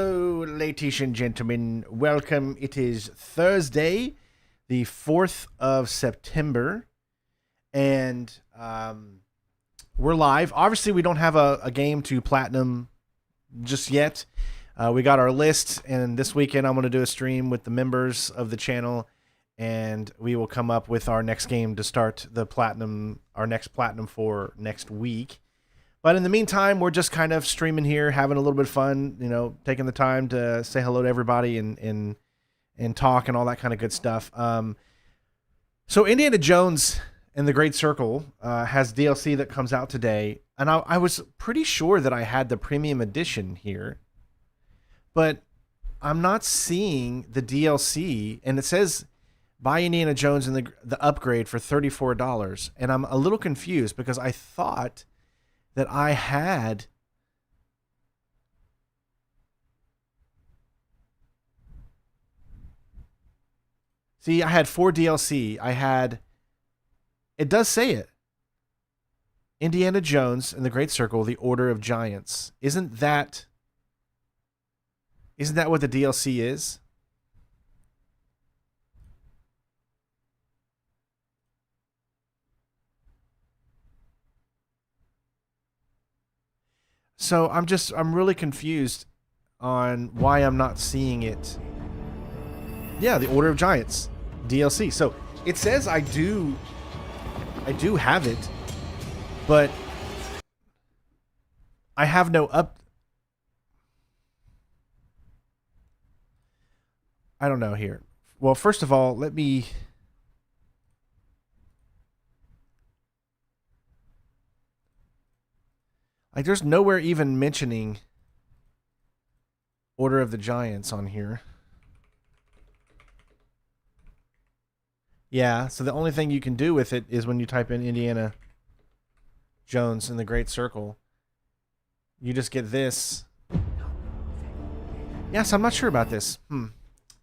Hello, ladies and gentlemen. Welcome. It is Thursday, the 4th of September, and we're live. Obviously, we don't have a game to platinum just yet. We got our list, and this weekend I'm going to do a stream with the members of the channel, and we will come up with our next game to start the platinum, our next platinum for next week. But in the meantime, we're just kind of streaming here, having a little bit of fun, you know, taking the time to say hello to everybody and talk and all that kind of good stuff. So Indiana Jones and the Great Circle has DLC that comes out today, and I was pretty sure that I had the premium edition here, but I'm not seeing the DLC, and it says buy Indiana Jones and the upgrade for $34, and I'm a little confused because I thought that I had I had 4 DLC. It does say it. Indiana Jones and the Great Circle, The Order of Giants. Isn't that what the DLC is? So I'm really confused on why I'm not seeing it. Yeah, the Order of Giants DLC. So it says I do have it, but I have no I don't know here. Well, first of all, let me there's nowhere even mentioning Order of the Giants on here. Yeah, so the only thing you can do with it is when you type in Indiana Jones and the Great Circle. You just get this. Yes, I'm not sure about this.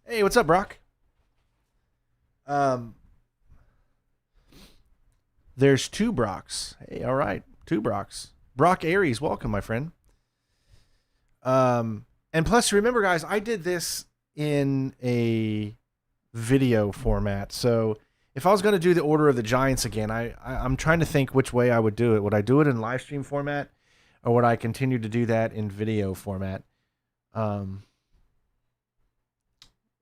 Hey, what's up, Brock? There's 2 Brocks. Hey, all right, 2 Brocks. Brock Aries, welcome, my friend. And plus, remember, guys, I did this in a video format. So if I was going to do the Order of the Giants again, I'm trying to think which way I would do it. Would I do it in live stream format, or would I continue to do that in video format? That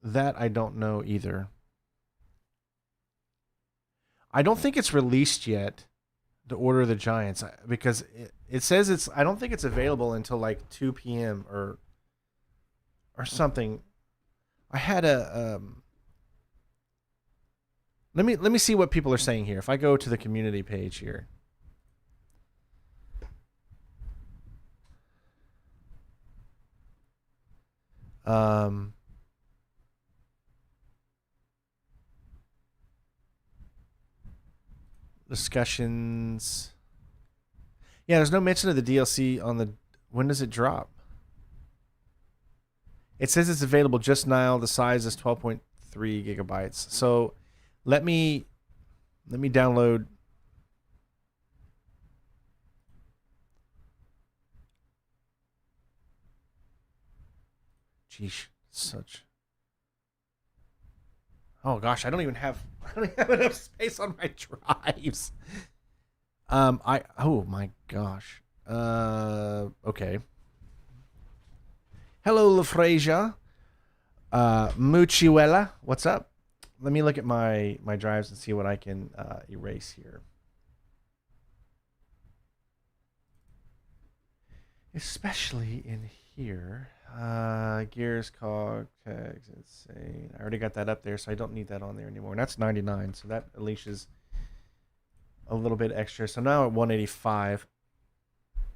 I don't know either. I don't think it's released yet, the Order of the Giants, because it says I don't think it's available until like 2 p.m. or something. I had a let me see what people are saying here. If I go to the community page here. Discussions. Yeah, there's no mention of the DLC on the... When does it drop? It says it's available just now. The size is 12.3 gigabytes. So let me download... Geesh, such... Oh gosh, I don't have enough space on my drives. Oh my gosh. Okay. Hello, LaFrasia. Muchiwella, what's up? Let me look at my drives and see what I can erase here. Especially in here. Gears, cog, tags, insane. I already got that up there, so I don't need that on there anymore. And that's 99, so that at least is a little bit extra. So now at 185. There's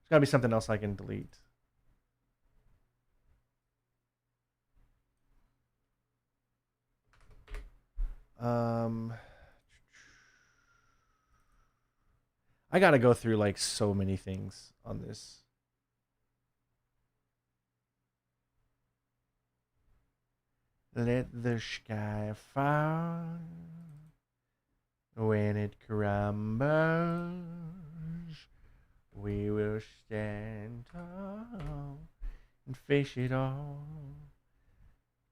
got to be something else I can delete. I got to go through like so many things on this. Let the sky fall when it crumbles. We will stand tall and face it all.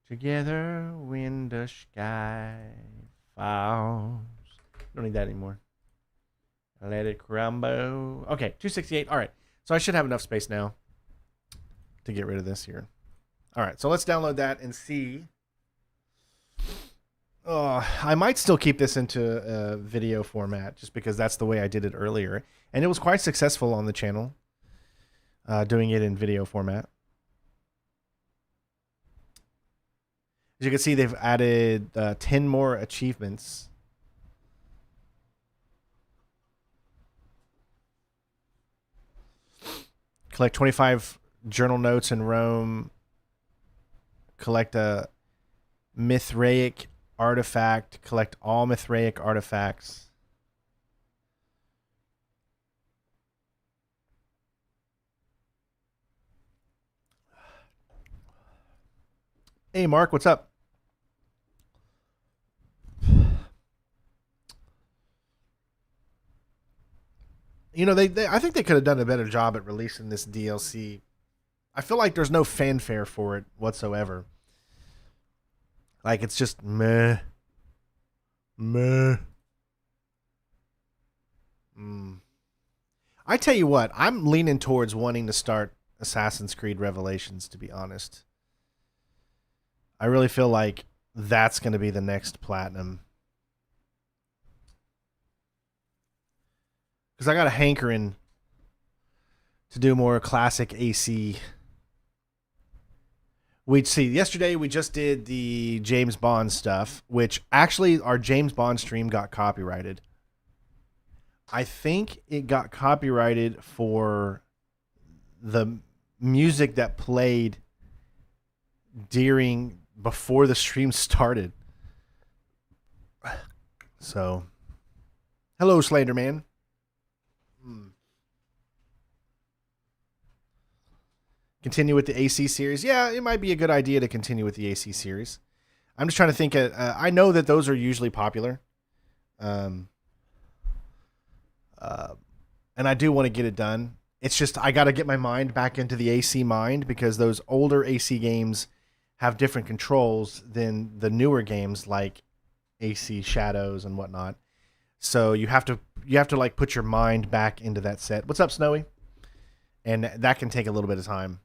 Together when the sky falls. Don't need that anymore. Let it crumble. Okay, 268. All right. So I should have enough space now to get rid of this here. All right. So let's download that and see. Oh, I might still keep this into a video format just because that's the way I did it earlier. And it was quite successful on the channel, doing it in video format. As you can see, they've added 10 more achievements. Collect 25 journal notes in Rome. Collect a Mithraic artifact. Collect all Mithraic artifacts. Hey, Mark, what's up? You know, I think they could have done a better job at releasing this DLC. I feel like there's no fanfare for it whatsoever. Like, it's just meh. Meh. I tell you what, I'm leaning towards wanting to start Assassin's Creed Revelations, to be honest. I really feel like that's going to be the next platinum. Because I got a hankering to do more classic AC. Yesterday we just did the James Bond stuff, which actually our James Bond stream got copyrighted. I think it got copyrighted for the music that played before the stream started. So, hello, Slenderman. Continue with the AC series. Yeah, it might be a good idea to continue with the AC series. I'm just trying to think. I know that those are usually popular. And I do want to get it done. It's just I got to get my mind back into the AC mind because those older AC games have different controls than the newer games like AC Shadows and whatnot. So you have to like put your mind back into that set. What's up, Snowy? And that can take a little bit of time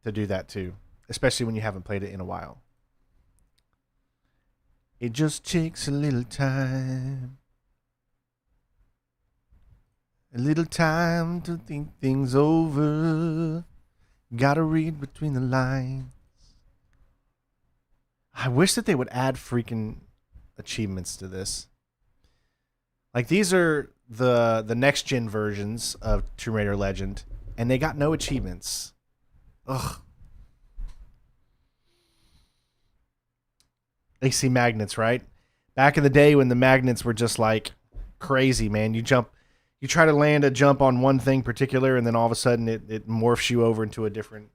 to do that too, especially when you haven't played it in a while. It just takes a little time. A little time to think things over. Gotta read between the lines. I wish that they would add freaking achievements to this. Like, these are the next gen versions of Tomb Raider Legend, and they got no achievements. Ugh. AC magnets, right? Back in the day when the magnets were just like crazy, man. You try to land a jump on one thing particular, and then all of a sudden it morphs you over into a different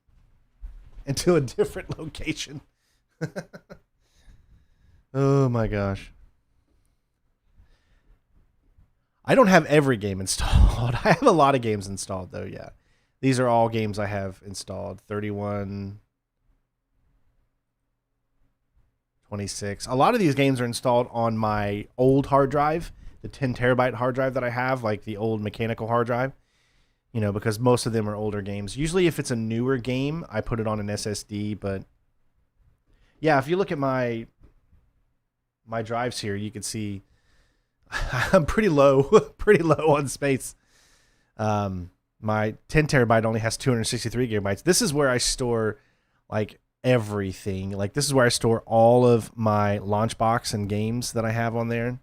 location. Oh my gosh. I don't have every game installed. I have a lot of games installed though, yeah. These are all games I have installed. 31, 26. A lot of these games are installed on my old hard drive, the 10 terabyte hard drive that I have, like the old mechanical hard drive. You know, because most of them are older games. Usually if it's a newer game, I put it on an SSD, but yeah, if you look at my drives here, you can see I'm pretty low on space. My 10 terabyte only has 263 gigabytes. This is where I store like everything. Like, this is where I store all of my launch box and games that I have on there.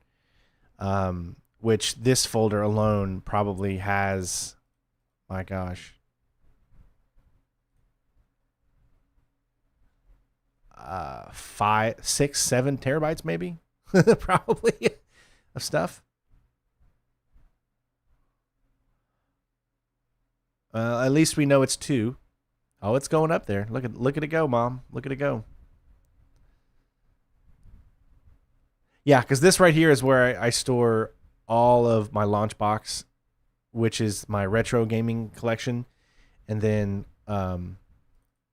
Which this folder alone probably has, my gosh, 5, 6, 7 terabytes maybe, probably, of stuff. At least we know it's 2. Oh, it's going up there. Look at it go, Mom. Look at it go. Yeah, because this right here is where I store all of my launch box, which is my retro gaming collection, and then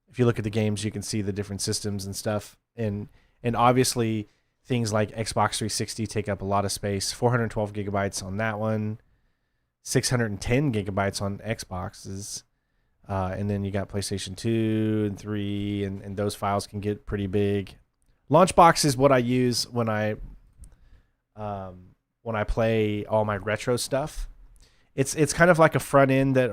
if you look at the games, you can see the different systems and stuff. And obviously things like Xbox 360 take up a lot of space. 412 gigabytes on that one, 610 gigabytes on Xboxes. And then you got PlayStation 2 and 3, and those files can get pretty big. Launchbox is what I use when I play all my retro stuff. It's kind of like a front end that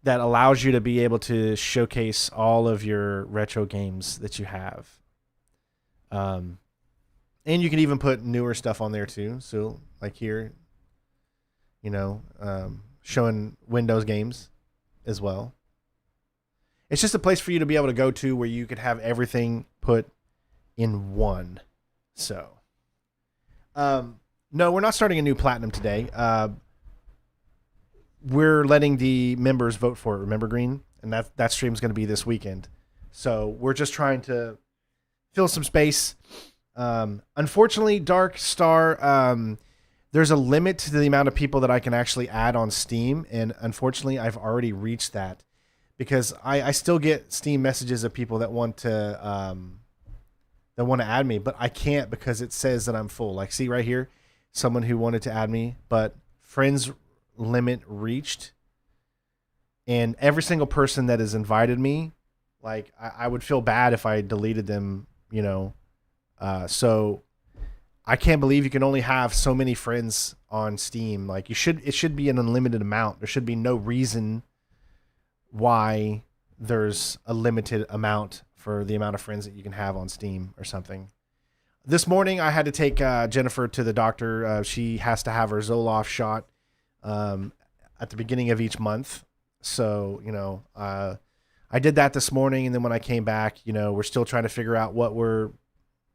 allows you to be able to showcase all of your retro games that you have. And you can even put newer stuff on there too. So like here, showing Windows games as well. It's just a place for you to be able to go to where you could have everything put in one. So, no, we're not starting a new platinum today. We're letting the members vote for it. Remember, Green? And that stream's going to be this weekend. So we're just trying to fill some space. Unfortunately, Dark Star, there's a limit to the amount of people that I can actually add on Steam, and unfortunately, I've already reached that because I still get Steam messages of people that want to add me, but I can't because it says that I'm full. Like, see right here, someone who wanted to add me, but friends limit reached, and every single person that has invited me, like I would feel bad if I deleted them, so I can't believe you can only have so many friends on Steam. Like it should be an unlimited amount. There should be no reason why there's a limited amount for the amount of friends that you can have on Steam or something. This morning I had to take Jennifer to the doctor. She has to have her Zoloft shot at the beginning of each month. So, I did that this morning, and then when I came back, we're still trying to figure out what we're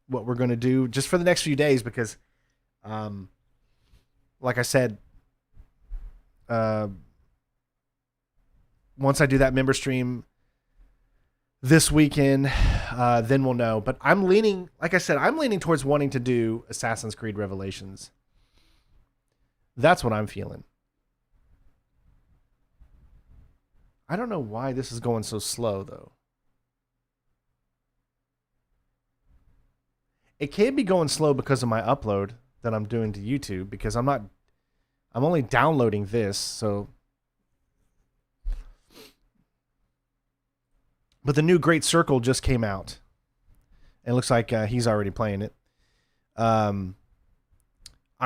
going to do just for the next few days because, like I said, once I do that member stream this weekend, then we'll know. But I'm leaning towards wanting to do Assassin's Creed Revelations. That's what I'm feeling. I don't know why this is going so slow, though. It can be going slow because of my upload that I'm doing to YouTube, because I'm only downloading this, so. But the new Great Circle just came out. It looks like he's already playing it. I'm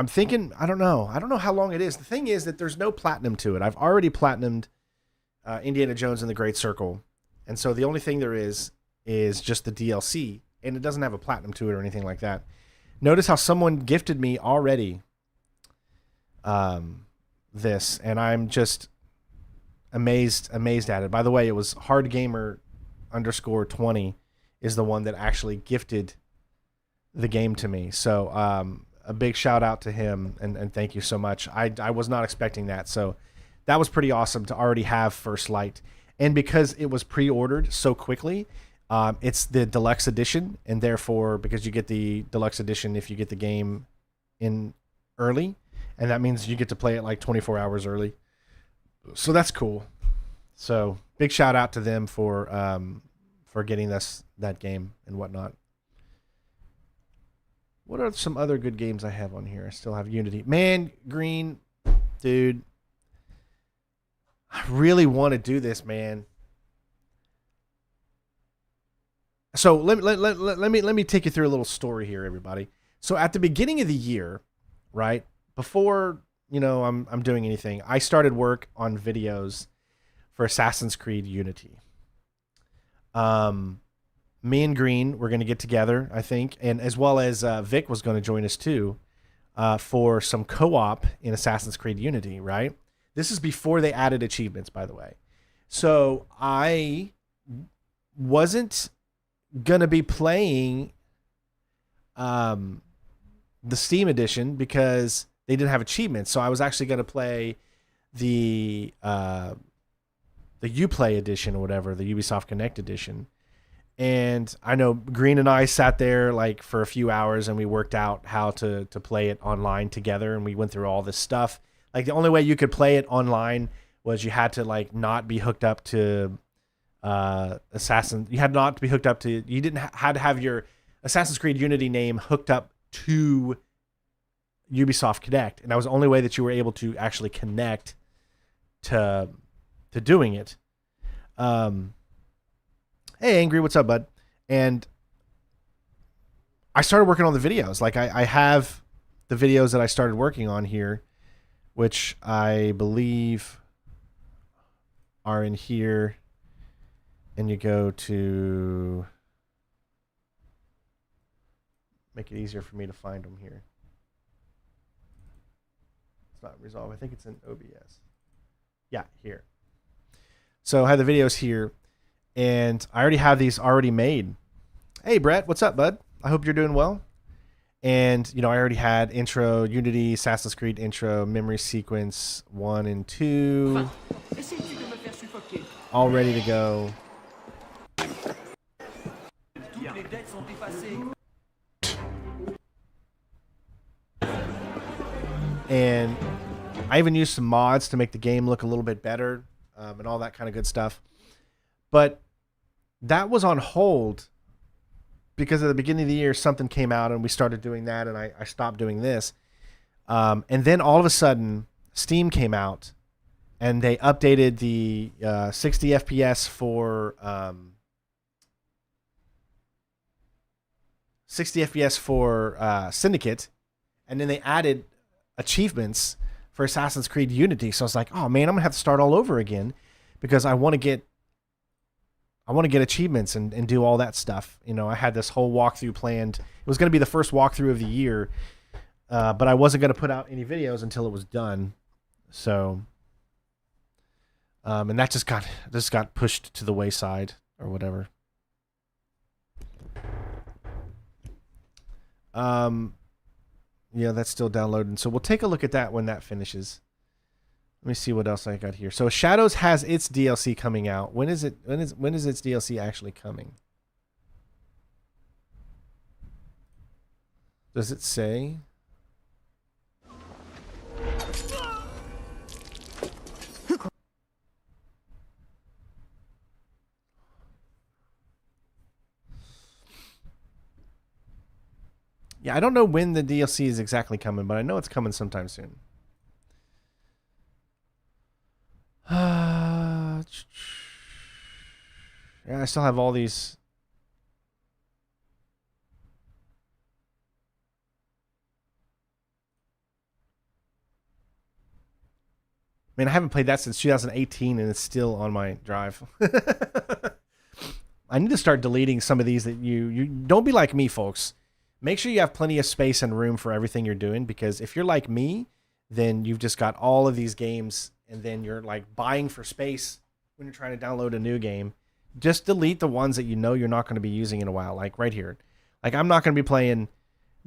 thinking, I don't know how long it is. The thing is that there's no platinum to it. I've already platinumed Indiana Jones and the Great Circle. And so the only thing there is just the DLC. And it doesn't have a platinum to it or anything like that. Notice how someone gifted me already this, and I'm just amazed at it. By the way, it was hardgamer_20 is the one that actually gifted the game to me. So a big shout out to him, and thank you so much. I was not expecting that, so that was pretty awesome to already have First Light. And because it was pre-ordered so quickly, it's the deluxe edition, and therefore, because you get the deluxe edition if you get the game in early, and that means you get to play it like 24 hours early. So that's cool. So big shout out to them for getting us that game and whatnot. What are some other good games I have on here? I still have Unity. Man, Green, dude, I really want to do this, man. So let me take you through a little story here, everybody. So at the beginning of the year, right before I'm doing anything, I started work on videos for Assassin's Creed Unity. Me and Green were going to get together, I think, and as well as Vic was going to join us too, for some co-op in Assassin's Creed Unity. Right. This is before they added achievements, by the way. So I wasn't gonna be playing the Steam edition because they didn't have achievements. So I was actually gonna play the Uplay edition or whatever, the Ubisoft Connect edition. And I know Green and I sat there like for a few hours and we worked out how to play it online together, and we went through all this stuff. Like the only way you could play it online was you had to like not be hooked up to Assassin. You had not to be hooked up to. You didn't had to have your Assassin's Creed Unity name hooked up to Ubisoft Connect, and that was the only way that you were able to actually connect to doing it. Hey, Angry, what's up, bud? And I started working on the videos. Like I have the videos that I started working on here, which I believe are in here. And you go to make it easier for me to find them here. It's not Resolve. I think it's in OBS. Yeah, here. So I have the videos here, and I already have these already made. Hey, Brett, what's up, bud? I hope you're doing well. And, you know, I already had intro, Unity, Assassin's Creed intro, memory sequence 1 and 2. All ready to go. And I even used some mods to make the game look a little bit better, and all that kind of good stuff. But that was on hold because at the beginning of the year, something came out and we started doing that, and I stopped doing this. And then all of a sudden, Steam came out, and they updated the 60 FPS for 60 FPS for Syndicate, and then they added achievements for Assassin's Creed Unity. So I was like, oh man, I'm gonna have to start all over again because I want to get achievements and do all that stuff. You know, I had this whole walkthrough planned. It was going to be the first walkthrough of the year, but I wasn't going to put out any videos until it was done. So, and that just got pushed to the wayside or whatever. Yeah, that's still downloading. So we'll take a look at that when that finishes. Let me see what else I got here. So Shadows has its DLC coming out. When is it? When is its DLC actually coming? Does it say? Yeah, I don't know when the DLC is exactly coming, but I know it's coming sometime soon. Yeah, I still have all these. Man, I haven't played that since 2018, and it's still on my drive. I need to start deleting some of these that you don't be like me, folks. Make sure you have plenty of space and room for everything you're doing, because if you're like me, then you've just got all of these games, and then you're like buying for space when you're trying to download a new game. Just delete the ones that you know you're not going to be using in a while, like right here. Like I'm not going to be playing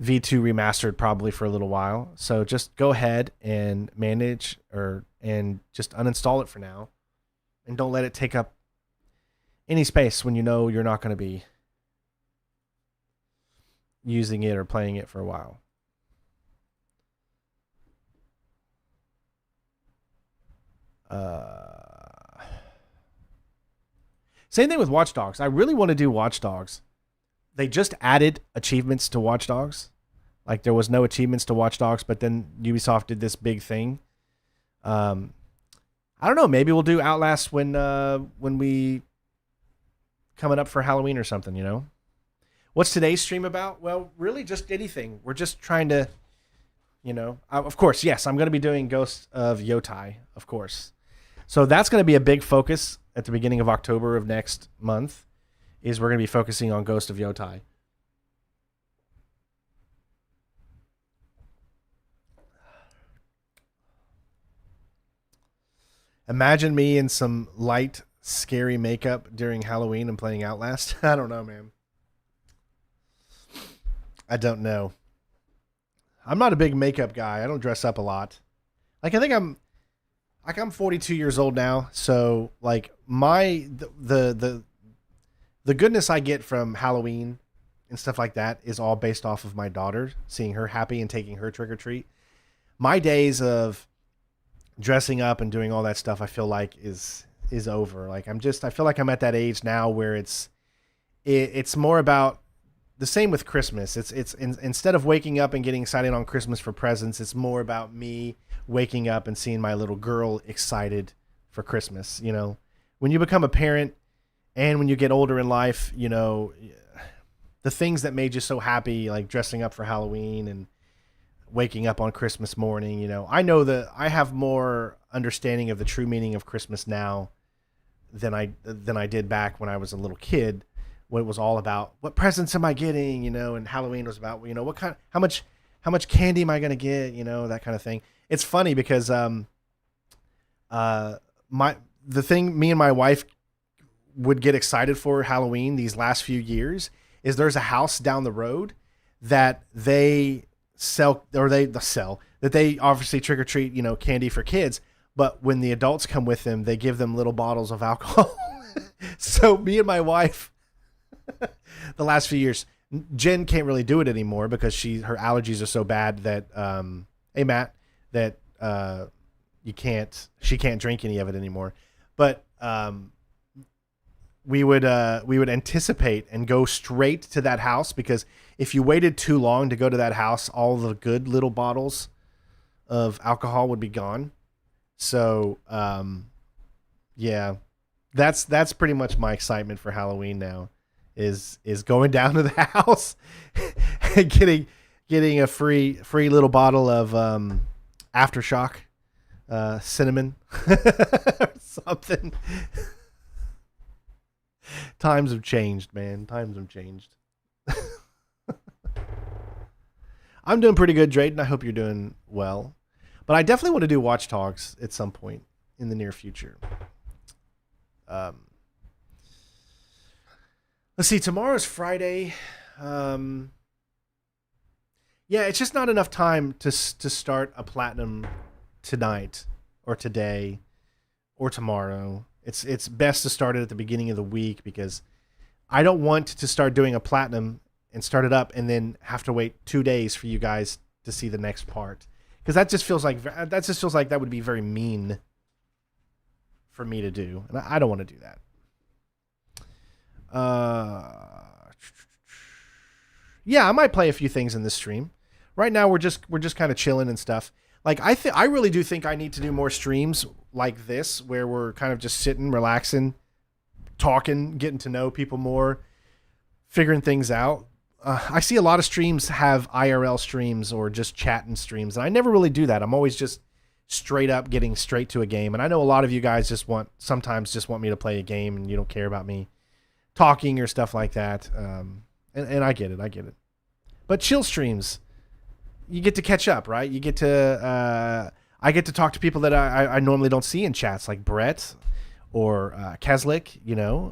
V2 Remastered probably for a little while, so just go ahead and manage and just uninstall it for now, and don't let it take up any space when you know you're not going to be using it or playing it for a while. Same thing with Watch Dogs. I really want to do Watch Dogs. They just added achievements to Watch Dogs. Like there was no achievements to Watch Dogs, but then Ubisoft did this big thing. I don't know. Maybe we'll do Outlast when we coming up for Halloween or something. You know. What's today's stream about? Well, really just anything. We're just trying to, you know, of course, yes, I'm going to be doing Ghost of Yotai, of course. So that's going to be a big focus at the beginning of October of next month, is we're going to be focusing on Ghost of Yotai. Imagine me in some light, scary makeup during Halloween and playing Outlast. I don't know, man. I don't know. I'm not a big makeup guy. I don't dress up a lot. Like I think I'm 42 years old now, so like the goodness I get from Halloween and stuff like that is all based off of my daughter, seeing her happy and taking her trick or treat. My days of dressing up and doing all that stuff, I feel like is is over. Like I feel like I'm at that age now where it's more about the same with Christmas. Instead of waking up and getting excited on Christmas for presents, it's more about me waking up and seeing my little girl excited for Christmas. You know, when you become a parent and when you get older in life, you know, the things that made you so happy, like dressing up for Halloween and waking up on Christmas morning, you know, I know that I have more understanding of the true meaning of Christmas now than I did back when I was a little kid, when it was all about what presents am I getting, you know, and Halloween was about, you know, how much candy am I going to get, you know, that kind of thing. It's funny because the thing me and my wife would get excited for Halloween these last few years is there's a house down the road that they sell, that they obviously trick or treat, you know, candy for kids. But when the adults come with them, they give them little bottles of alcohol. So me and my wife, the last few years, Jen can't really do it anymore because her allergies are so bad that, hey Matt, that she can't drink any of it anymore. But we would anticipate and go straight to that house, because if you waited too long to go to that house, all the good little bottles of alcohol would be gone. So, yeah, that's pretty much my excitement for Halloween now is going down to the house and getting a free little bottle of, Aftershock, cinnamon or something. Times have changed, man. Times have changed. I'm doing pretty good, Drayden. I hope you're doing well. But I definitely want to do Watch Dogs at some point in the near future. Let's see. Tomorrow's Friday. Yeah, it's just not enough time to start a platinum tonight or today or tomorrow. It's best to start it at the beginning of the week, because I don't want to start doing a platinum and start it up and then have to wait 2 days for you guys to see the next part. Because that just feels like that would be very mean for me to do, and I don't want to do that. Yeah, I might play a few things in this stream. Right now, we're just kind of chilling and stuff. Like I really do think I need to do more streams like this, where we're kind of just sitting, relaxing, talking, getting to know people more, figuring things out. I see a lot of streams have IRL streams or just chatting streams, and I never really do that. I'm always just straight up getting straight to a game. And I know a lot of you guys sometimes just want me to play a game, and you don't care about me talking or stuff like that. And I get it. But chill streams, you get to catch up, right? You get to, I get to talk to people that I normally don't see in chats, like Brett or Keslick, you know,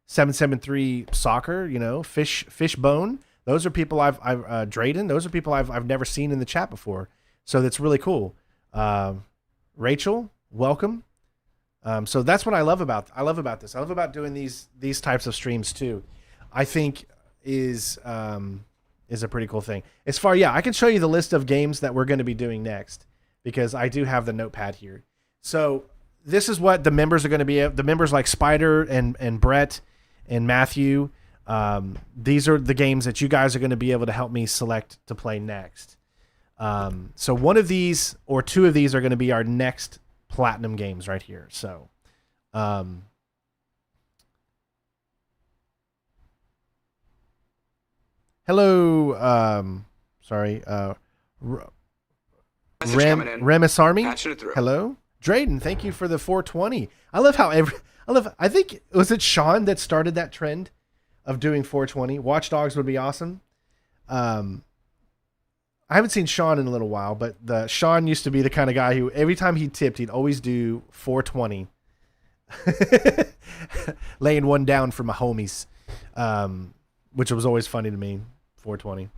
773 Soccer, you know, Fishbone. Those are people I've Drayden. Those are people I've never seen in the chat before. So that's really cool. Rachel, welcome. So that's what I love about this. I love about doing these types of streams too. I think is a pretty cool thing. As far, yeah, I can show you the list of games that we're going to be doing next, because I do have the notepad here. So this is what the members are going to be. The members like Spider and Brett and Matthew. These are the games that you guys are going to be able to help me select to play next. So one of these or two of these are going to be our next platinum games right here. So, hello. Sorry. Remis Army. Hello. Drayden, thank you for the 420. I think, was it Sean that started that trend of doing 420? Watch Dogs would be awesome. I haven't seen Sean in a little while, but Sean used to be the kind of guy who every time he tipped, he'd always do 420. Laying one down for my homies, which was always funny to me, 420.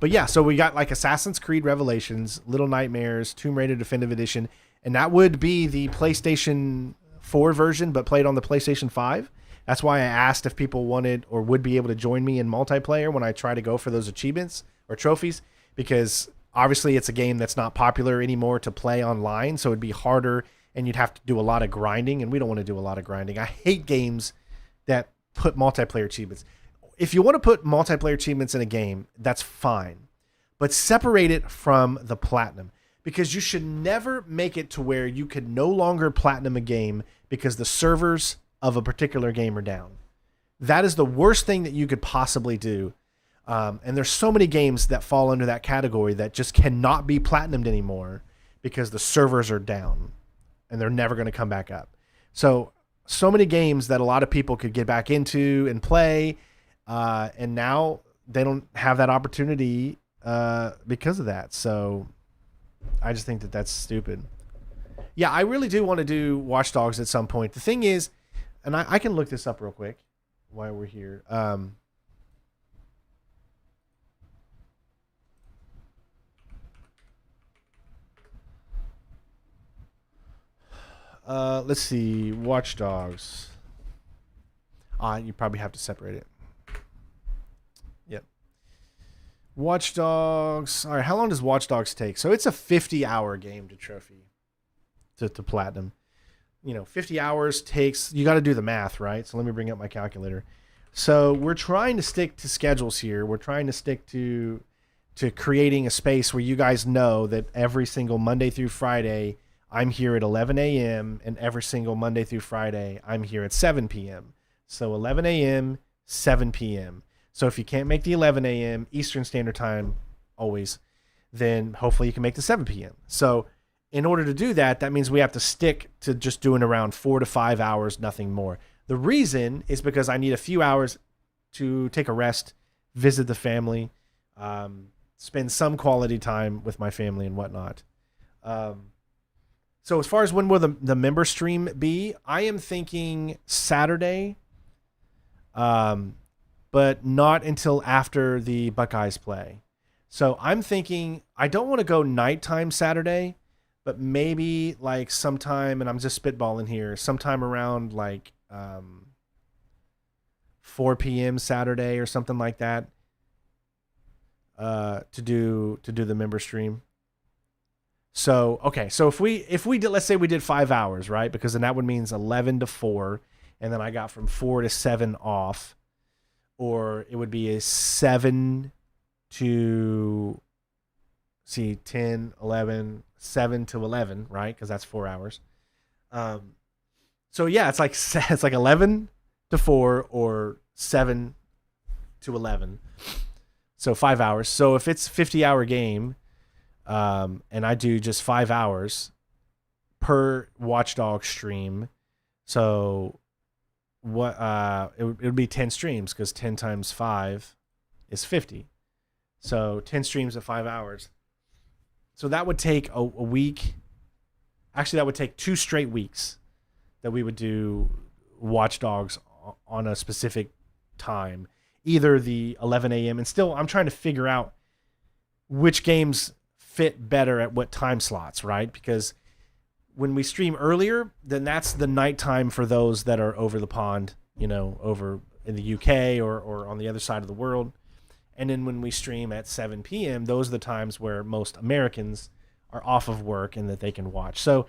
But yeah, so we got like Assassin's Creed Revelations, Little Nightmares, Tomb Raider Definitive Edition, and that would be the PlayStation 4 version, but played on the PlayStation 5. That's why I asked if people wanted or would be able to join me in multiplayer when I try to go for those achievements or trophies, because obviously it's a game that's not popular anymore to play online, so it'd be harder and you'd have to do a lot of grinding, and we don't want to do a lot of grinding. I hate games that put multiplayer achievements. If you want to put multiplayer achievements in a game, that's fine, but separate it from the platinum, because you should never make it to where you could no longer platinum a game because the servers of a particular game are down. That is the worst thing that you could possibly do. And there's so many games that fall under that category that just cannot be platinumed anymore because the servers are down and they're never going to come back up. So many games that a lot of people could get back into and play, and now they don't have that opportunity because of that. So I just think that that's stupid. Yeah, I really do want to do Watch Dogs at some point. The thing is, and I can look this up real quick while we're here. Let's see. Watch Dogs. You probably have to separate it. Yep. Watch Dogs. All right, how long does Watch Dogs take? So it's a 50-hour game to trophy, to platinum. 50 hours takes, you got to do the math, right? So let me bring up my calculator. So we're trying to stick to schedules here. We're trying to stick to creating a space where you guys know that every single Monday through Friday, I'm here at 11 a.m. and every single Monday through Friday, I'm here at 7 p.m. So 11 a.m., 7 p.m. So if you can't make the 11 a.m. Eastern Standard Time always, then hopefully you can make the 7 p.m. So in order to do that, that means we have to stick to just doing around 4 to 5 hours, nothing more. The reason is because I need a few hours to take a rest, visit the family, spend some quality time with my family and whatnot. So as far as when will the member stream be, I am thinking Saturday, but not until after the Buckeyes play. So I'm thinking I don't want to go nighttime Saturday, but maybe like sometime, and I'm just spitballing here, sometime around like 4 p.m. Saturday or something like that, to do the member stream. So okay, so if we did, let's say we did 5 hours, right? Because then that would means 11 to 4, and then I got from 4 to 7 off, or it would be a 7 to 10, 11, 7 to 11, right? Because that's 4 hours. So yeah, it's like 11 to 4 or 7 to 11. So 5 hours. So if it's 50-hour game, and I do just 5 hours per Watchdog stream, so what it would be 10 streams, because 10 times 5 is 50. So 10 streams of 5 hours. So that would take a week. Actually, that would take 2 straight weeks that we would do Watch Dogs on a specific time, either the 11 a.m. And still, I'm trying to figure out which games fit better at what time slots, right? Because when we stream earlier, then that's the nighttime for those that are over the pond, over in the UK or on the other side of the world. And then when we stream at 7 p.m., those are the times where most Americans are off of work and that they can watch. So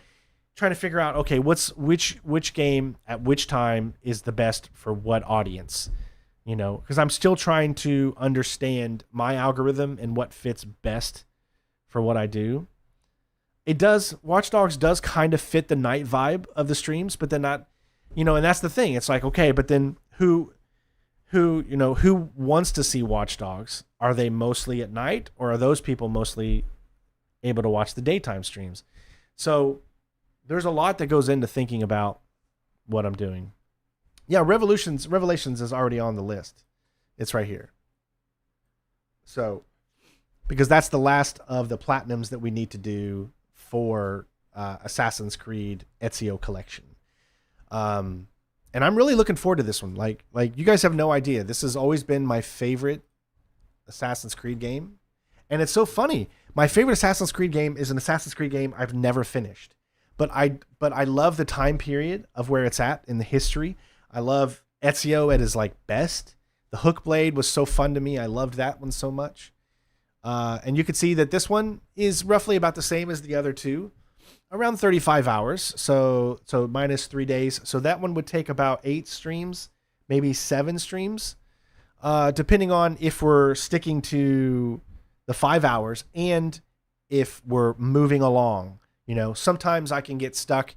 trying to figure out, okay, which game at which time is the best for what audience, because I'm still trying to understand my algorithm and what fits best for what I do. Watch Dogs does kind of fit the night vibe of the streams, but then not, and that's the thing. It's like, okay, but then who wants to see Watch Dogs? Are they mostly at night, or are those people mostly able to watch the daytime streams? So there's a lot that goes into thinking about what I'm doing. Yeah, Revelations is already on the list. It's right here. So, because that's the last of the platinums that we need to do for Assassin's Creed Ezio Collection. And I'm really looking forward to this one. Like you guys have no idea. This has always been my favorite Assassin's Creed game. And it's so funny. My favorite Assassin's Creed game is an Assassin's Creed game I've never finished. But I love the time period of where it's at in the history. I love Ezio at his best. The Hook Blade was so fun to me. I loved that one so much. And you can see that this one is roughly about the same as the other two. around 35 hours. So minus 3 days. So that one would take about 8 streams, maybe 7 streams, depending on if we're sticking to the 5 hours and if we're moving along. You know, sometimes I can get stuck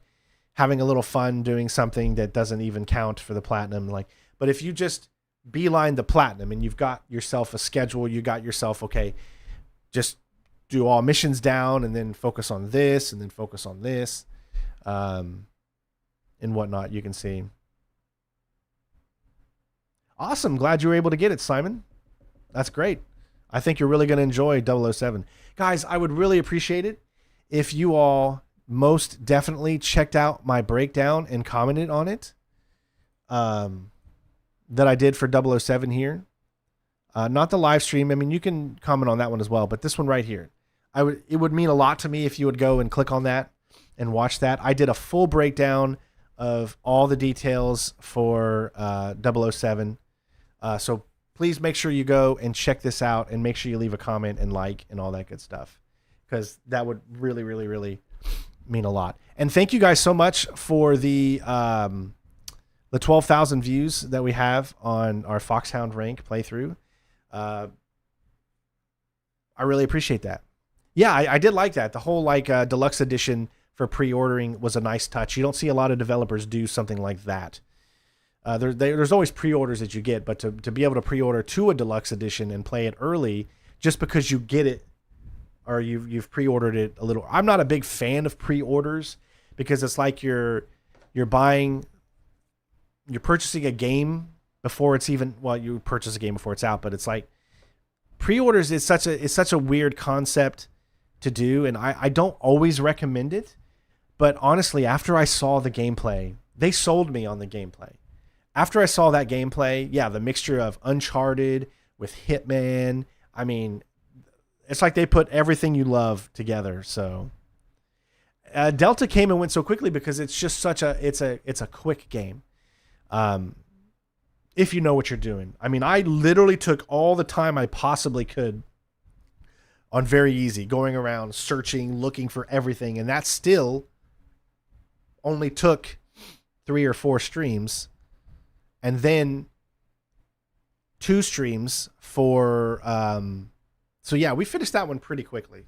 having a little fun doing something that doesn't even count for the platinum. But if you just beeline the platinum and you've got yourself a schedule, you got yourself, okay, just do all missions down and then focus on this and then focus on this, and whatnot, you can see. Awesome. Glad you were able to get it, Simon. That's great. I think you're really going to enjoy 007. Guys, I would really appreciate it if you all most definitely checked out my breakdown and commented on it, that I did for 007 here. Not the live stream. I mean, you can comment on that one as well, but this one right here, it would mean a lot to me if you would go and click on that and watch that. I did a full breakdown of all the details for 007. So please make sure you go and check this out and make sure you leave a comment and like and all that good stuff, because that would really, really, really mean a lot. And thank you guys so much for the 12,000 views that we have on our Foxhound rank playthrough. I really appreciate that. Yeah, I did like that. The whole deluxe edition for pre-ordering was a nice touch. You don't see a lot of developers do something like that. There's always pre-orders that you get, but to be able to pre-order to a deluxe edition and play it early just because you get it or you've pre-ordered it a little. I'm not a big fan of pre-orders because it's like you're purchasing a game before it's even, well, you purchase a game before it's out, but it's like pre-orders is such a weird concept to do, and I don't always recommend it. But honestly, after I saw the gameplay, they sold me on the gameplay. After I saw that gameplay, yeah, the mixture of Uncharted with Hitman, I mean, it's like they put everything you love together. So Delta came and went so quickly because it's just it's a quick game. If you know what you're doing. I mean, I literally took all the time I possibly could on very easy, going around searching, looking for everything, and that still only took 3 or 4 streams, and then 2 streams for so yeah, we finished that one pretty quickly.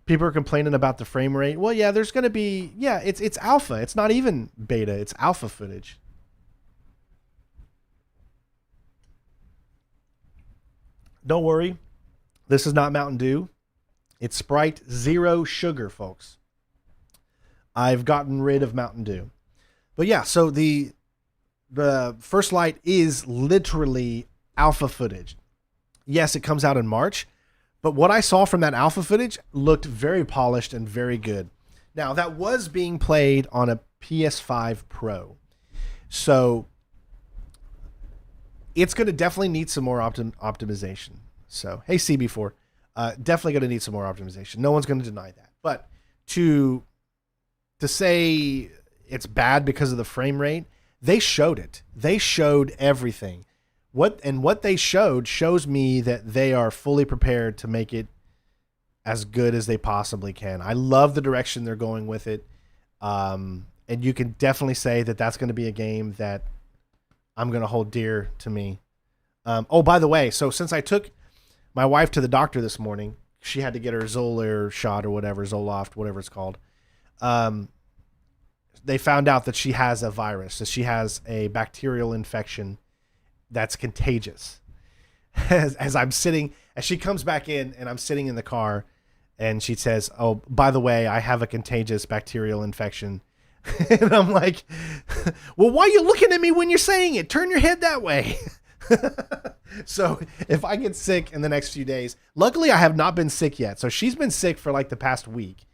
People are complaining about the frame rate. Well, yeah, there's going to be, yeah, it's alpha. It's not even beta. It's alpha footage. Don't worry. This is not Mountain Dew. It's Sprite Zero Sugar, folks. I've gotten rid of Mountain Dew. But yeah, so the First Light is literally alpha footage. Yes, it comes out in March. But what I saw from that alpha footage looked very polished and very good. Now, that was being played on a PS5 Pro. So it's going to definitely need some more optimization. So, hey, CB4, definitely going to need some more optimization. No one's going to deny that. But to say it's bad because of the frame rate, they showed it. They showed everything. What they showed shows me that they are fully prepared to make it as good as they possibly can. I love the direction they're going with it. And you can definitely say that that's going to be a game that I'm going to hold dear to me. Oh, by the way, so since I took my wife to the doctor this morning, she had to get her Zolair shot or whatever, Zoloft, whatever it's called. They found out that she has a virus, that she has a bacterial infection that's contagious. As she comes back in and I'm sitting in the car and she says, "Oh, by the way, I have a contagious bacterial infection." And I'm like, "Well, why are you looking at me when you're saying it? Turn your head that way." So if I get sick in the next few days, luckily I have not been sick yet. So she's been sick for like the past week.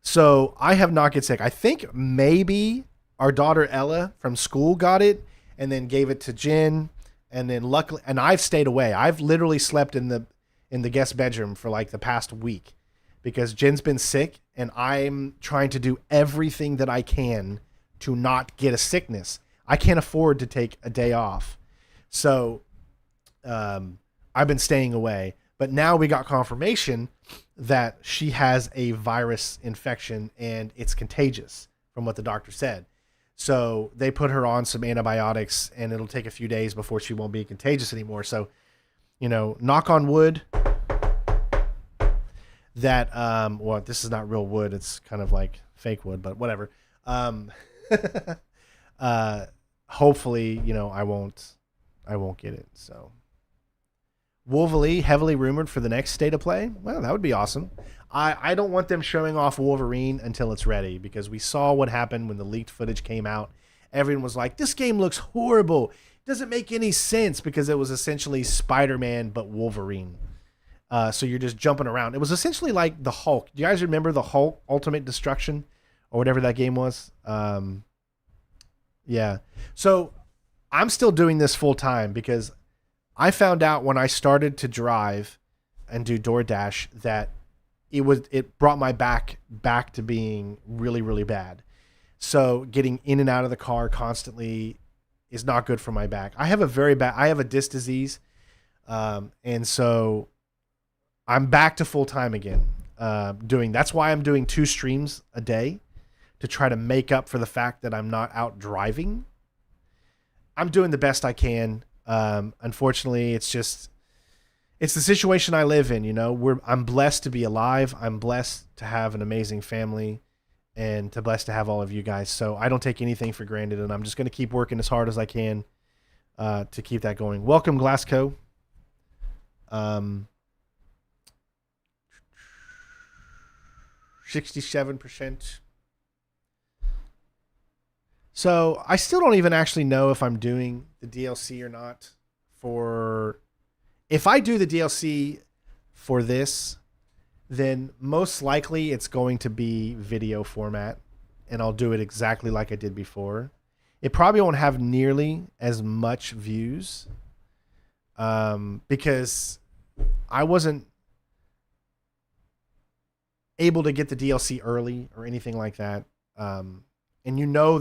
So I have not get sick. I think maybe our daughter Ella from school got it and then gave it to Jen. And then luckily, and I've stayed away. I've literally slept in the guest bedroom for like the past week because Jen's been sick and I'm trying to do everything that I can to not get a sickness. I can't afford to take a day off. So I've been staying away. But now we got confirmation that she has a virus infection and it's contagious from what the doctor said. So they put her on some antibiotics and it'll take a few days before she won't be contagious anymore. So, knock on wood that, well, this is not real wood. It's kind of like fake wood, but whatever. Hopefully, I won't get it. So Wolverine heavily rumored for the next state of play. Well, that would be awesome. I don't want them showing off Wolverine until it's ready, because we saw what happened when the leaked footage came out. Everyone was like, this game looks horrible. It doesn't make any sense, because it was essentially Spider-Man but Wolverine. So you're just jumping around. It was essentially like the Hulk. Do you guys remember the Hulk Ultimate Destruction or whatever that game was? Yeah. So I'm still doing this full time because I found out when I started to drive and do DoorDash that it brought my back to being really, really bad. So getting in and out of the car constantly is not good for my back. I have a disc disease. And so I'm back to full time again. That's why I'm doing 2 streams a day, to try to make up for the fact that I'm not out driving. I'm doing the best I can. Unfortunately, it's the situation I live in. I'm blessed to be alive. I'm blessed to have an amazing family, and blessed to have all of you guys. So I don't take anything for granted, and I'm just going to keep working as hard as I can to keep that going. Welcome, Glasgow. 67%. So I still don't even actually know if I'm doing the DLC or not. If I do the DLC for this, then most likely it's going to be video format, and I'll do it exactly like I did before. It probably won't have nearly as much views, because I wasn't able to get the DLC early or anything like that. And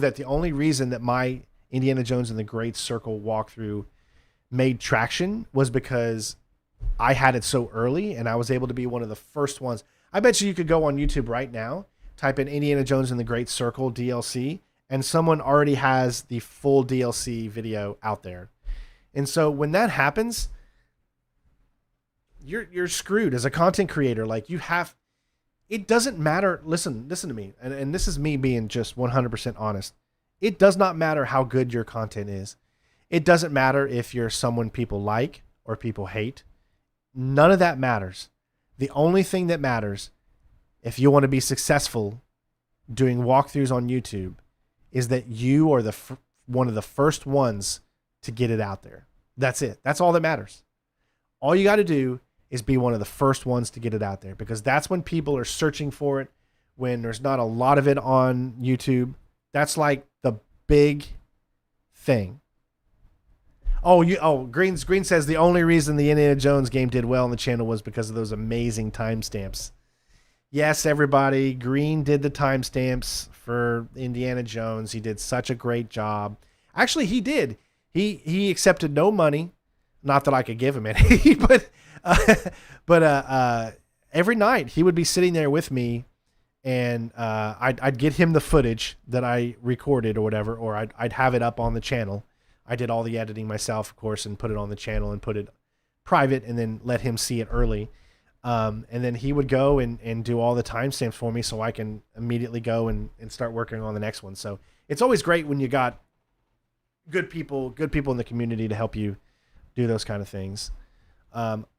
that the only reason that my Indiana Jones and the Great Circle walkthrough made traction was because I had it so early, and I was able to be one of the first ones. I bet you could go on YouTube right now, type in Indiana Jones and the Great Circle DLC, and someone already has the full DLC video out there. And so when that happens, you're screwed as a content creator. Like, it doesn't matter. Listen to me. And this is me being just 100% honest. It does not matter how good your content is. It doesn't matter if you're someone people like or people hate. None of that matters. The only thing that matters, if you want to be successful doing walkthroughs on YouTube, is that you are one of the first ones to get it out there. That's it. That's all that matters. All you got to do is be one of the first ones to get it out there, because that's when people are searching for it, when there's not a lot of it on YouTube. That's like the big thing. Green says the only reason the Indiana Jones game did well on the channel was because of those amazing timestamps. Yes, everybody, Green did the timestamps for Indiana Jones. He did such a great job. Actually, he did. He accepted no money. Not that I could give him any, but every night he would be sitting there with me, and I'd get him the footage that I recorded or whatever, or I'd have it up on the channel. I did all the editing myself, of course, and put it on the channel and put it private, and then let him see it early. And then he would go and do all the timestamps for me, so I can immediately go and start working on the next one. So it's always great when you got good people in the community to help you do those kind of things.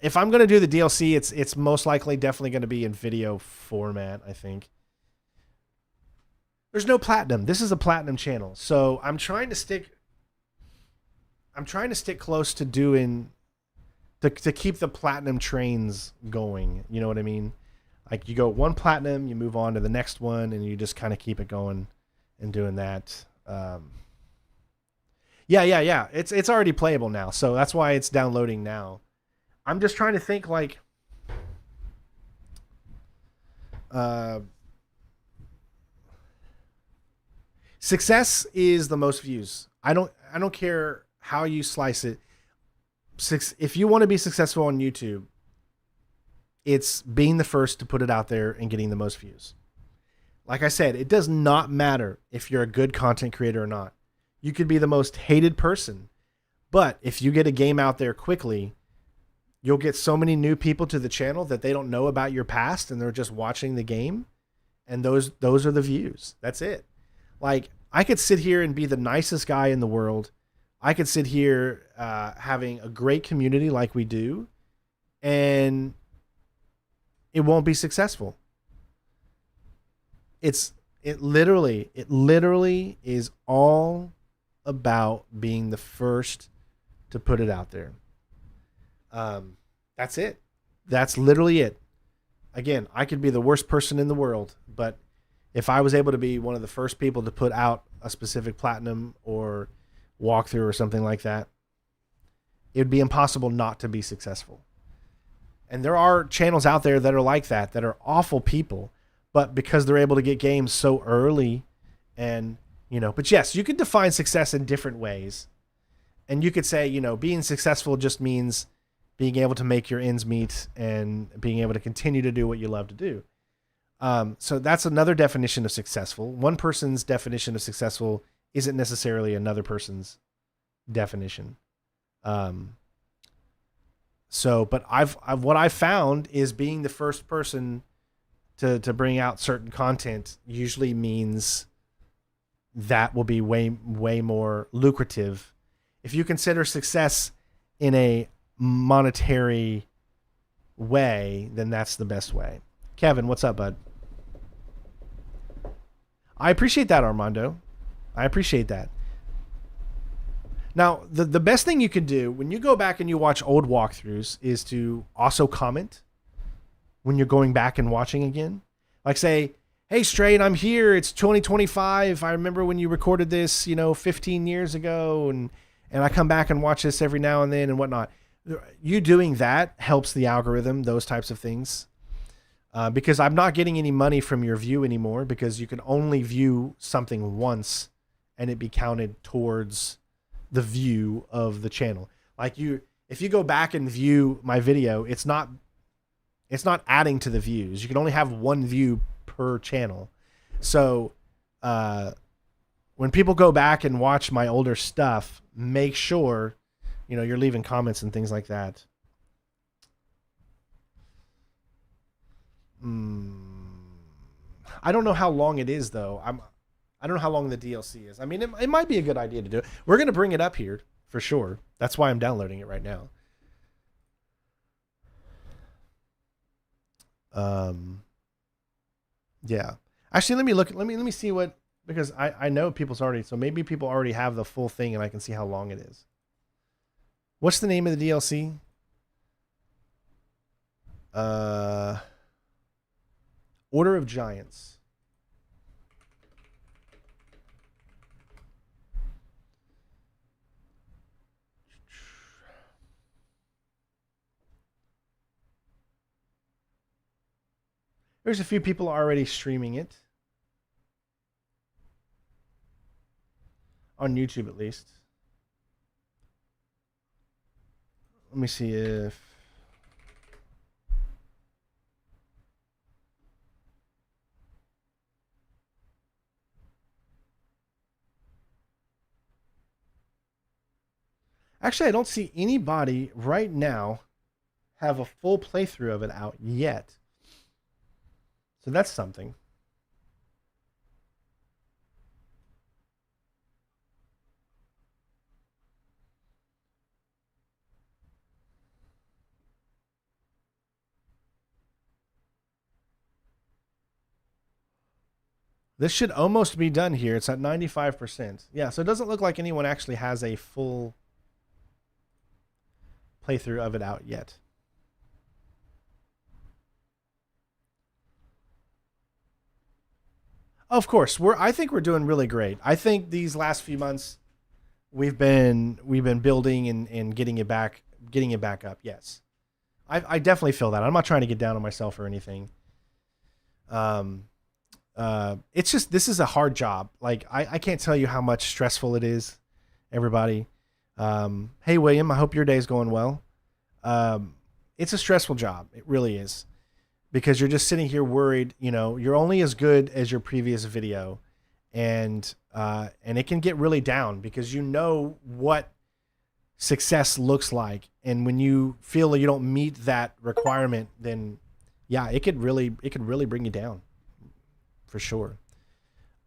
If I'm going to do the DLC, it's most likely definitely going to be in video format, I think. There's no platinum. This is a platinum channel. So I'm trying to stick close to doing, to keep the platinum trains going. You know what I mean? Like, you go 1 platinum, you move on to the next one, and you just kind of keep it going and doing that. Yeah. It's already playable now, so that's why it's downloading now. I'm just trying to think, like, success is the most views. I don't care how you slice it. If you want to be successful on YouTube, It's being the first to put it out there and getting the most views. Like I said, it does not matter if you're a good content creator or not. You could be the most hated person, but if you get a game out there quickly, you'll get so many new people to the channel that they don't know about your past and they're just watching the game. And those are the views. That's it. Like, I could sit here and be the nicest guy in the world. I could sit here having a great community like we do, and it won't be successful. It literally is all about being the first to put it out there. That's it. That's literally it. Again, I could be the worst person in the world, but if I was able to be one of the first people to put out a specific platinum or walkthrough or something like that, it would be impossible not to be successful. And there are channels out there that are like that are awful people, but because they're able to get games so early and, but yes, you could define success in different ways. And you could say, being successful just means being able to make your ends meet and being able to continue to do what you love to do. So that's another definition of successful. One person's definition of successful isn't necessarily another person's definition. But what I've found is being the first person to bring out certain content usually means that will be way more lucrative. If you consider success in a monetary way, then that's the best way. Kevin, what's up, bud? I appreciate that, Armando. I appreciate that. Now, the best thing you can do when you go back and you watch old walkthroughs is to also comment when you're going back and watching again. Like, say, hey, Straight, I'm here. It's 2025. I remember when you recorded this, 15 years ago, and I come back and watch this every now and then and whatnot. You doing that helps the algorithm, those types of things. Because I'm not getting any money from your view anymore, because you can only view something once and it be counted towards the view of the channel. Like, if you go back and view my video, it's not adding to the views. You can only have one view per channel. So when people go back and watch my older stuff, make sure you're leaving comments and things like that. I don't know how long it is, though. I don't know how long the DLC is. I mean, it might be a good idea to do it. We're going to bring it up here for sure. That's why I'm downloading it right now. Yeah. Actually, let me look. Let me see what, because I know people's already, so maybe people already have the full thing and I can see how long it is. What's the name of the DLC? Order of Giants. There's a few people already streaming it. On YouTube, at least. Let me see if... Actually, I don't see anybody right now have a full playthrough of it out yet. So that's something. This should almost be done here. It's at 95%. Yeah, so it doesn't look like anyone actually has a full playthrough of it out yet. Of course, I think we're doing really great. I think these last few months we've been building and getting it back up. Yes. I definitely feel that. I'm not trying to get down on myself or anything. It's just, this is a hard job. Like, I can't tell you how much stressful it is, everybody. Hey, William, I hope your day's going well. It's a stressful job. It really is. because you're just sitting here worried. You know, you're only as good as your previous video, and it can get really down because you know what success looks like, and when you feel like you don't meet that requirement, then yeah, it could really bring you down for sure.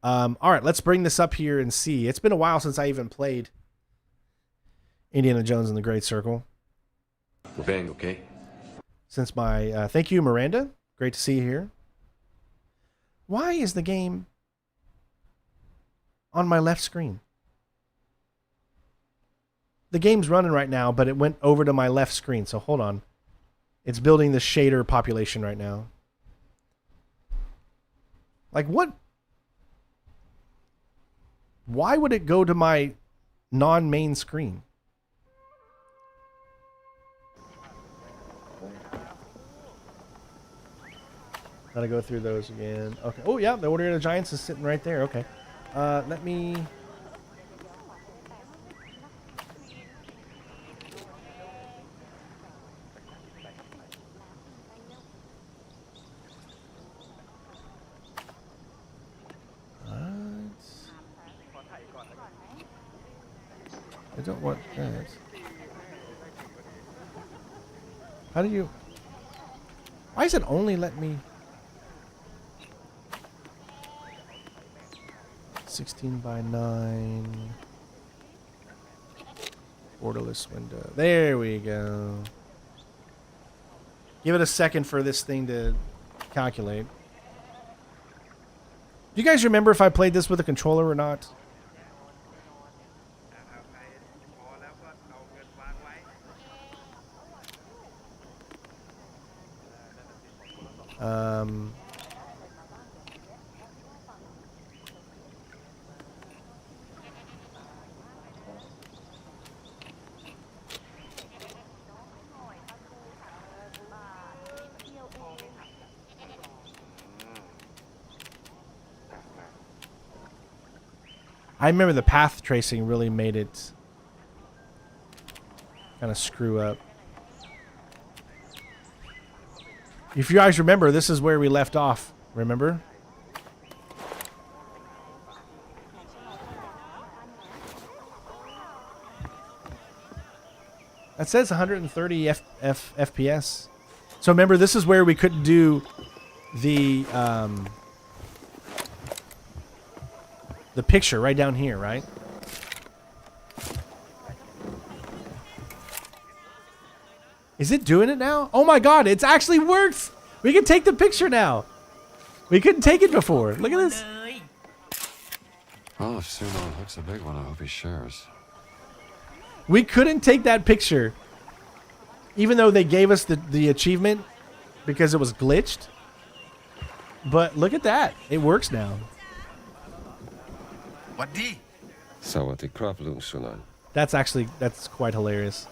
All right, let's bring this up here and see. It's been a while since I even played Indiana Jones and the Great Circle. We're bang, okay? Since my thank you, Miranda. Great to see you here. Why is the game on my left screen? The game's running right now, but it went over to my left screen. So hold on. It's building the shader population right now. Like what? Why would it go to my non-main screen? Gotta go through those again. Okay. Oh yeah, the Order of the Giants is sitting right there. Okay. Let me. I don't want that. How do you... Why does it only let me... 16 by 9. Borderless window. There we go. Give it a second for this thing to calculate. Do you guys remember if I played this with a controller or not? I remember the path tracing really made it kind of screw up. If you guys remember, this is where we left off. Remember? That says 130 FPS. So remember, this is where we couldn't do the picture right down here, right? Is it doing it now? Oh my god, it's actually works! We can take the picture now. We couldn't take it before. Look at this. Well, if Suno hooks a big one, I hope he shares. We couldn't take that picture, even though they gave us the achievement because it was glitched. But look at that. It works now. What the? So what the crop loom Sunan? That's quite hilarious.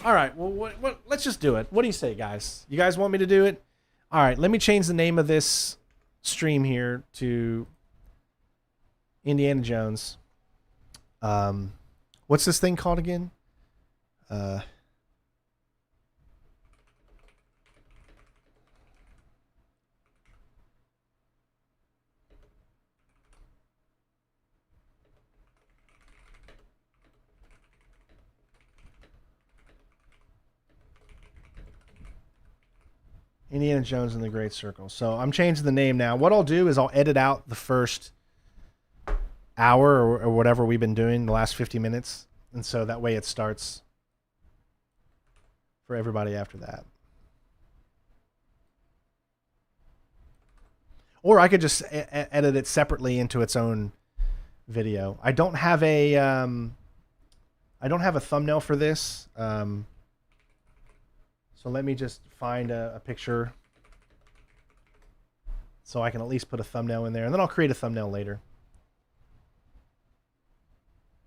All right, well, let's just do it. What do you say, guys? You guys want me to do it? All right, let me change the name of this stream here to Indiana Jones. What's this thing called again? Indiana Jones and the Great Circle. So I'm changing the name now. What I'll do is I'll edit out the first hour or whatever we've been doing, the last 50 minutes. And so that way it starts for everybody after that. Or I could just edit it separately into its own video. I don't have a thumbnail for this. So let me just find a picture so I can at least put a thumbnail in there, and then I'll create a thumbnail later.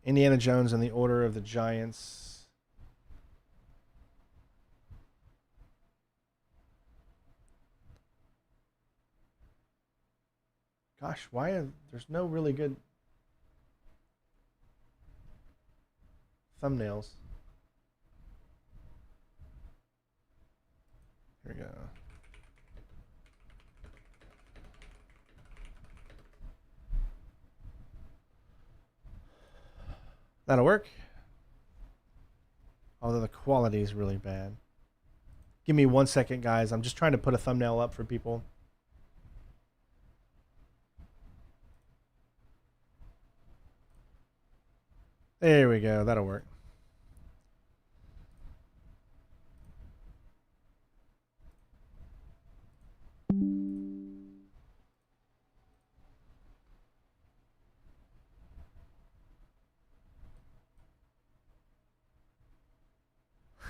Indiana Jones and the Order of the Giants. Gosh, there's no really good thumbnails. Here we go. That'll work. Although the quality is really bad. Give me 1 second, guys. I'm just trying to put a thumbnail up for people. There we go. That'll work.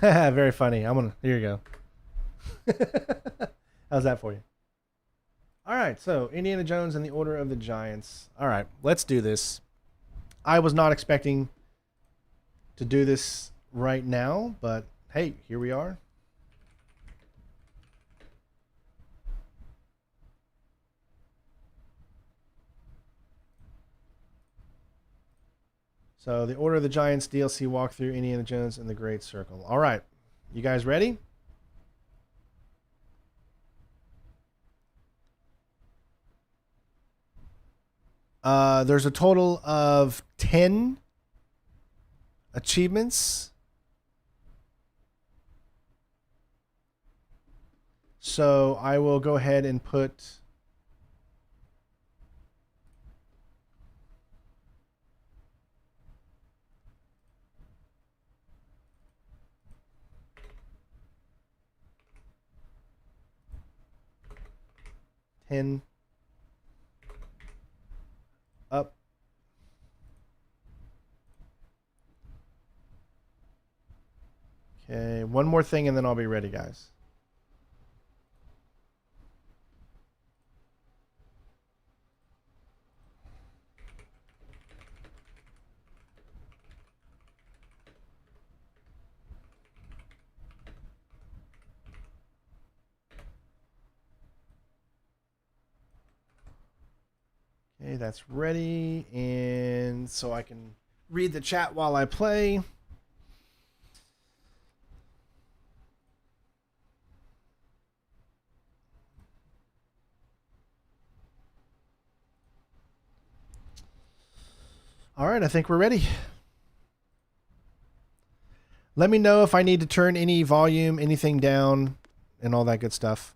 Very funny. Here you go. How's that for you? All right, so Indiana Jones and the Order of the Giants. All right, let's do this. I was not expecting to do this right now, but hey, here we are. So the Order of the Giants DLC walkthrough, Indiana Jones and the Great Circle. All right, you guys ready? There's a total of 10 achievements. So I will go ahead and put up. Okay, one more thing and then I'll be ready, guys. Okay, that's ready. And so I can read the chat while I play. All right, I think we're ready. Let me know if I need to turn any volume, anything down, and all that good stuff.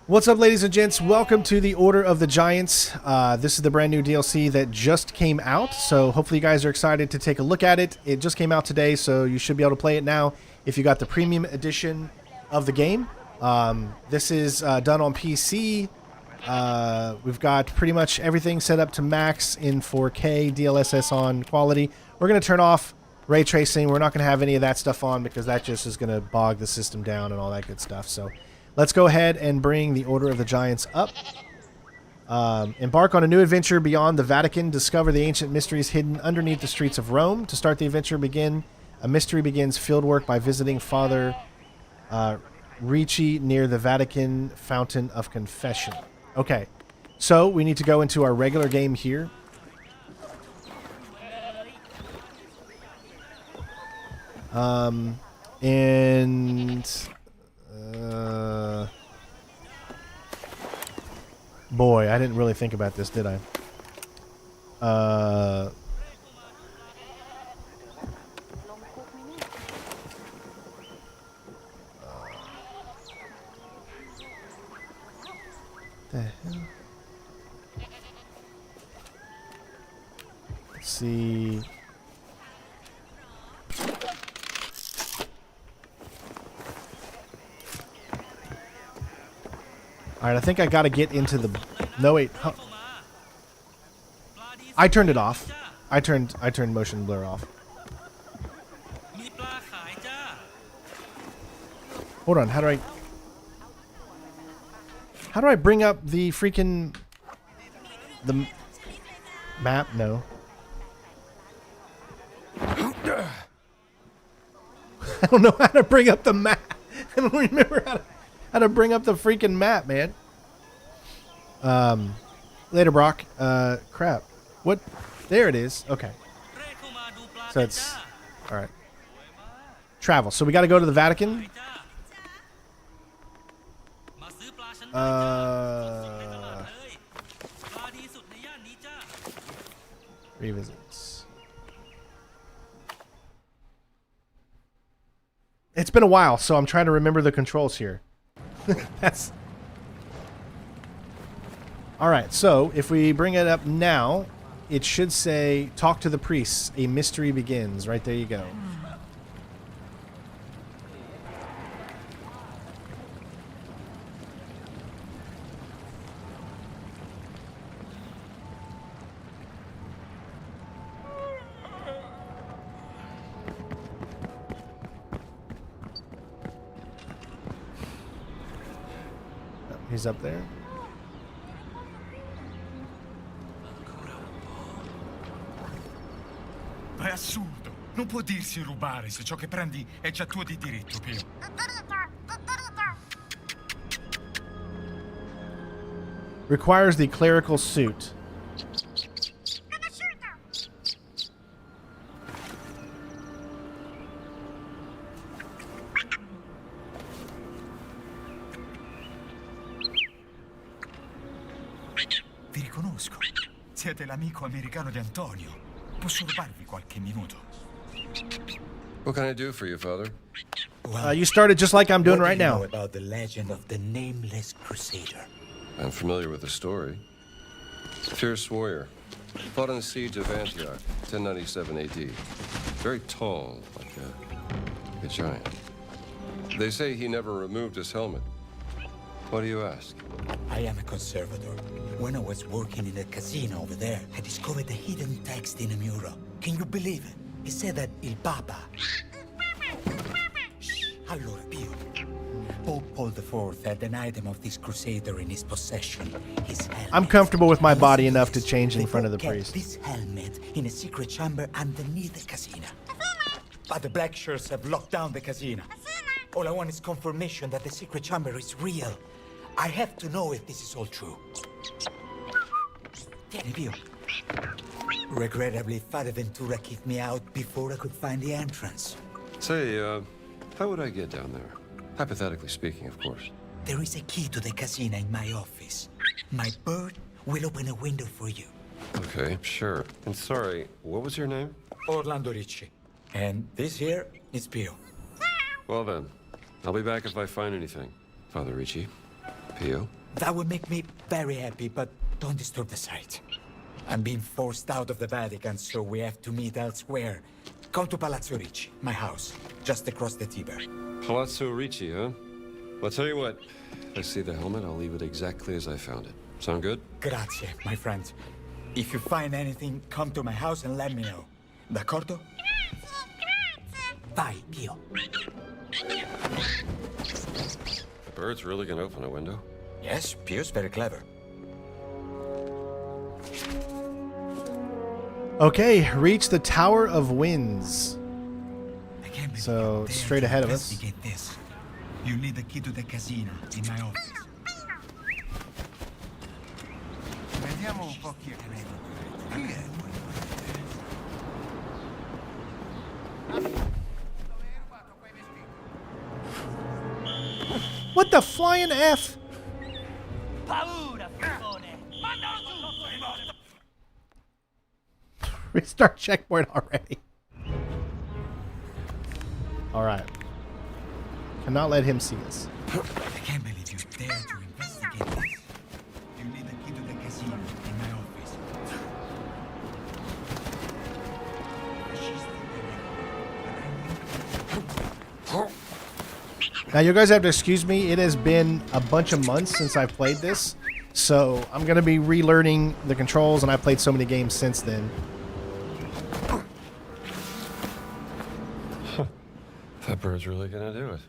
What's up, ladies and gents? Welcome to the Order of the Giants. This is the brand new DLC that just came out, so hopefully you guys are excited to take a look at it. It just came out today, so you should be able to play it now if you got the premium edition of the game. This is done on PC. We've got pretty much everything set up to max in 4K, DLSS on quality. We're going to turn off ray tracing. We're not going to have any of that stuff on because that just is going to bog the system down and all that good stuff. So let's go ahead and bring the Order of the Giants up. Embark on a new adventure beyond the Vatican. Discover the ancient mysteries hidden underneath the streets of Rome. To start the adventure, a mystery begins fieldwork by visiting Father Ricci near the Vatican Fountain of Confession. Okay, so we need to go into our regular game here. Boy, I didn't really think about this, did I? The hell? Let's see. All right, I think I got to get into the... No, wait. Huh. I turned it off. I turned motion blur off. Hold on. How do I bring up the freaking... the map? No. I don't know how to bring up the map. I don't remember how to bring up the freaking map, man. Later, Brock. Crap. What? There it is. Okay. So it's... Alright. Travel. So we got to go to the Vatican. Revisits. It's been a while, so I'm trying to remember the controls here. That's all right. So if we bring it up now, it should say "Talk to the priests. A mystery begins." Right there, you go. He's up there. È assurdo. Non può dirsi rubare se ciò che prendi è già tuo di diritto, Pio. Requires the clerical suit. Vi riconosco. Siete l'amico americano di Antonio. Posso rubarvi qualche minuto? What can I do for you, Father? You started just like I'm doing What right do you now. know about the legend of the Nameless Crusader? I'm familiar with the story. Fierce warrior. Fought in the siege of Antioch, 1097 AD. Very tall, like a giant. They say he never removed his helmet. Why do you ask? I am a conservator. When I was working in a casino over there, I discovered a hidden text in a mural. Can you believe it? It said that Il Papa... Allora, Pio. Pope Paul IV had an item of this crusader in his possession. His helmet. I'm comfortable with my body Listen enough to this. change in The front of the Pope kept priest. This helmet in a secret chamber underneath the casino. But the black shirts have locked down the casino. All I want is confirmation that the secret chamber is real. I have to know if this is all true. Tieni, Pio. Regrettably, Father Ventura kicked me out before I could find the entrance. Say, how would I get down there? Hypothetically speaking, of course. There is a key to the casino in my office. My bird will open a window for you. Okay, sure. And sorry, what was your name? Orlando Ricci. And this here is Pio. Well then, I'll be back if I find anything. Father Ricci. Pio. That would make me very happy, but don't disturb the site. I'm being forced out of the Vatican, so we have to meet elsewhere. Come to Palazzo Ricci, my house, just across the Tiber. Palazzo Ricci, huh? Well, I'll tell you what. If I see the helmet, I'll leave it exactly as I found it. Sound good? Grazie, my friend. If you find anything, come to my house and let me know. D'accordo? Vai, Pio. The bird's really gonna open a window? Yes, Pio's very clever. Okay, reach the Tower of Winds. I can't believe So, you're there straight to ahead of us. investigate this. You need the key to the casino in my office. Vediamo un po' chi è questo. Chi è? What the flying F? Restart checkpoint already. All right. Cannot let him see us. I can't believe you dare to investigate this. You need the key to the casino in my office. Now, you guys have to excuse me. It has been a bunch of months since I played this. So, I'm going to be relearning the controls, and I've played so many games since then. That bird's really gonna do it.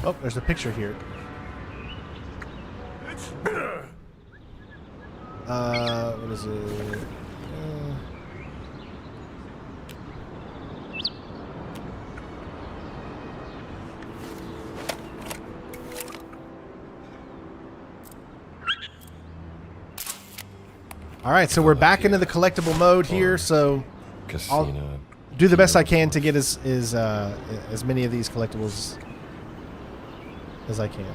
Oh, there's a picture here. What is it? All right, so we're back into the collectible mode here. So Casino. do the best I can to get as many of these collectibles as I can.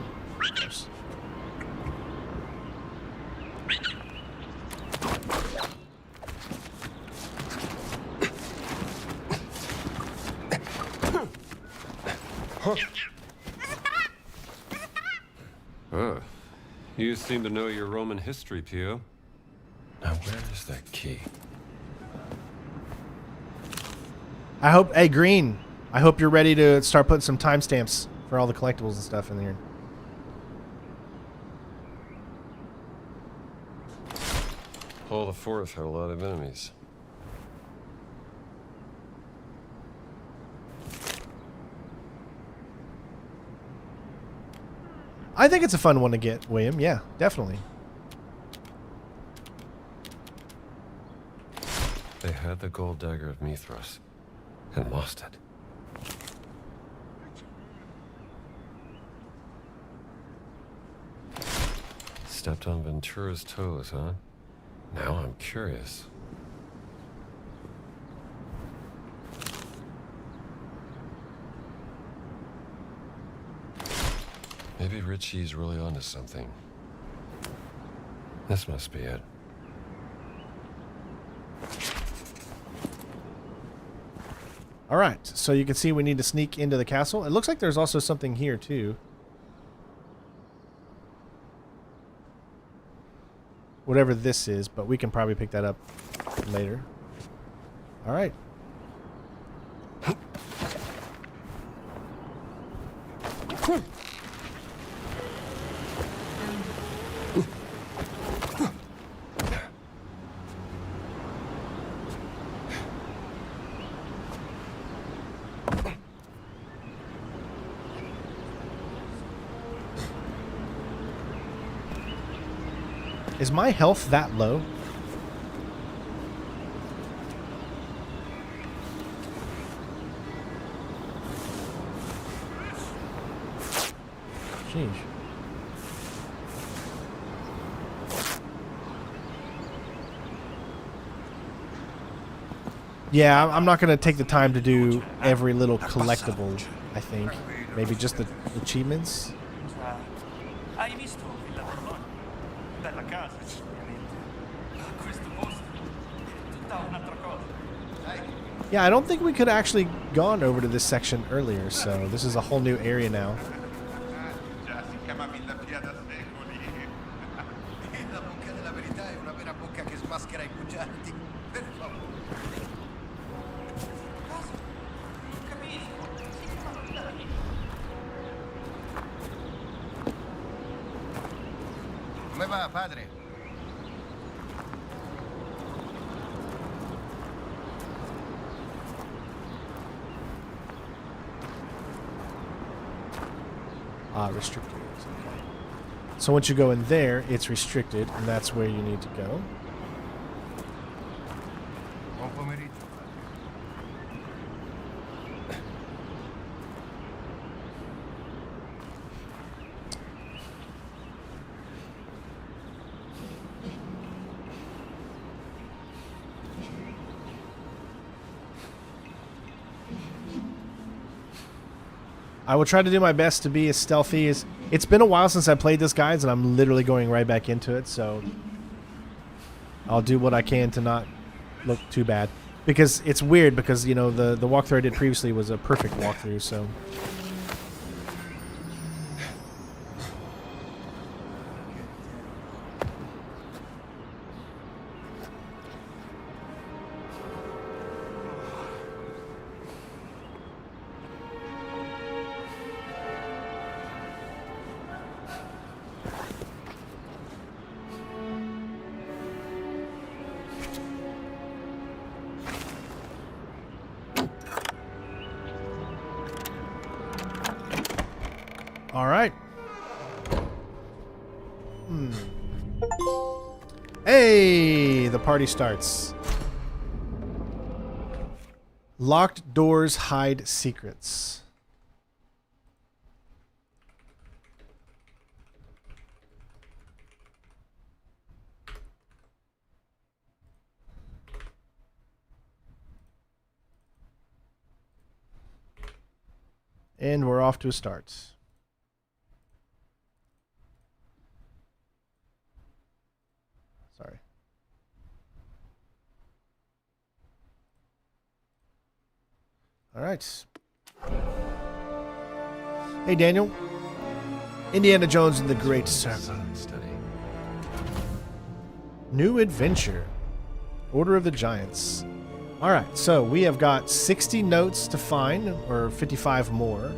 Of course. Oh, you seem to know your Roman history, Pio. Now, where is that key? I hope, hey Green, I hope you're ready to start putting some timestamps for all the collectibles and stuff in here. Paul IV had a lot of enemies. I think it's a fun one to get, William. Yeah, definitely. They had the gold dagger of Mithras and lost it. Stepped on Ventura's toes, huh? Now I'm curious. Maybe Richie's really onto something. This must be it. All right, so you can see we need to sneak into the castle. It looks like there's also something here too. Whatever this is, but we can probably pick that up later. All right. Is my health that low? Jeez. Yeah, I'm not going to take the time to do every little collectible, I think. Maybe just the achievements. Hai visto il lavoro? Bella casa, ovviamente. Questo posto è tutta un'altra cosa. Yeah, I don't think we could actually gone over to this section earlier, so this is a whole new area now. Già, si chiama Villa Pia da secoli. La bocca della verità è una vera bocca che smaschera i bugiardi. Per favore. Cosa? Non capisco. Si chiama Villa Pia. Come va, padre? Restricted. Okay. So once you go in there, it's restricted, and that's where you need to go. Buon pomeriggio. I will try to do my best to be as stealthy as... It's been a while since I played this, guys, and I'm literally going right back into it, so... I'll do what I can to not look too bad. Because it's weird, because, you know, the walkthrough I did previously was a perfect walkthrough, so... All right. Hey, the party starts. Locked doors hide secrets. And we're off to a start. Sorry. All right. Hey, Daniel. Indiana Jones and the Great Serpent. Steady. New adventure. Order of the Giants. All right, so we have got 60 notes to find, or 55 more.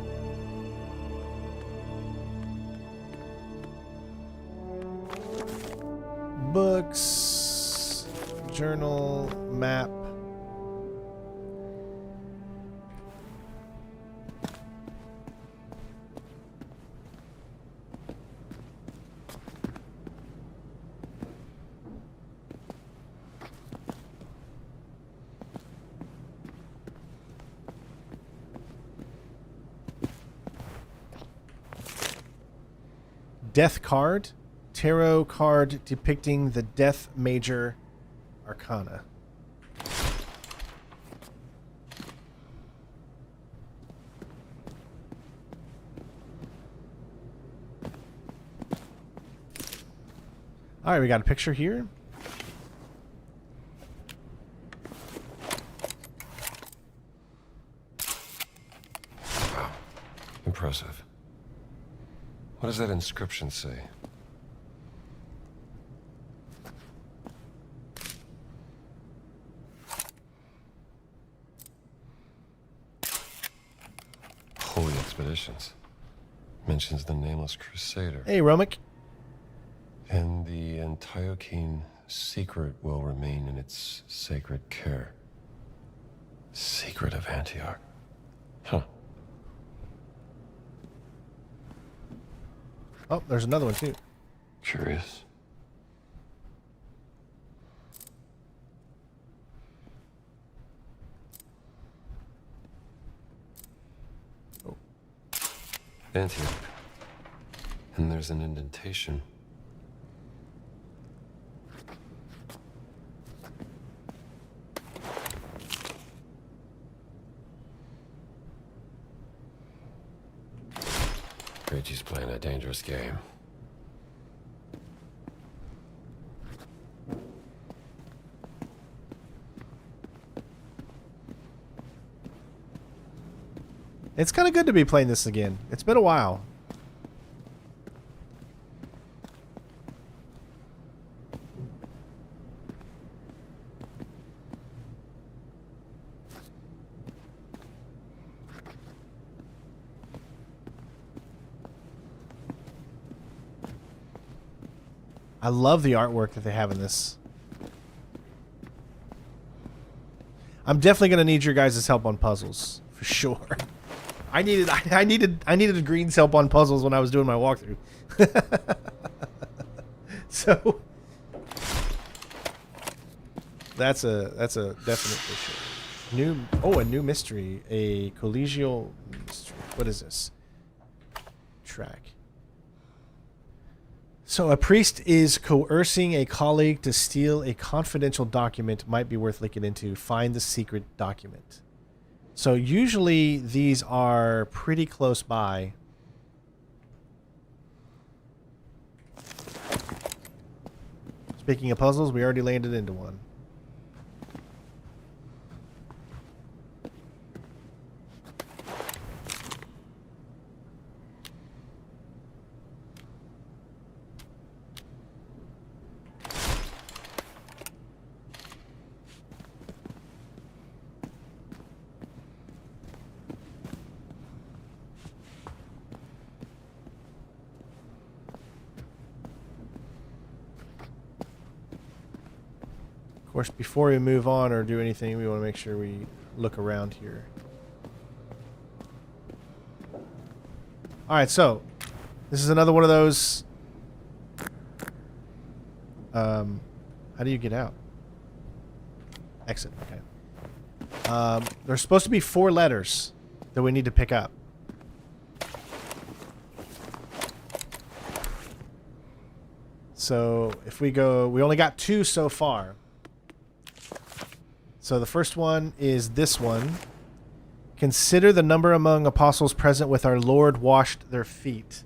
Books, journal, map. Death card. Tarot card depicting the Death Major Arcana. All right, we got a picture here. Wow. Impressive. What does that inscription say? Holy Expeditions. Mentions the nameless crusader. Hey, Romick. And the Antiochene secret will remain in its sacred care. Secret of Antioch. Huh. Oh, there's another one, too. Curious. Oh. Antioch. And there's an indentation. Reggie's playing a dangerous game. It's kind of good to be playing this again. It's been a while. I love the artwork that they have in this. I'm definitely going to need your guys' help on puzzles, for sure. I needed a Green's help on puzzles when I was doing my walkthrough. So that's a definite issue. A new mystery, a collegial mystery. What is this? Track. So a priest is coercing a colleague to steal a confidential document. Might be worth looking into. Find the secret document. So usually these are pretty close by. Speaking of puzzles, we already landed into one. Of course, before we move on or do anything, we want to make sure we look around here. All right, so this is another one of those. How do you get out? Exit. Okay. There's supposed to be 4 letters that we need to pick up. So if we go, we only got 2 so far. So the first one is this one. Consider the number among apostles present with our Lord washed their feet.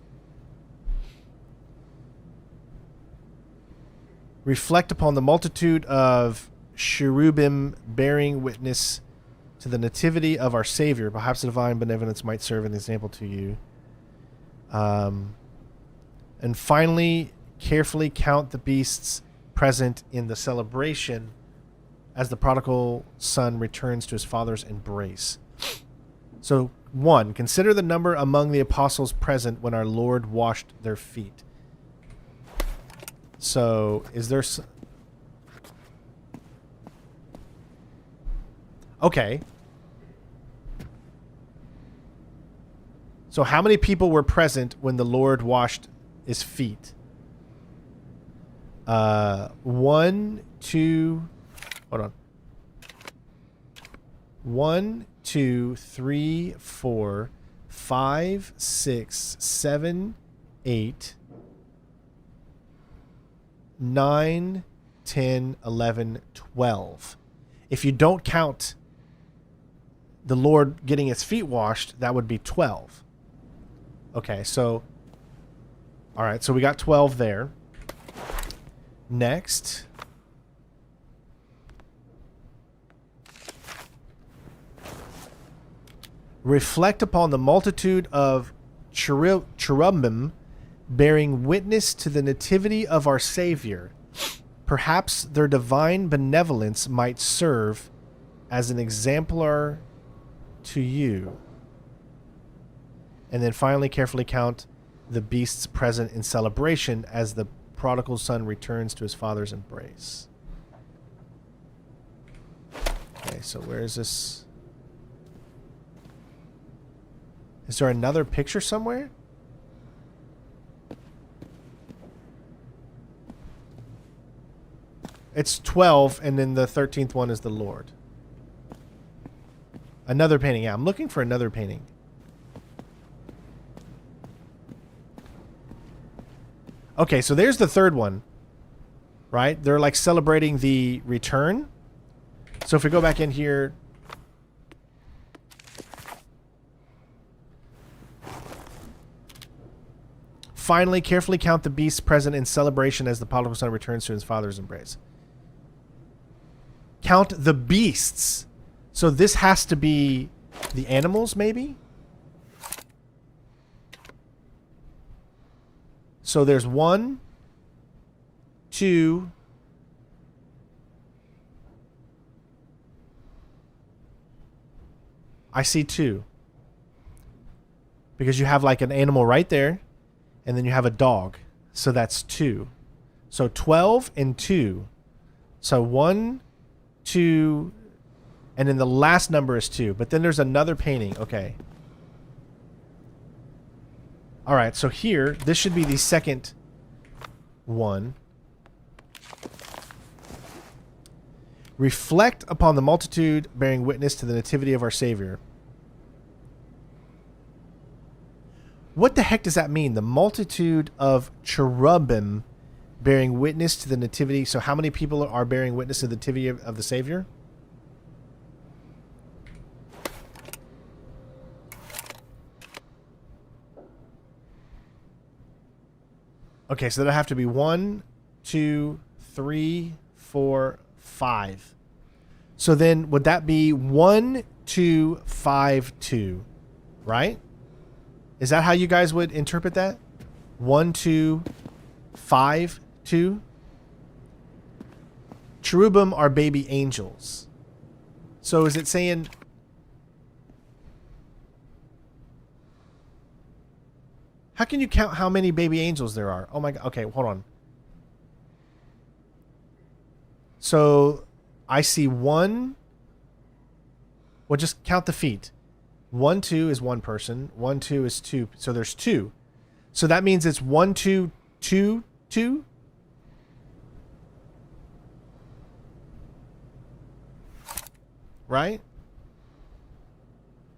Reflect upon the multitude of cherubim bearing witness to the nativity of our Savior. Perhaps the divine benevolence might serve an example to you. And finally, carefully count the beasts present in the celebration as the prodigal son returns to his father's embrace. So, 1, consider the number among the apostles present when our Lord washed their feet. So, is there... Okay. So, how many people were present when the Lord washed his feet? 1, 2... Hold on. 1, 2, 3, 4, 5, 6, 7, 8, 9, 10, 11, 12. If you don't count the Lord getting his feet washed, that would be 12. Okay, so... All right, so we got 12 there. Next... Reflect upon the multitude of cherubim bearing witness to the nativity of our Savior. Perhaps their divine benevolence might serve as an exemplar to you. And then finally, carefully count the beasts present in celebration as the prodigal son returns to his father's embrace. Okay, so where is this? Is there another picture somewhere? It's 12, and then the 13th one is the Lord. Another painting. Yeah, I'm looking for another painting. Okay, so there's the third one. Right? They're like celebrating the return. So if we go back in here... Finally, carefully count the beasts present in celebration as the prodigal son returns to his father's embrace. Count the beasts. So this has to be the animals, maybe? So there's 1, 2... I see 2. Because you have like an animal right there. And then you have a dog. So that's 2. So 12 and 2. So 1, 2, and then the last number is 2. But then there's another painting. Okay. All right. So here, this should be the second one. Reflect upon the multitude bearing witness to the nativity of our Savior. What the heck does that mean? The multitude of cherubim bearing witness to the nativity. So how many people are bearing witness to the nativity of the Savior? Okay, so that'll have to be 1, 2, 3, 4, 5. So then would that be 1, 2, 5, 2, right? Is that how you guys would interpret that? 1, 2, 5, 2. Cherubim are baby angels. So is it saying... How can you count how many baby angels there are? Oh my God. Okay, hold on. So I see 1. Well, just count the feet. 1, 2 is 1 person. 1, 2 is 2. So there's 2. So that means it's 1, 2, 2, 2. Right?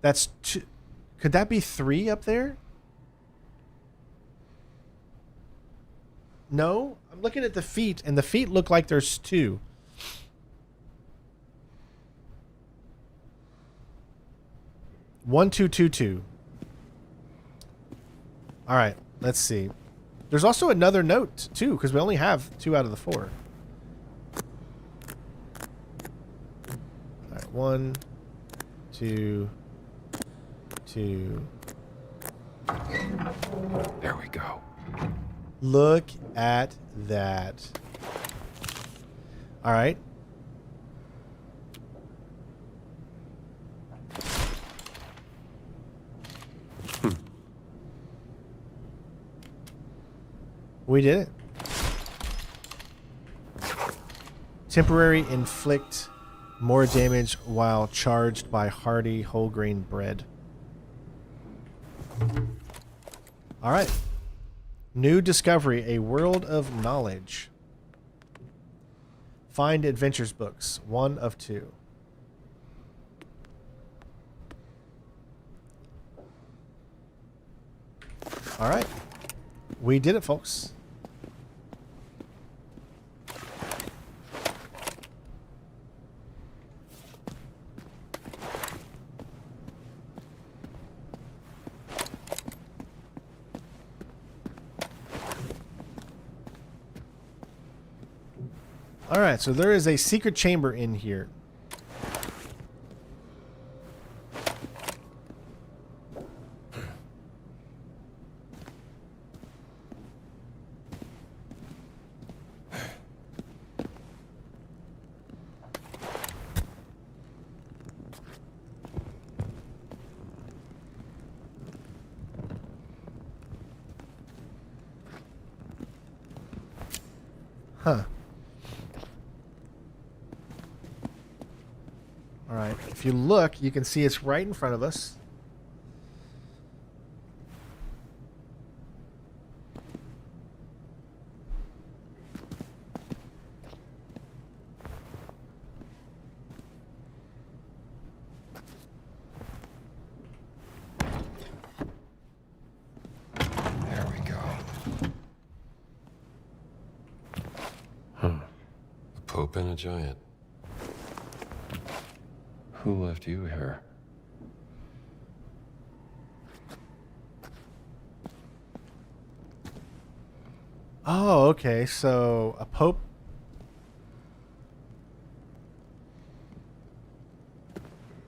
That's 2. Could that be 3 up there? No? I'm looking at the feet, and the feet look like there's 2. 1222. All right, let's see. There's also another note, too, because we only have 2 out of the 4. All right, 1, 2, 2. There we go. Look at that. All right. We did it. Temporary inflict more damage while charged by hearty whole grain bread. All right. New discovery, a world of knowledge. Find adventures books, 1 of 2. All right. We did it, folks. All right, so there is a secret chamber in here. Huh. All right. If you look, you can see it's right in front of us. There we go. Huh. A Pope and a giant. Who left you here? Oh, okay. So a pope.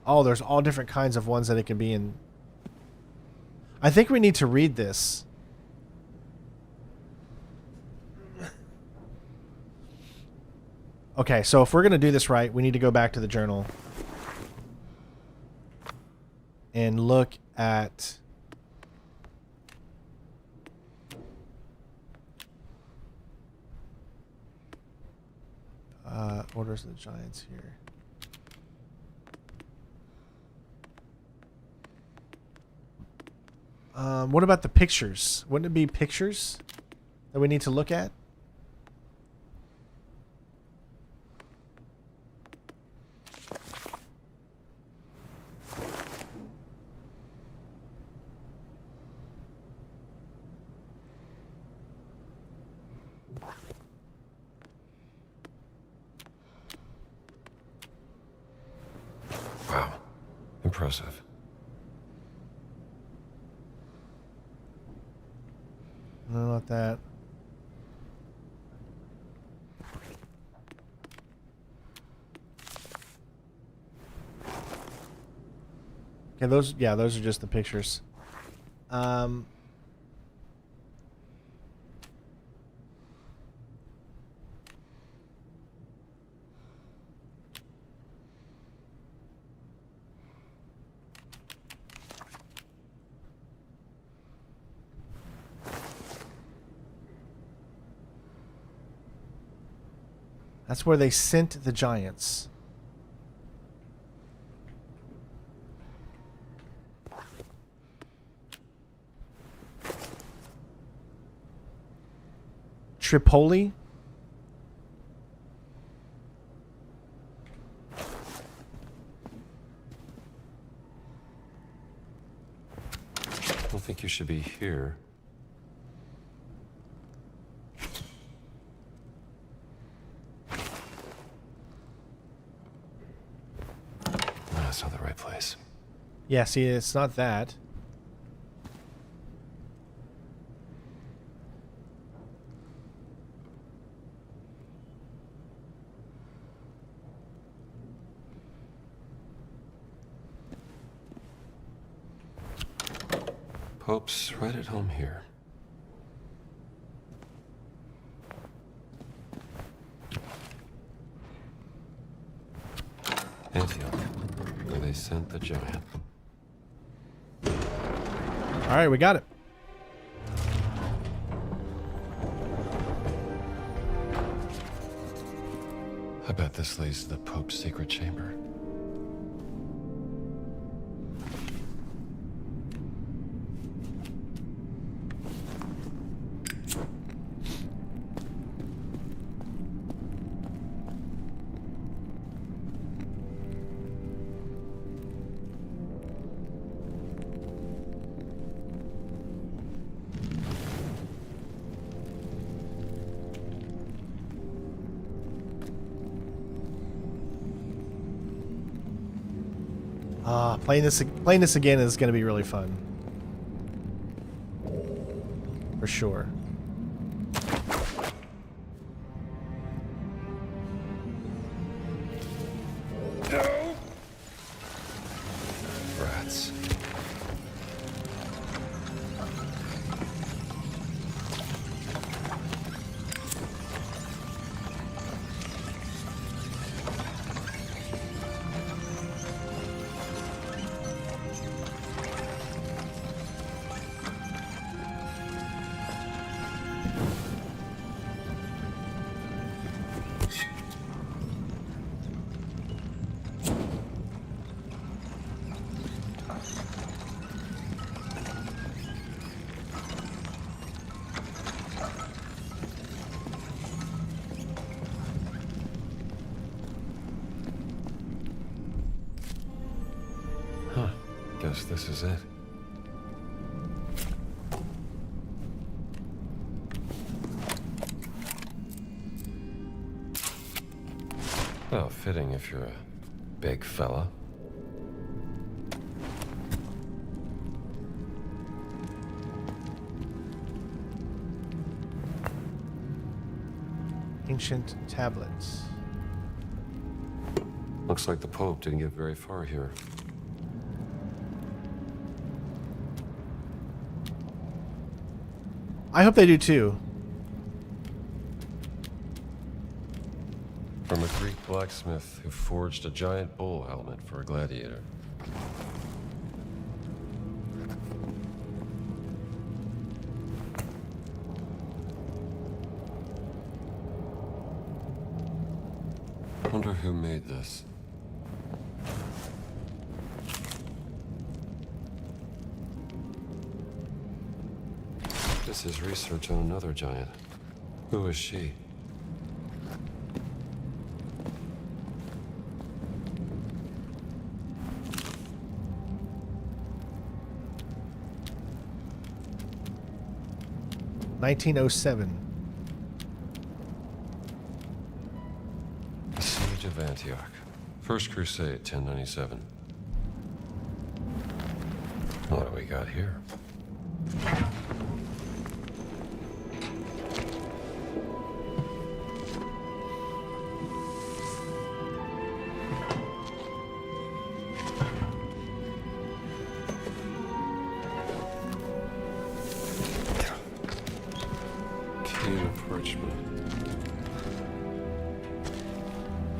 Oh, there's all different kinds of ones that it can be in. I think we need to read this. Okay, so if we're going to do this right, we need to go back to the journal and look at Orders of the Giants here. What about the pictures? Wouldn't it be pictures that we need to look at? Wow. Impressive. No, not that. Okay, those are just the pictures. That's where they sent the giants. Tripoli? I don't think you should be here. That's not the right place. Yeah, see, it's not that. Pope's right at home here. Antioch, where they sent the giant. All right, we got it. I bet this leads to the Pope's secret chamber. Playing this again is going to be really fun. For sure. Rats. Huh. Guess this is it. Well, fitting if you're a big fella. Ancient tablets. Looks like the Pope didn't get very far here. I hope they do too. From a Greek blacksmith who forged a giant bull helmet for a gladiator. Wonder who made this. This is research on another giant. Who is she? $1907. The Siege of Antioch. First Crusade, 1097. What do we got here?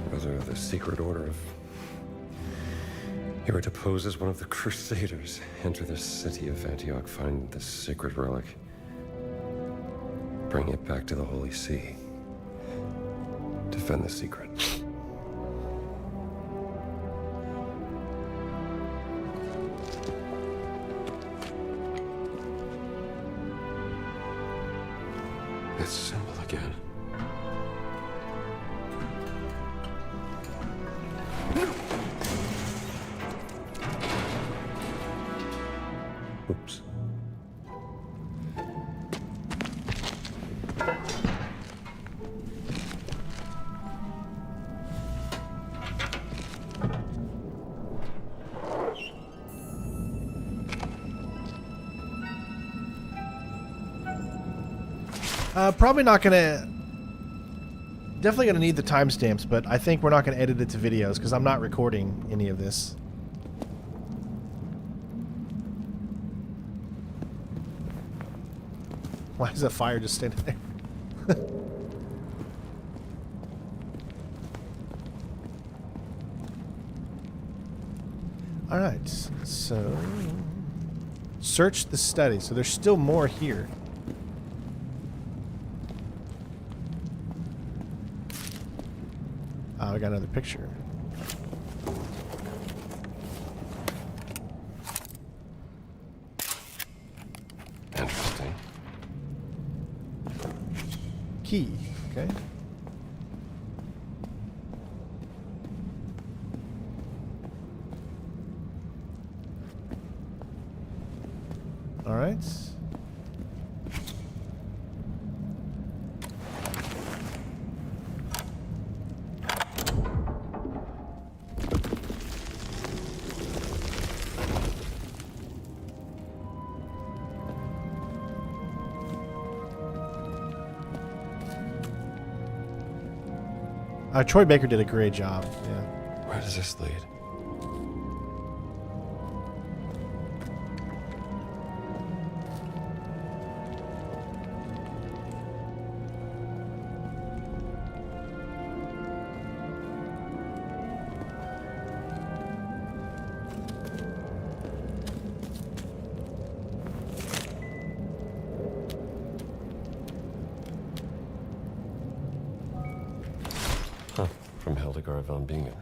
Whether the secret order of... You were deposed as one of the Crusaders. Enter the city of Antioch, find the sacred relic. Bring it back to the Holy See. Defend the secret. It's simple again. Oops. Probably not gonna. Definitely gonna need the timestamps, but I think we're not gonna edit it to videos because I'm not recording any of this. Why is that fire just standing there? All right, so search the study. So there's still more here. Oh, I got another picture. Interesting. Key. Okay. All right. Troy Baker did a great job. Yeah. Where does this lead? From Hildegard von Bingen.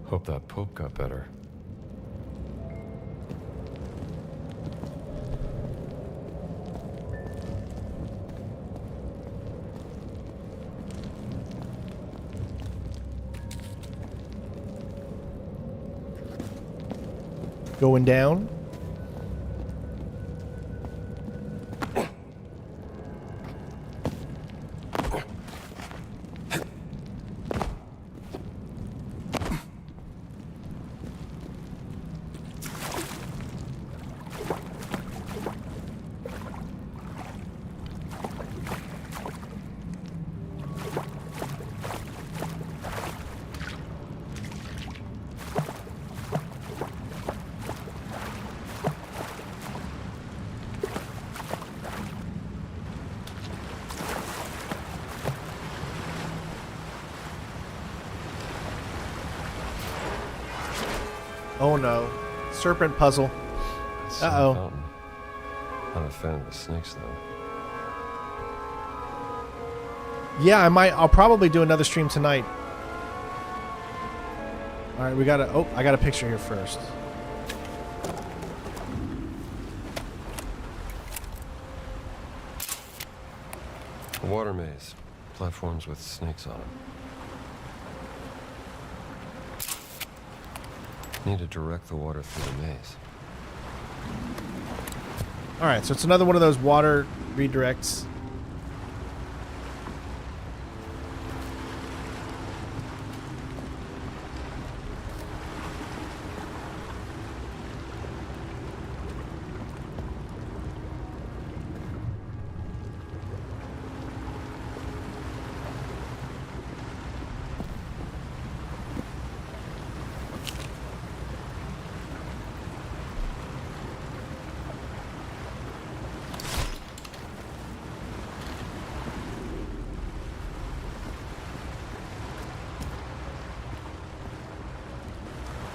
Hope that Pope got better. Going down. Oh no. Serpent puzzle. Uh-oh. Fountain. Not a fan of the snakes, though. Yeah, I'll probably do another stream tonight. Alright, we gotta... Oh, I got a picture here first. A water maze. Platforms with snakes on them. Need to direct the water through the maze. Alright, so it's another one of those water redirects.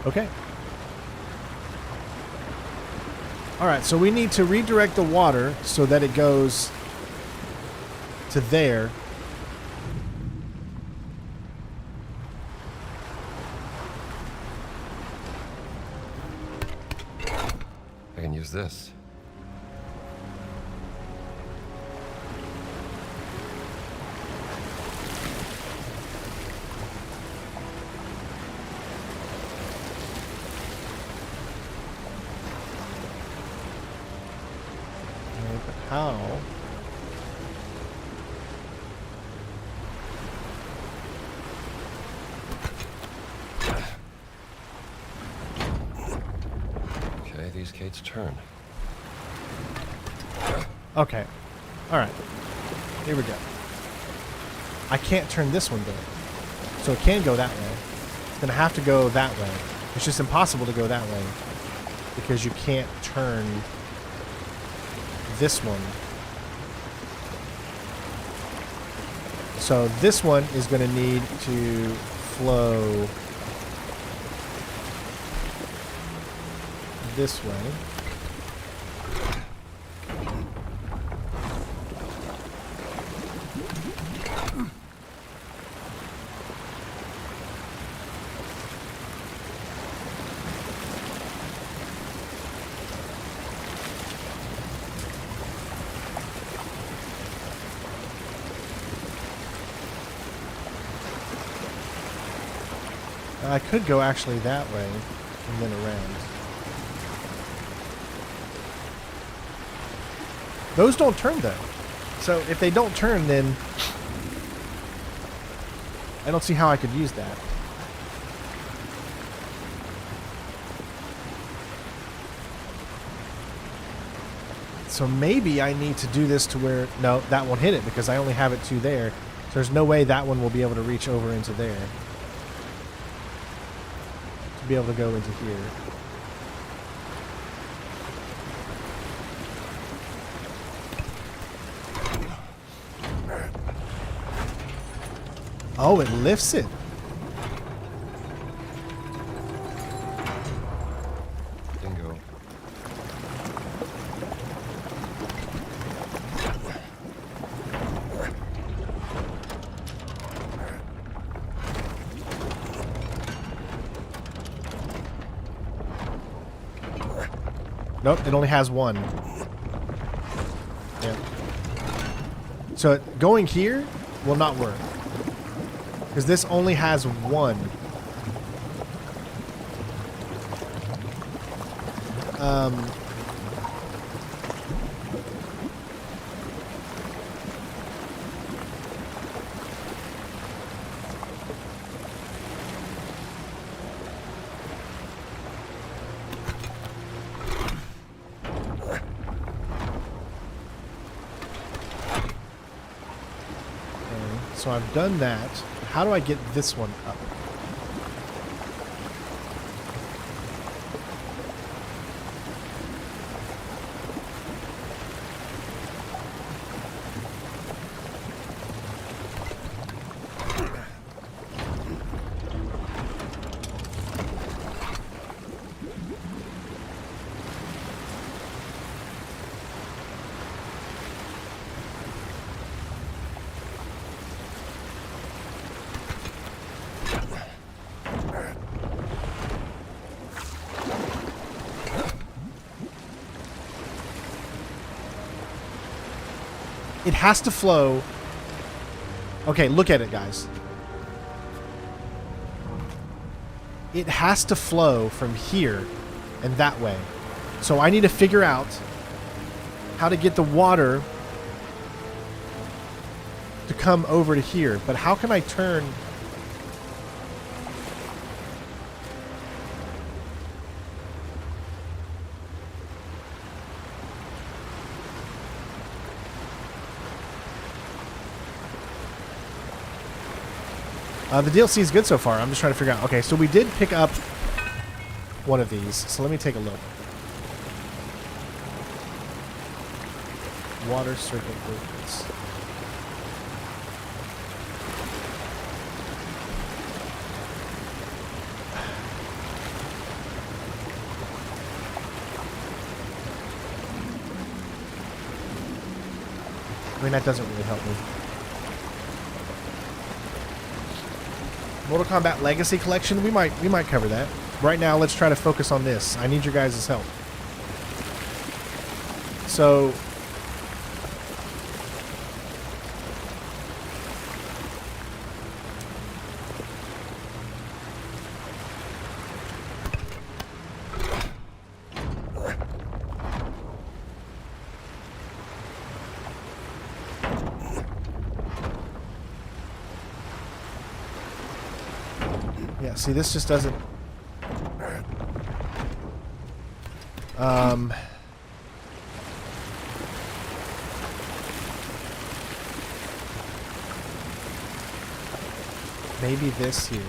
Okay. Alright, so we need to redirect the water so that it goes to there. I can use this. How? Okay, these gates turn. Okay. Alright. Here we go. I can't turn this one though. So it can go that way. It's going to have to go that way. It's just impossible to go that way. Because you can't turn this one. So this one is going to need to flow this way. I could go actually that way and then around. Those don't turn though. So if they don't turn, then I don't see how I could use that. So maybe I need to do this to where... No, that won't hit it because I only have it to there. So there's no way that one will be able to reach over into there. Be able to go into here. Oh, it lifts it. Bingo. Nope, it only has one. Yeah. So going here will not work. Because this only has one. So I've done that. How do I get this one up? It has to flow. Okay, look at it, guys. It has to flow from here and that way. So I need to figure out how to get the water to come over to here. But how can I turn... the DLC is good so far. I'm just trying to figure out. Okay, so we did pick up one of these. So let me take a look. Water Serpent movements. I mean, that doesn't really help me. Mortal Kombat Legacy Collection, we might cover that. Right now, let's try to focus on this. I need your guys' help. So... yeah, see, this just doesn't... Maybe this here.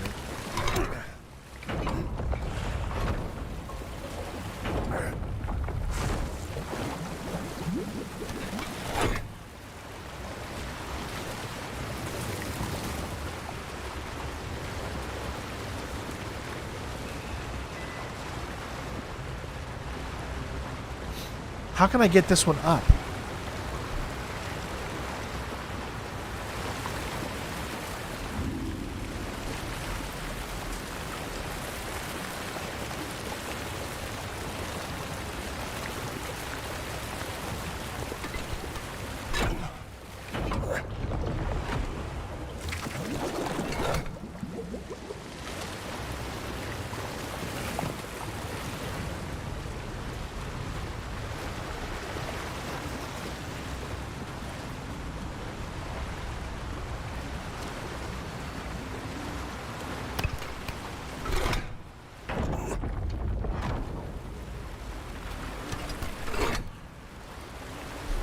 How can I get this one up?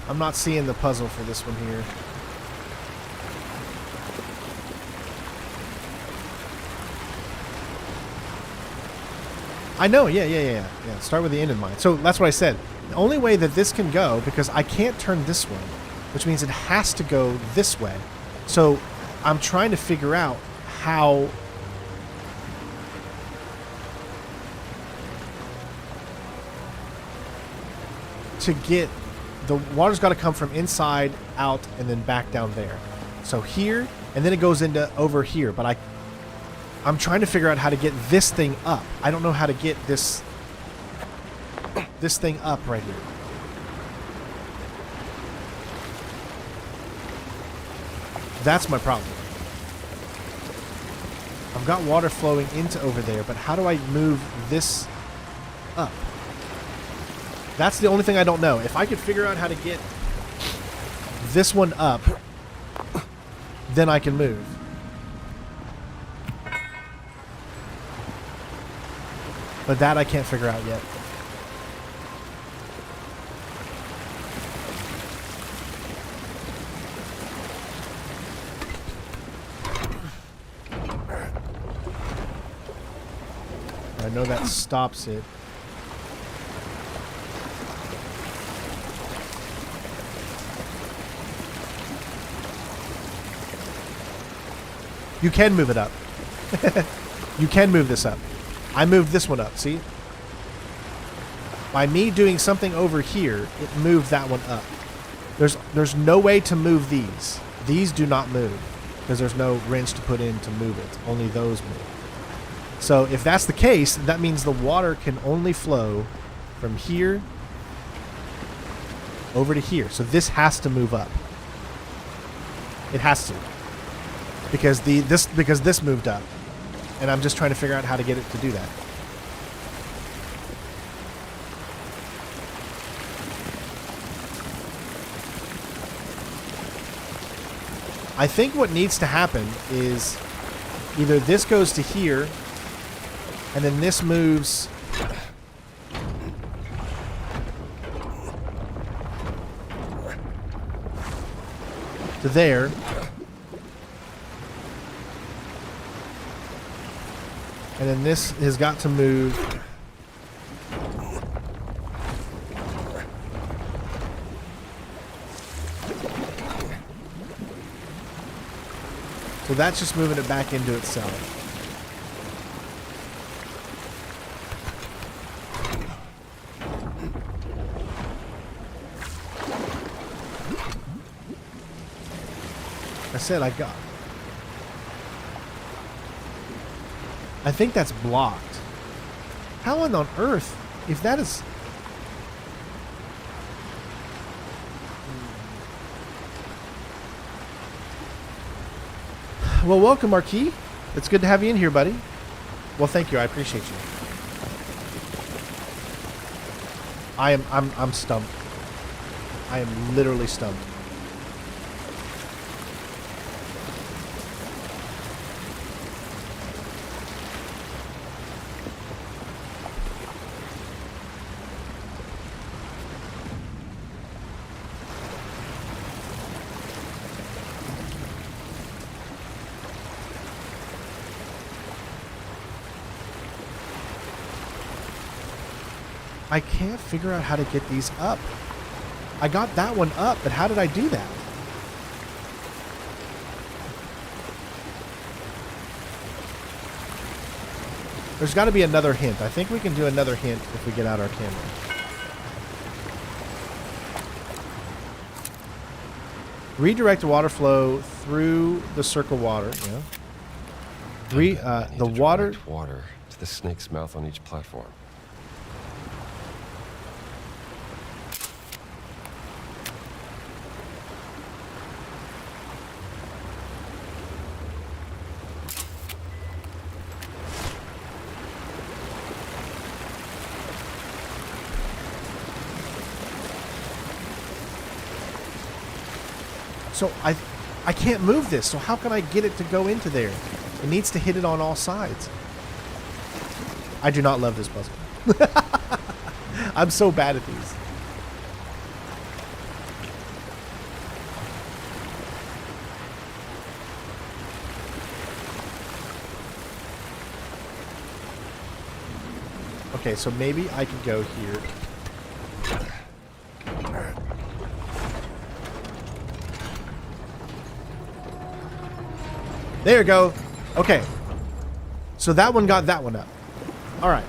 I'm not seeing the puzzle for this one here. I know, yeah. Start with the end in mind. So that's what I said. The only way that this can go, because I can't turn this way, which means it has to go this way. So I'm trying to figure out how... to get... The water's got to come from inside out and then back down there. So here, and then it goes into over here. But I'm trying to figure out how to get this thing up. I don't know how to get this thing up right here. That's my problem. I've got water flowing into over there, but how do I move this up? That's the only thing I don't know. If I could figure out how to get this one up, then I can move. But that I can't figure out yet. I know that stops it. You can move it up. You can move this up. I moved this one up, see? By me doing something over here, it moved that one up. There's no way to move these. These do not move because there's no wrench to put in to move it. Only those move. So if that's the case, that means the water can only flow from here over to here. So this has to move up. It has to. Because this moved up. And I'm just trying to figure out how to get it to do that. I think what needs to happen is either this goes to here and then this moves to there. And then this has got to move so that's just moving it back into itself. I said I think that's blocked. How on earth, if that is... Well, welcome, Marquis. It's good to have you in here, buddy. Well, thank you. I appreciate you. I'm stumped. I am literally stumped. I can't figure out how to get these up. I got that one up, but how did I do that? There's got to be another hint. I think we can do another hint if we get out our camera. Redirect water flow through the circle water. Yeah. The water. Water to the snake's mouth on each platform. So I can't move this. So how can I get it to go into there? It needs to hit it on all sides. I do not love this puzzle. I'm so bad at these. Okay, so maybe I could go here. There you go. Okay. So that one got that one up. All right.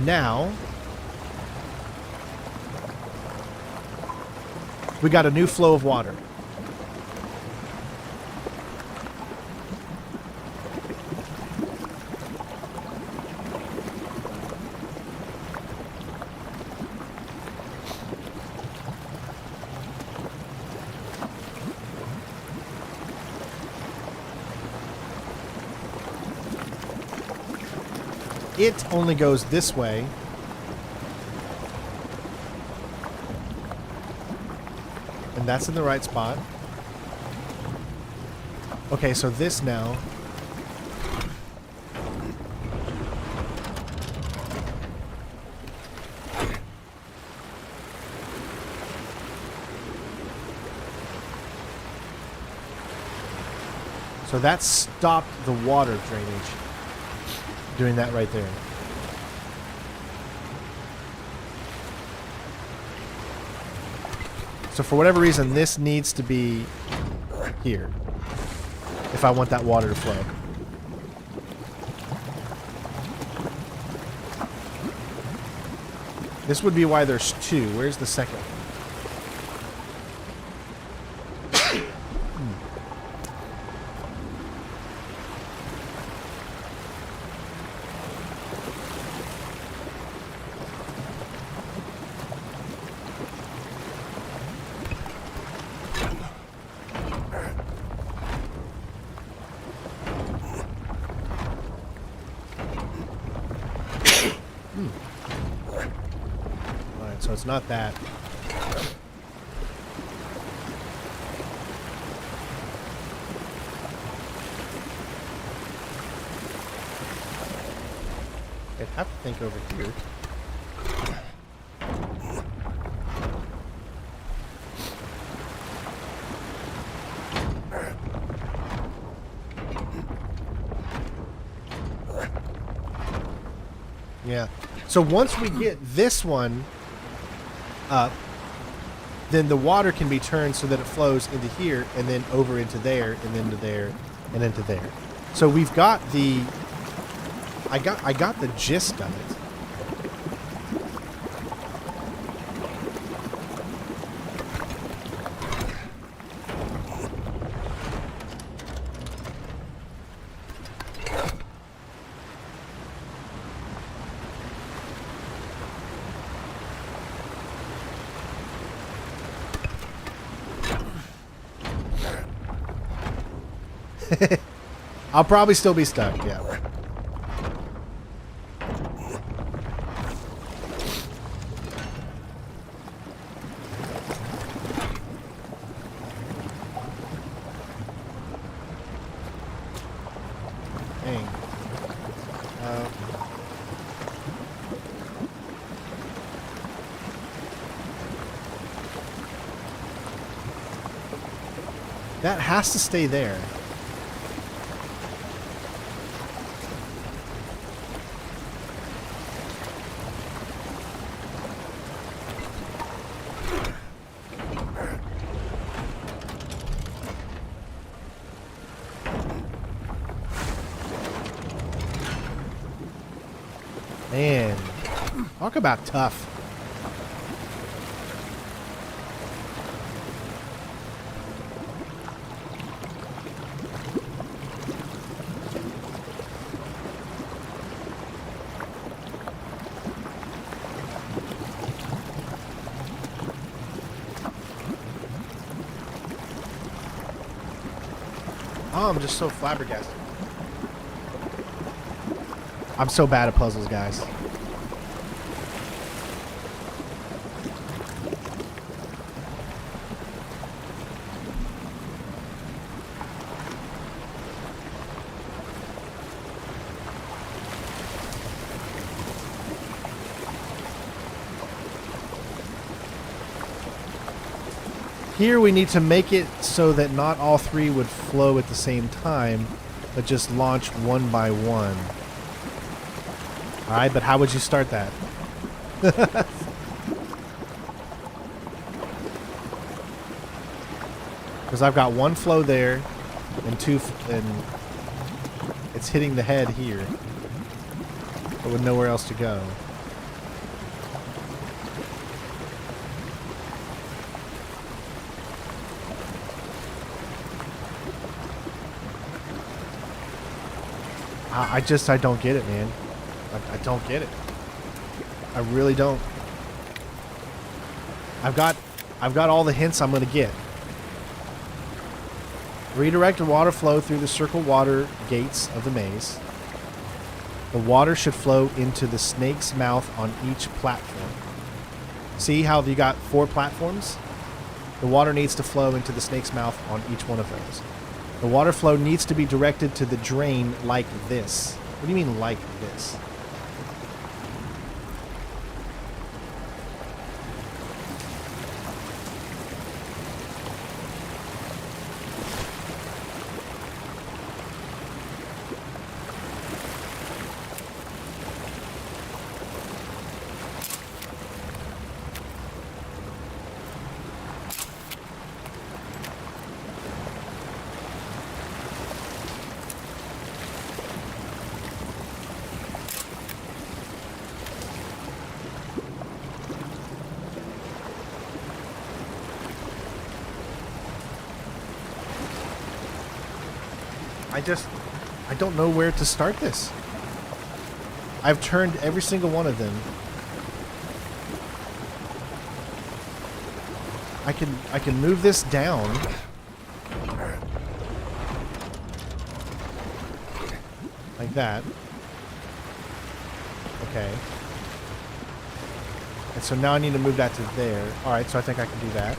Now we got a new flow of water. It only goes this way. And that's in the right spot. Okay, so this now. So that stopped the water drainage. Doing that right there. So for whatever reason, this needs to be here if I want that water to flow. This would be why there's two. Where's the second one? Alright, so it's not that. I'd have to think over here. Yeah. So once we get this one up, then the water can be turned so that it flows into here and then over into there and then to there and into there. So we've got the I got the gist of it. I'll probably still be stuck, yeah. Dang. That has to stay there. Talk about tough. Oh, I'm just so flabbergasted. I'm so bad at puzzles, guys. Here we need to make it so that not all three would flow at the same time, but just launch one by one. Alright, but how would you start that? Because I've got one flow there, and two, and it's hitting the head here, but with nowhere else to go. I don't get it, man. I don't get it. I really don't. I've got all the hints I'm gonna get. Redirect water flow through the circle water gates of the maze. The water should flow into the snake's mouth on each platform. See how you got 4 platforms? The water needs to flow into the snake's mouth on each one of those. The water flow needs to be directed to the drain like this. What do you mean like this? I don't know where to start this. I've turned every single one of them. I can move this down. Like that. Okay. And so now I need to move that to there. Alright, so I think I can do that.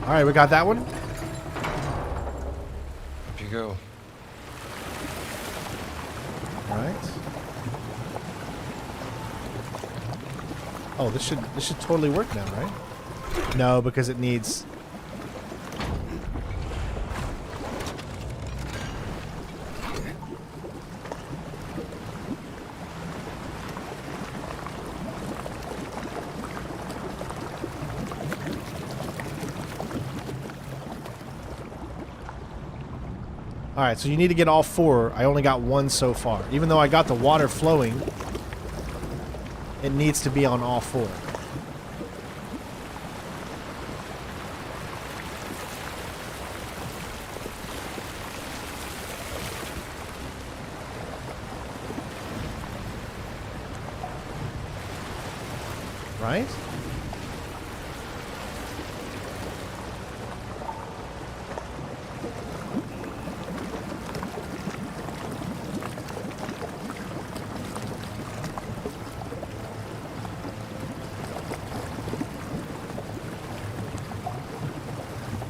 Alright, we got that one. Up you go. Alright. Oh, this should totally work now, right? No, because it needs... Alright, so you need to get all 4. I only got 1 so far. Even though I got the water flowing, it needs to be on all 4. Right?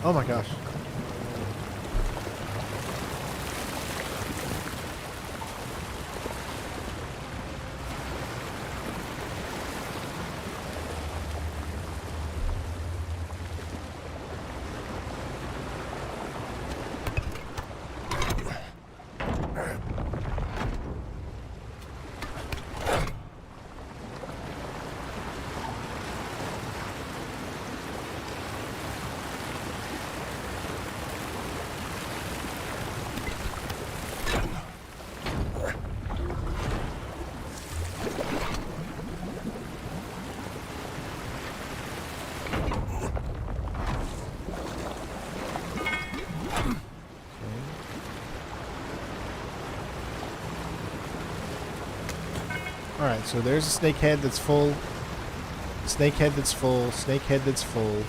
Oh my gosh. Alright, so there's a snake head that's full. Snake head that's full. Snake head that's full.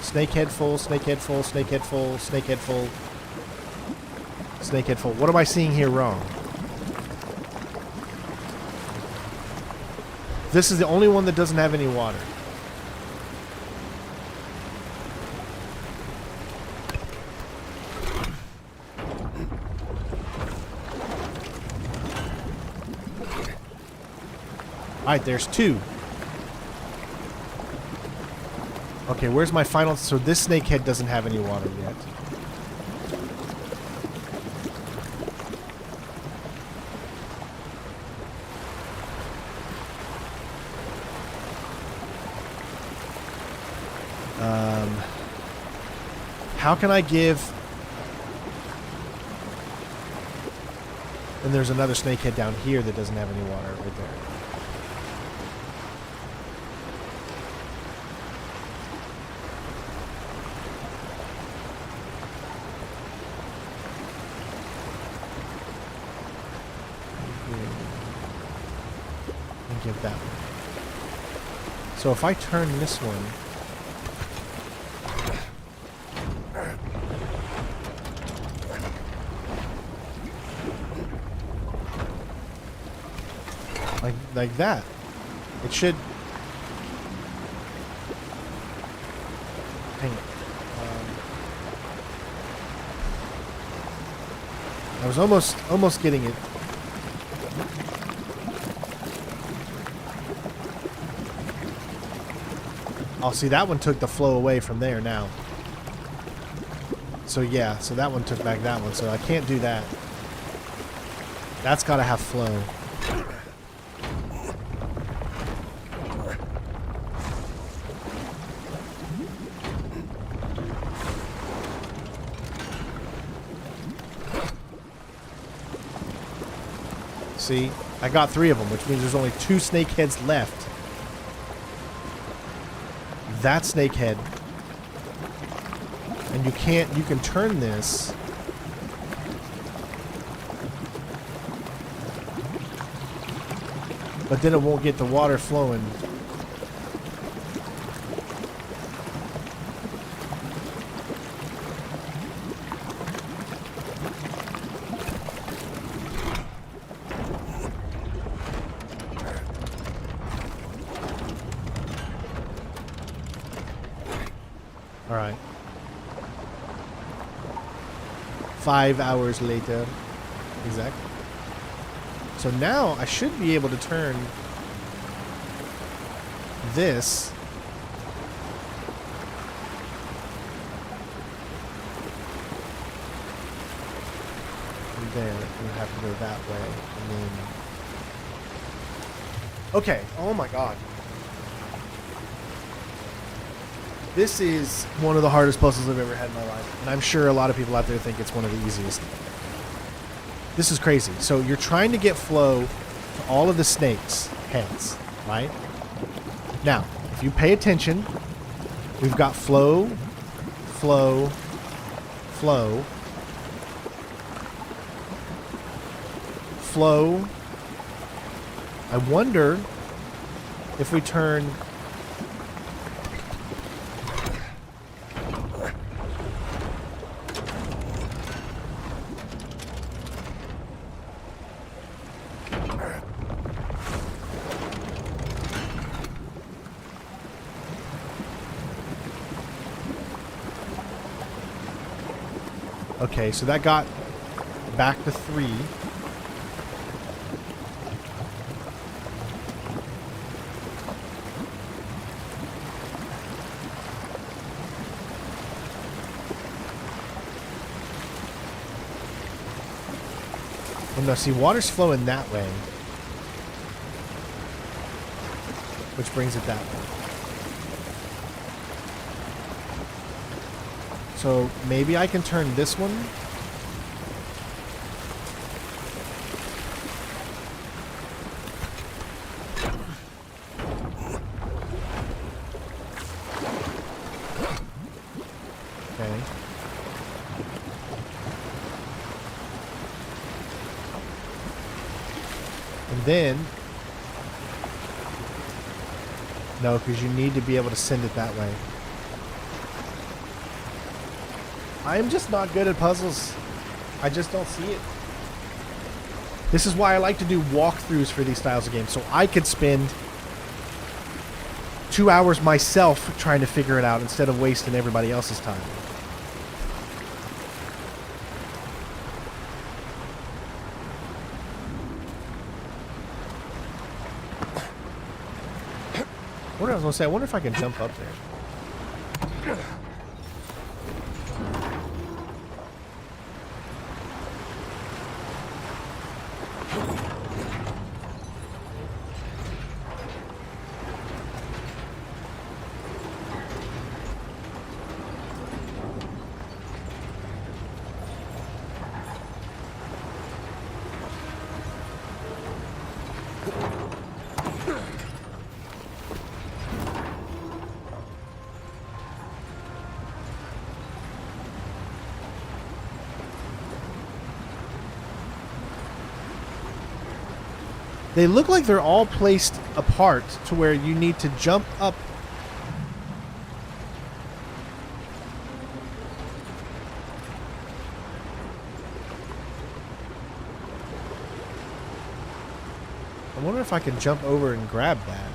Snake head full. Snake head full. Snake head full. Snake head full. Snake head full. What am I seeing here wrong? This is the only one that doesn't have any water. Alright, there's 2. Okay, where's my final... So this snake head doesn't have any water yet. How can I give... And there's another snake head down here that doesn't have any water right there. And give that one. So if I turn this one... Like that. It should... Hang it. I was almost getting it. Oh, see, that one took the flow away from there now. So yeah, so that one took back that one, so I can't do that. That's gotta have flow. See, I got 3 of them, which means there's only 2 snake heads left. That snake head. And you can turn this. But then it won't get the water flowing. All right. 5 hours later. Exactly. So now I should be able to turn this from there. We have to go that way. And then... Okay. Oh my god. This is one of the hardest puzzles I've ever had in my life. And I'm sure a lot of people out there think it's one of the easiest. This is crazy. So you're trying to get flow to all of the snakes' heads, right? Now, if you pay attention, we've got flow, flow, flow, flow. I wonder if we turn... Okay, so that got back to 3. Well, no, see, water's flowing that way. Which brings it that way. So maybe I can turn this one. Okay. then... No, because you need to be able to send it that way. I'm just not good at puzzles. I just don't see it. This is why I like to do walkthroughs for these styles of games, so I could spend 2 hours myself trying to figure it out instead of wasting everybody else's time. What I was gonna say, I wonder if I can jump up there. They look like they're all placed apart to where you need to jump up. I wonder if I can jump over and grab that.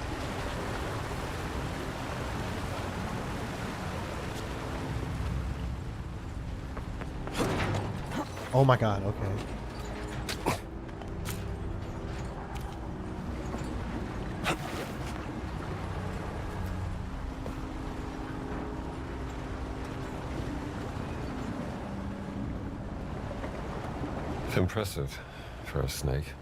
Oh my god, okay. Impressive for a snake.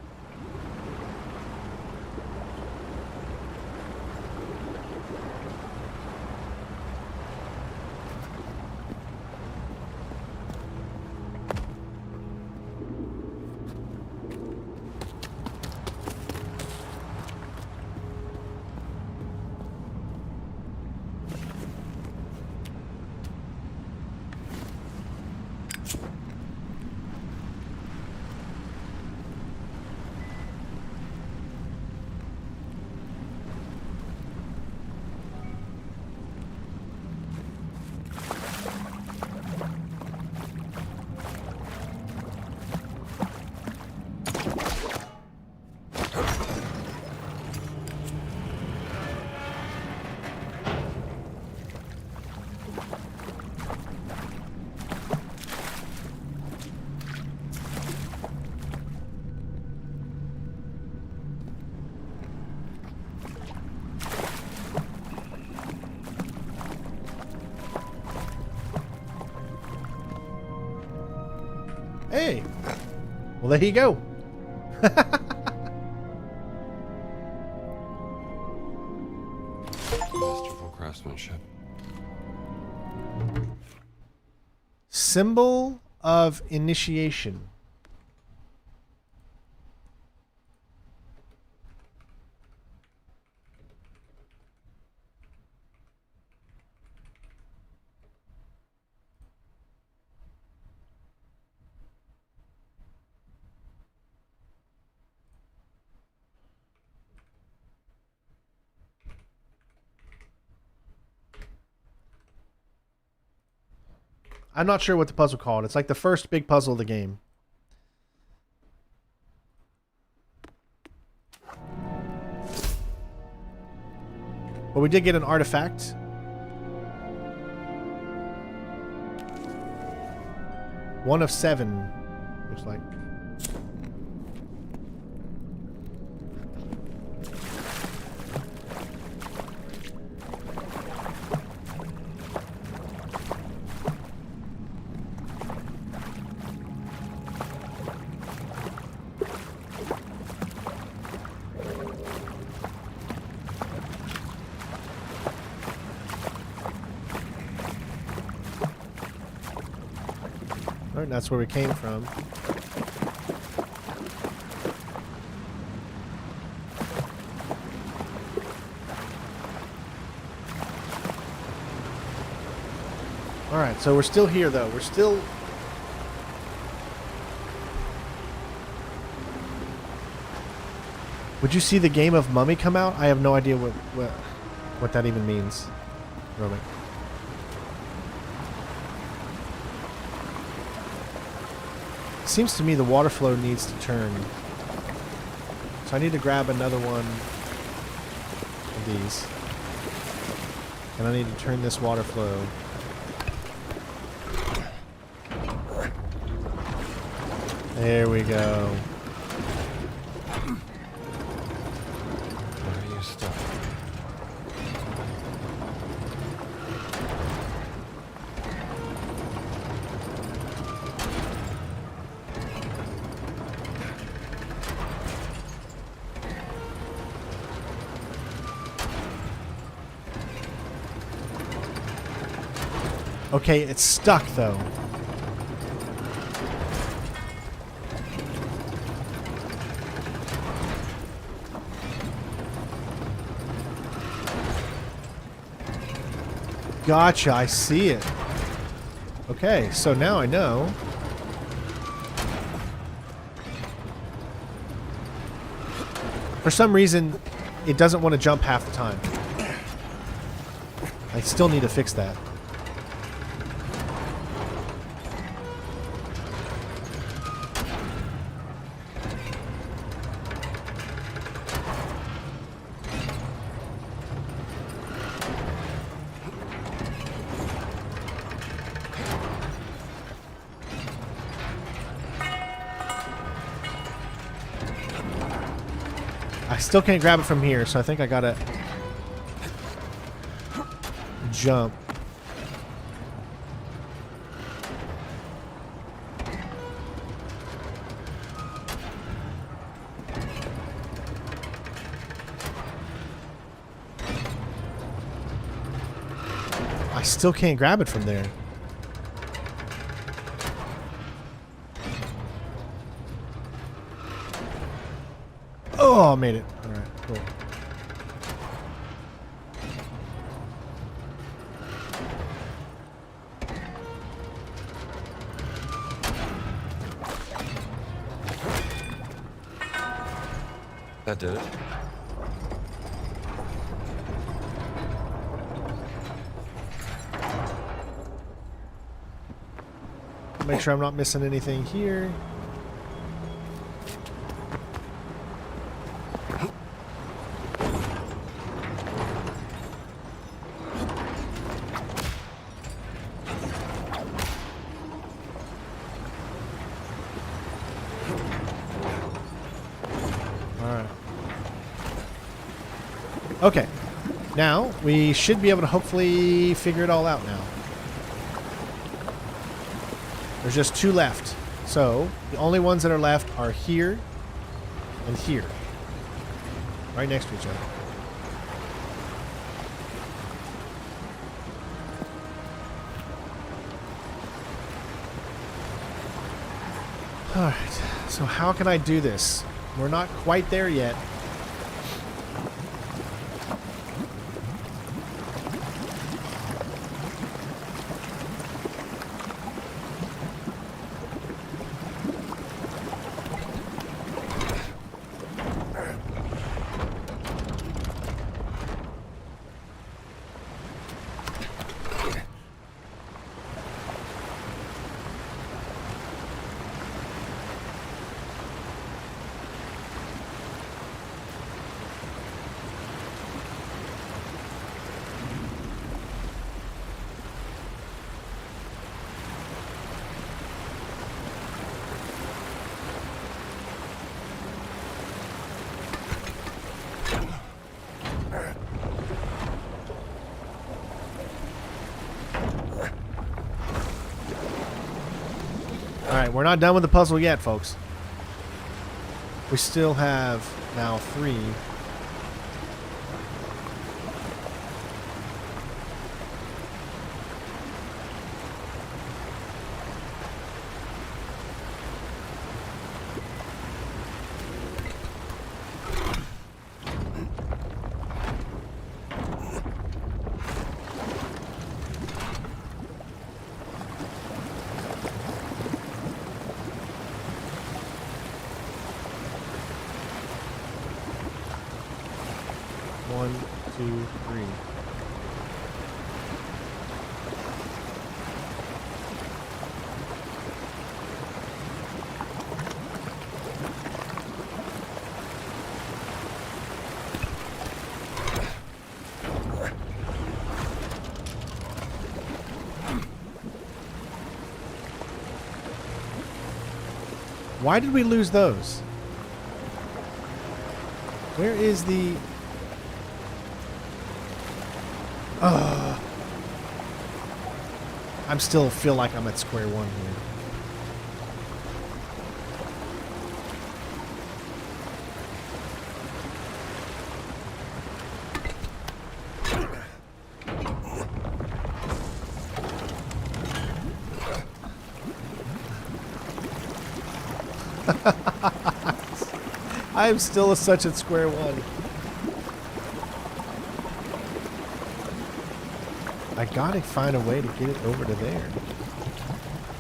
Hey, well, there you go. Masterful craftsmanship. Symbol of initiation. I'm not sure what the puzzle called. It's like the first big puzzle of the game. But we did get an artifact. One of 7, looks like. Alright, that's where we came from. Alright, so we're still here though. We're still... Would you see the game of Mummy come out? I have no idea what that even means. Roman. Seems to me the water flow needs to turn. So I need to grab another one of these. And I need to turn this water flow. There we go. Where are you stuck? Okay, it's stuck though. Gotcha, I see it. Okay, so now I know. For some reason, it doesn't want to jump half the time. I still need to fix that. I still can't grab it from here, so I think I gotta jump. I still can't grab it from there. Oh, I made it. All right, cool. That did it. Make sure I'm not missing anything here. Okay, now we should be able to hopefully figure it all out now. There's just 2 left. So the only ones that are left are here and here. Right next to each other. Alright, so how can I do this? We're not quite there yet. Alright, we're not done with the puzzle yet, folks. We still have now 3. Why did we lose those? Where is the... I'm still feel like I'm at square one here. I am still such at square one. I gotta find a way to get it over to there.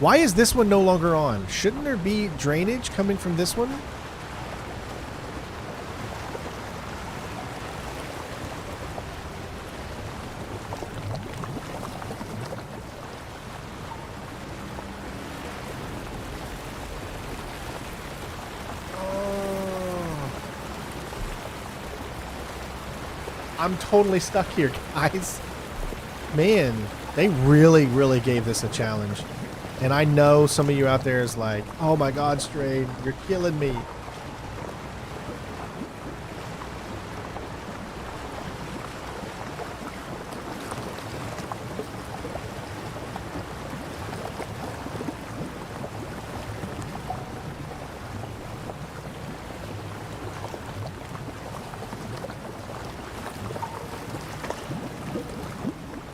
Why is this one no longer on? Shouldn't there be drainage coming from this one? I'm totally stuck here, guys. Man, they really, really gave this a challenge. And I know some of you out there is like, oh my God, Strain, you're killing me.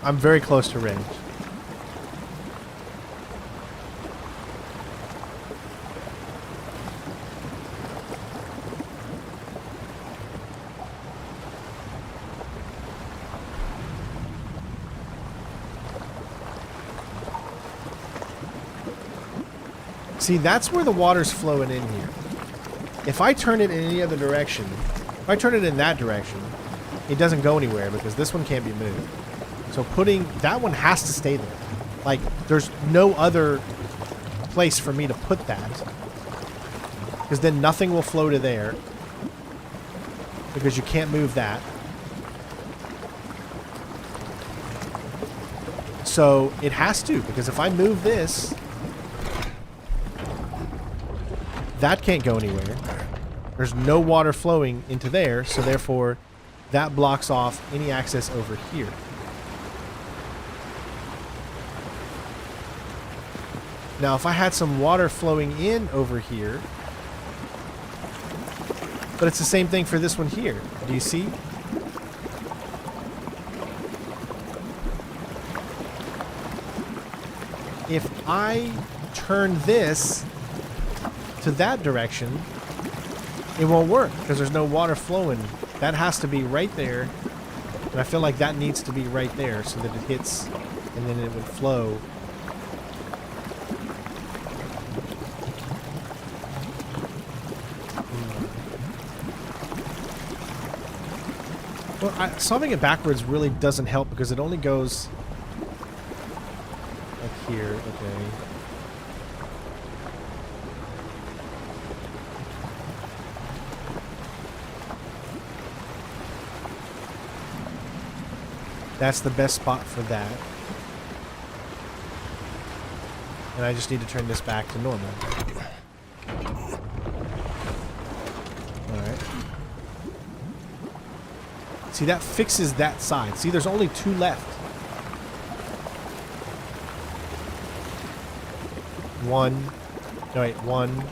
I'm very close to range. See, that's where the water's flowing in here. If I turn it in any other direction, if I turn it in that direction, it doesn't go anywhere because this one can't be moved. So putting that one has to stay there. Like, there's no other place for me to put that. Because then nothing will flow to there. Because you can't move that. So it has to, because if I move this, that can't go anywhere. There's no water flowing into there, so therefore that blocks off any access over here. Now, if I had some water flowing in over here, but it's the same thing for this one here. Do you see? If I turn this to that direction, it won't work because there's no water flowing. That has to be right there. And I feel like that needs to be right there so that it hits and then it would flow. Well, solving it backwards really doesn't help because it only goes like here. Okay. That's the best spot for that. And I just need to turn this back to normal. Alright. See, that fixes that side. See, there's only two left. One. No, wait, one.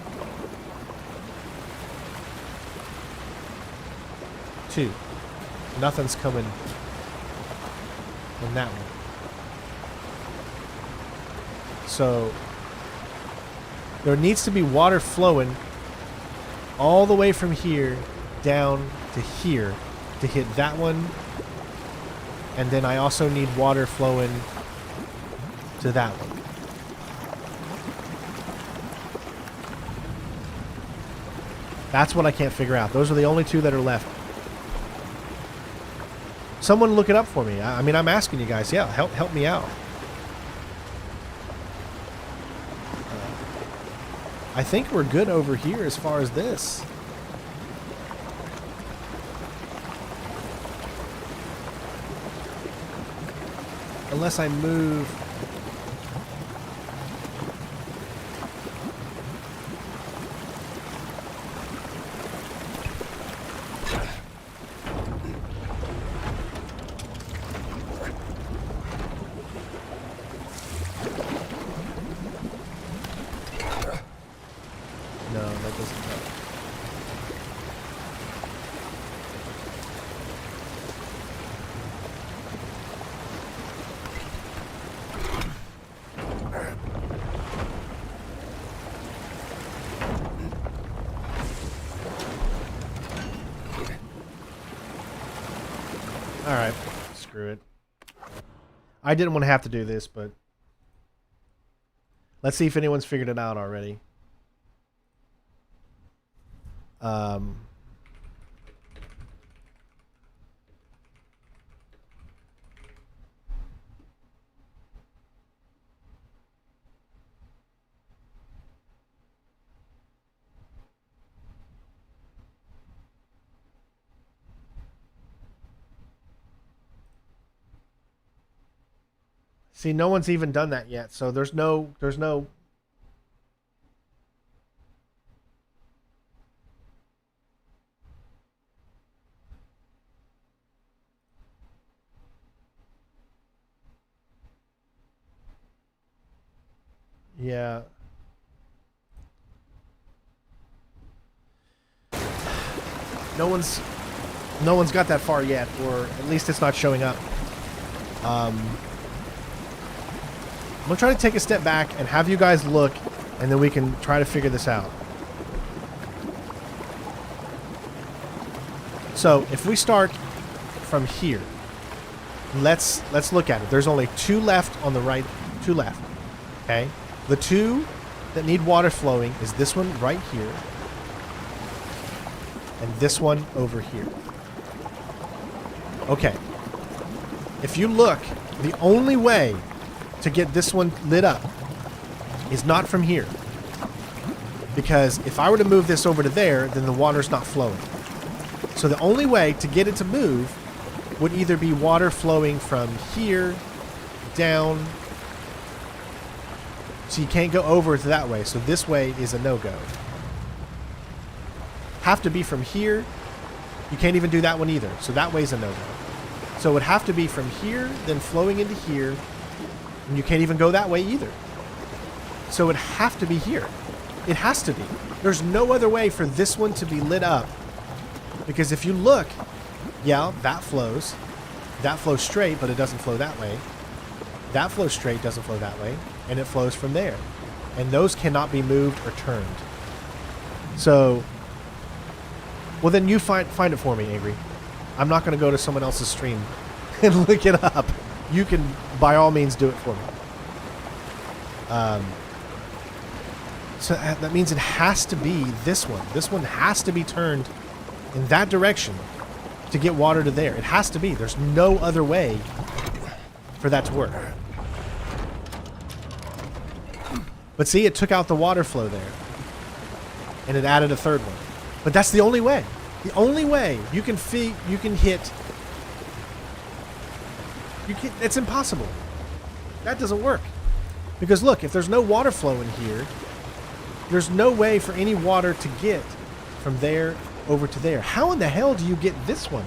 Two. Nothing's coming in that one. So there needs to be water flowing all the way from here down to here to hit that one. And then I also need water flowing to that one. That's what I can't figure out. Those are the only two that are left. Someone look it up for me. I mean, I'm asking you guys. Yeah, help me out. I think we're good over here as far as this. Unless I move. screw it. I didn't want to have to do this, but let's see if anyone's figured it out already. See, no one's even done that yet, so there's no yeah. No one's got that far yet, or at least it's not showing up. I'm gonna try to take a step back and have you guys look, and then we can try to figure this out. So if we start from here, let's look at it. There's only two left on the right, two left. Okay, the two that need water flowing is this one right here, and this one over here. Okay, if you look, the only way to get this one lit up is not from here, because if I were to move this over to there, then the water's not flowing. So the only way to get it to move would either be water flowing from here down, so you can't go over to that way, so this way is a no-go. Have to be from here. You can't even do that one either, so that way's a no-go. So it would have to be from here, then flowing into here, and you can't even go that way either. So it'd have to be here. It has to be. There's no other way for this one to be lit up, because if you look, yeah, that flows. That flows straight, but it doesn't flow that way. That flows straight, doesn't flow that way, and it flows from there. And those cannot be moved or turned. So, well, then you find it for me, Angry. I'm not going to go to someone else's stream and look it up. You can, by all means, do it for me. So that means it has to be this one. This one has to be turned in that direction to get water to there. It has to be. There's no other way for that to work. But see, it took out the water flow there. And it added a third one. But that's the only way. The only way you can hit. It's impossible. That doesn't work. Because look, if there's no water flow in here, there's no way for any water to get from there over to there. How in the hell do you get this one?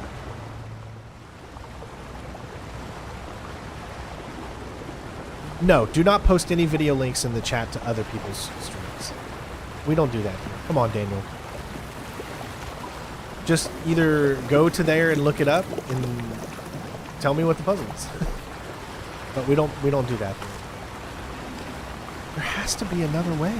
No, do not post any video links in the chat to other people's streams. We don't do that here. Come on, Daniel. Just either go to there and look it up and tell me what the puzzle is. But we don't do that here. There has to be another way.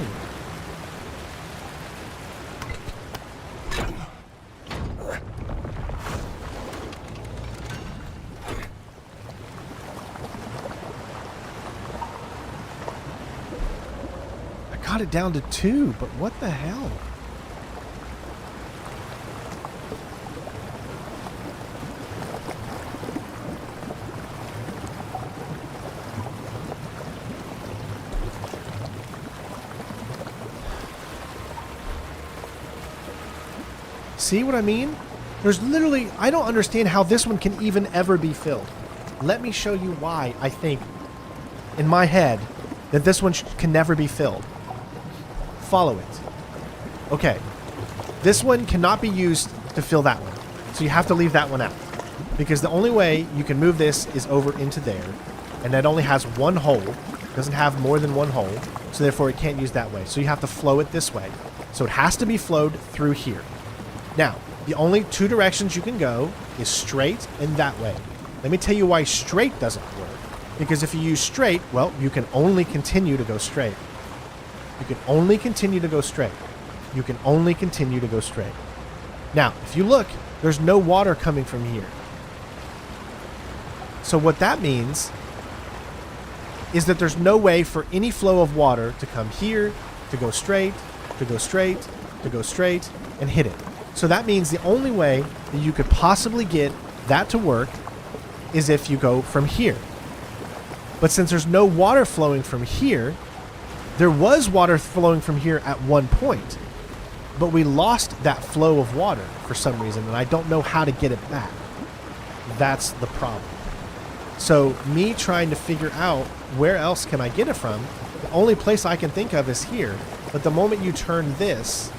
I got it down to 2, but what the hell? See what I mean? There's literally, I don't understand how this one can even ever be filled. Let me show you why I think, in my head, that this one can never be filled. Follow it. Okay. This one cannot be used to fill that one. So you have to leave that one out. Because the only way you can move this is over into there. And that only has one hole. It doesn't have more than one hole. So therefore it can't use that way. So you have to flow it this way. So it has to be flowed through here. Now, the only two directions you can go is straight and that way. Let me tell you why straight doesn't work. Because if you use straight, well, you can only continue to go straight. You can only continue to go straight. You can only continue to go straight. Now, if you look, there's no water coming from here. So what that means is that there's no way for any flow of water to come here, to go straight, to go straight, to go straight, and hit it. So that means the only way that you could possibly get that to work is if you go from here. But since there's no water flowing from here, there was water flowing from here at one point, but we lost that flow of water for some reason, and I don't know how to get it back. That's the problem. So me trying to figure out where else can I get it from, the only place I can think of is here. But the moment you turn this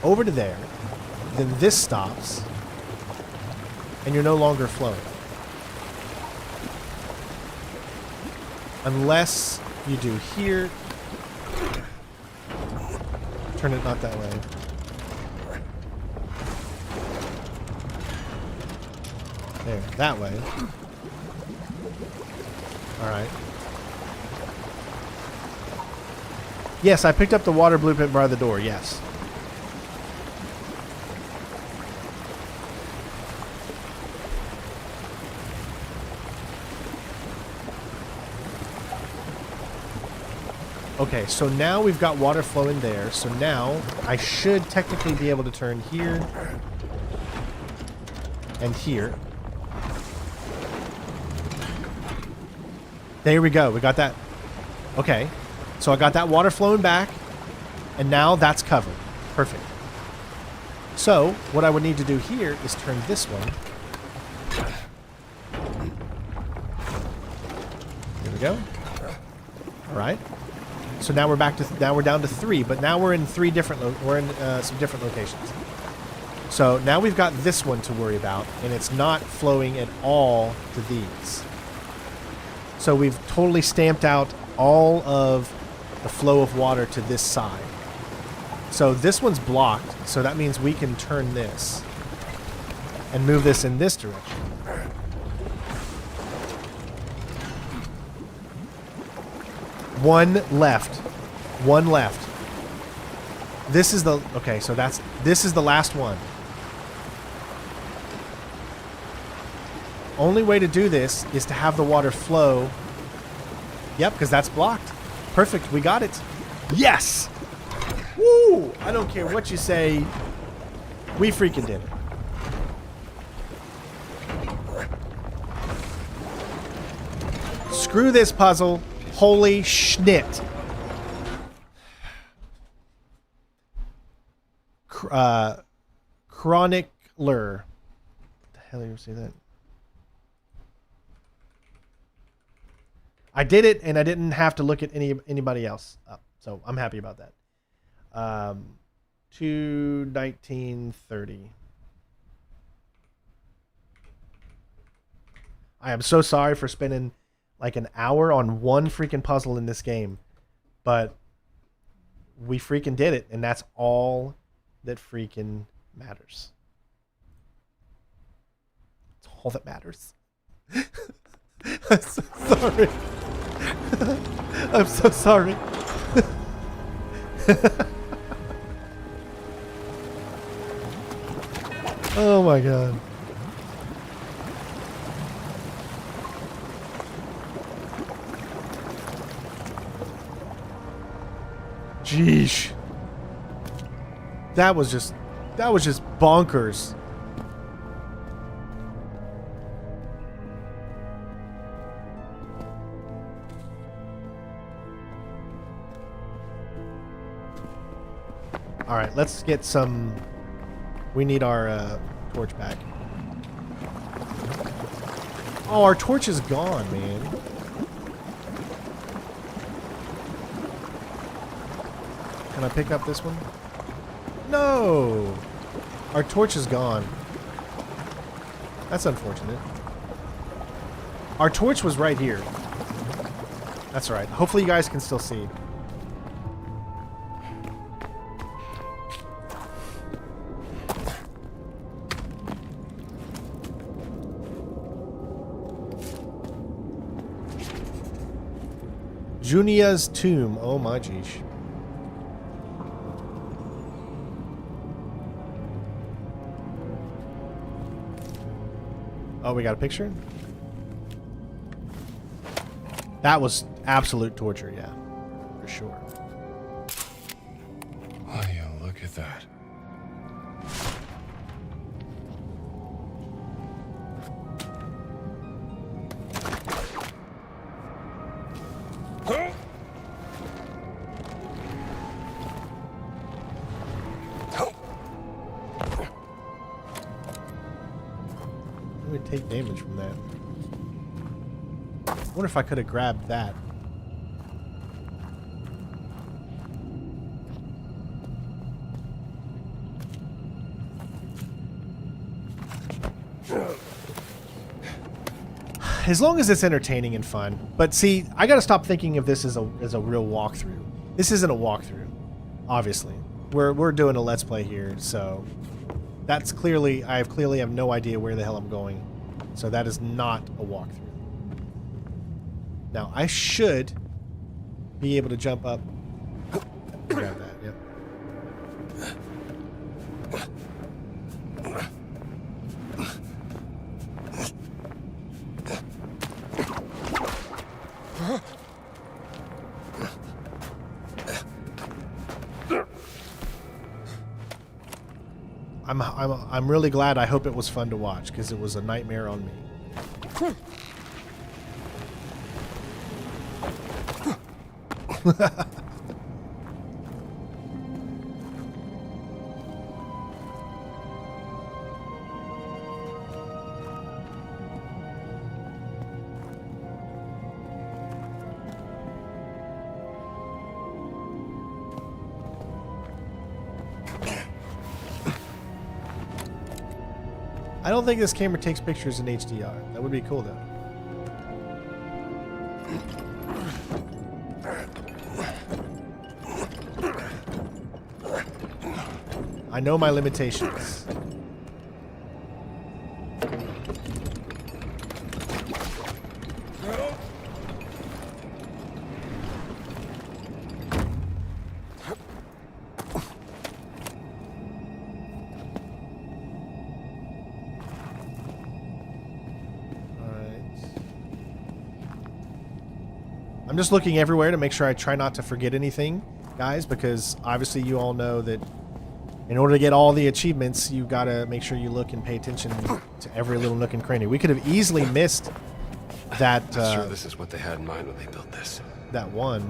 over to there, then this stops, and you're no longer flowing. Unless you do here. Turn it not that way. There, that way. Alright. Yes, I picked up the water blueprint by the door, yes. Okay, so now we've got water flowing there. So now I should technically be able to turn here and here. There we go. We got that. Okay. So I got that water flowing back, and now that's covered. Perfect. So what I would need to do here is turn this one. There we go. All right. So now we're back to we're down to 3, but now we're in 3 different some different locations. So now we've got this one to worry about, and it's not flowing at all to these. So we've totally stamped out all of the flow of water to this side. So this one's blocked, so that means we can turn this and move this in this direction. One left. One left. This is the... Okay, so this is the last one. Only way to do this is to have the water flow. Yep, because that's blocked. Perfect, we got it. Yes! Woo! I don't care what you say. We freaking did it. Screw this puzzle. Holy schnit. Chronicler. What the hell did you say that? I did it, and I didn't have to look at anybody else up. So I'm happy about that. 2/19/30. I am so sorry for spending like an hour on one freaking puzzle in this game, but we freaking did it, and that's all that freaking matters. It's all that matters. I'm so sorry. I'm so sorry. Oh my god. Jeesh. That was just bonkers. All right, let's get some. We need our torch back. Oh, our torch is gone, man. Can I pick up this one? No! Our torch is gone. That's unfortunate. Our torch was right here. That's all right. Hopefully you guys can still see. Junia's tomb. Oh my geesh. Oh, we got a picture? That was absolute torture, yeah, for sure. Oh, yeah, look at that. I would take damage from that. I wonder if I could have grabbed that. As long as it's entertaining and fun. But see, I gotta stop thinking of this as a real walkthrough. This isn't a walkthrough, obviously. We're doing a let's play here, so that's clearly I clearly have no idea where the hell I'm going. So that is not a walkthrough. Now I should be able to jump up. Grab that, yep. I'm really glad. I hope it was fun to watch because it was a nightmare on me. I don't think this camera takes pictures in HDR. That would be cool though. I know my limitations. I'm just looking everywhere to make sure I try not to forget anything, guys, because obviously you all know that in order to get all the achievements, you gotta make sure you look and pay attention to every little nook and cranny. We could have easily missed that. I'm sure this is what they had in mind when they built this. That one.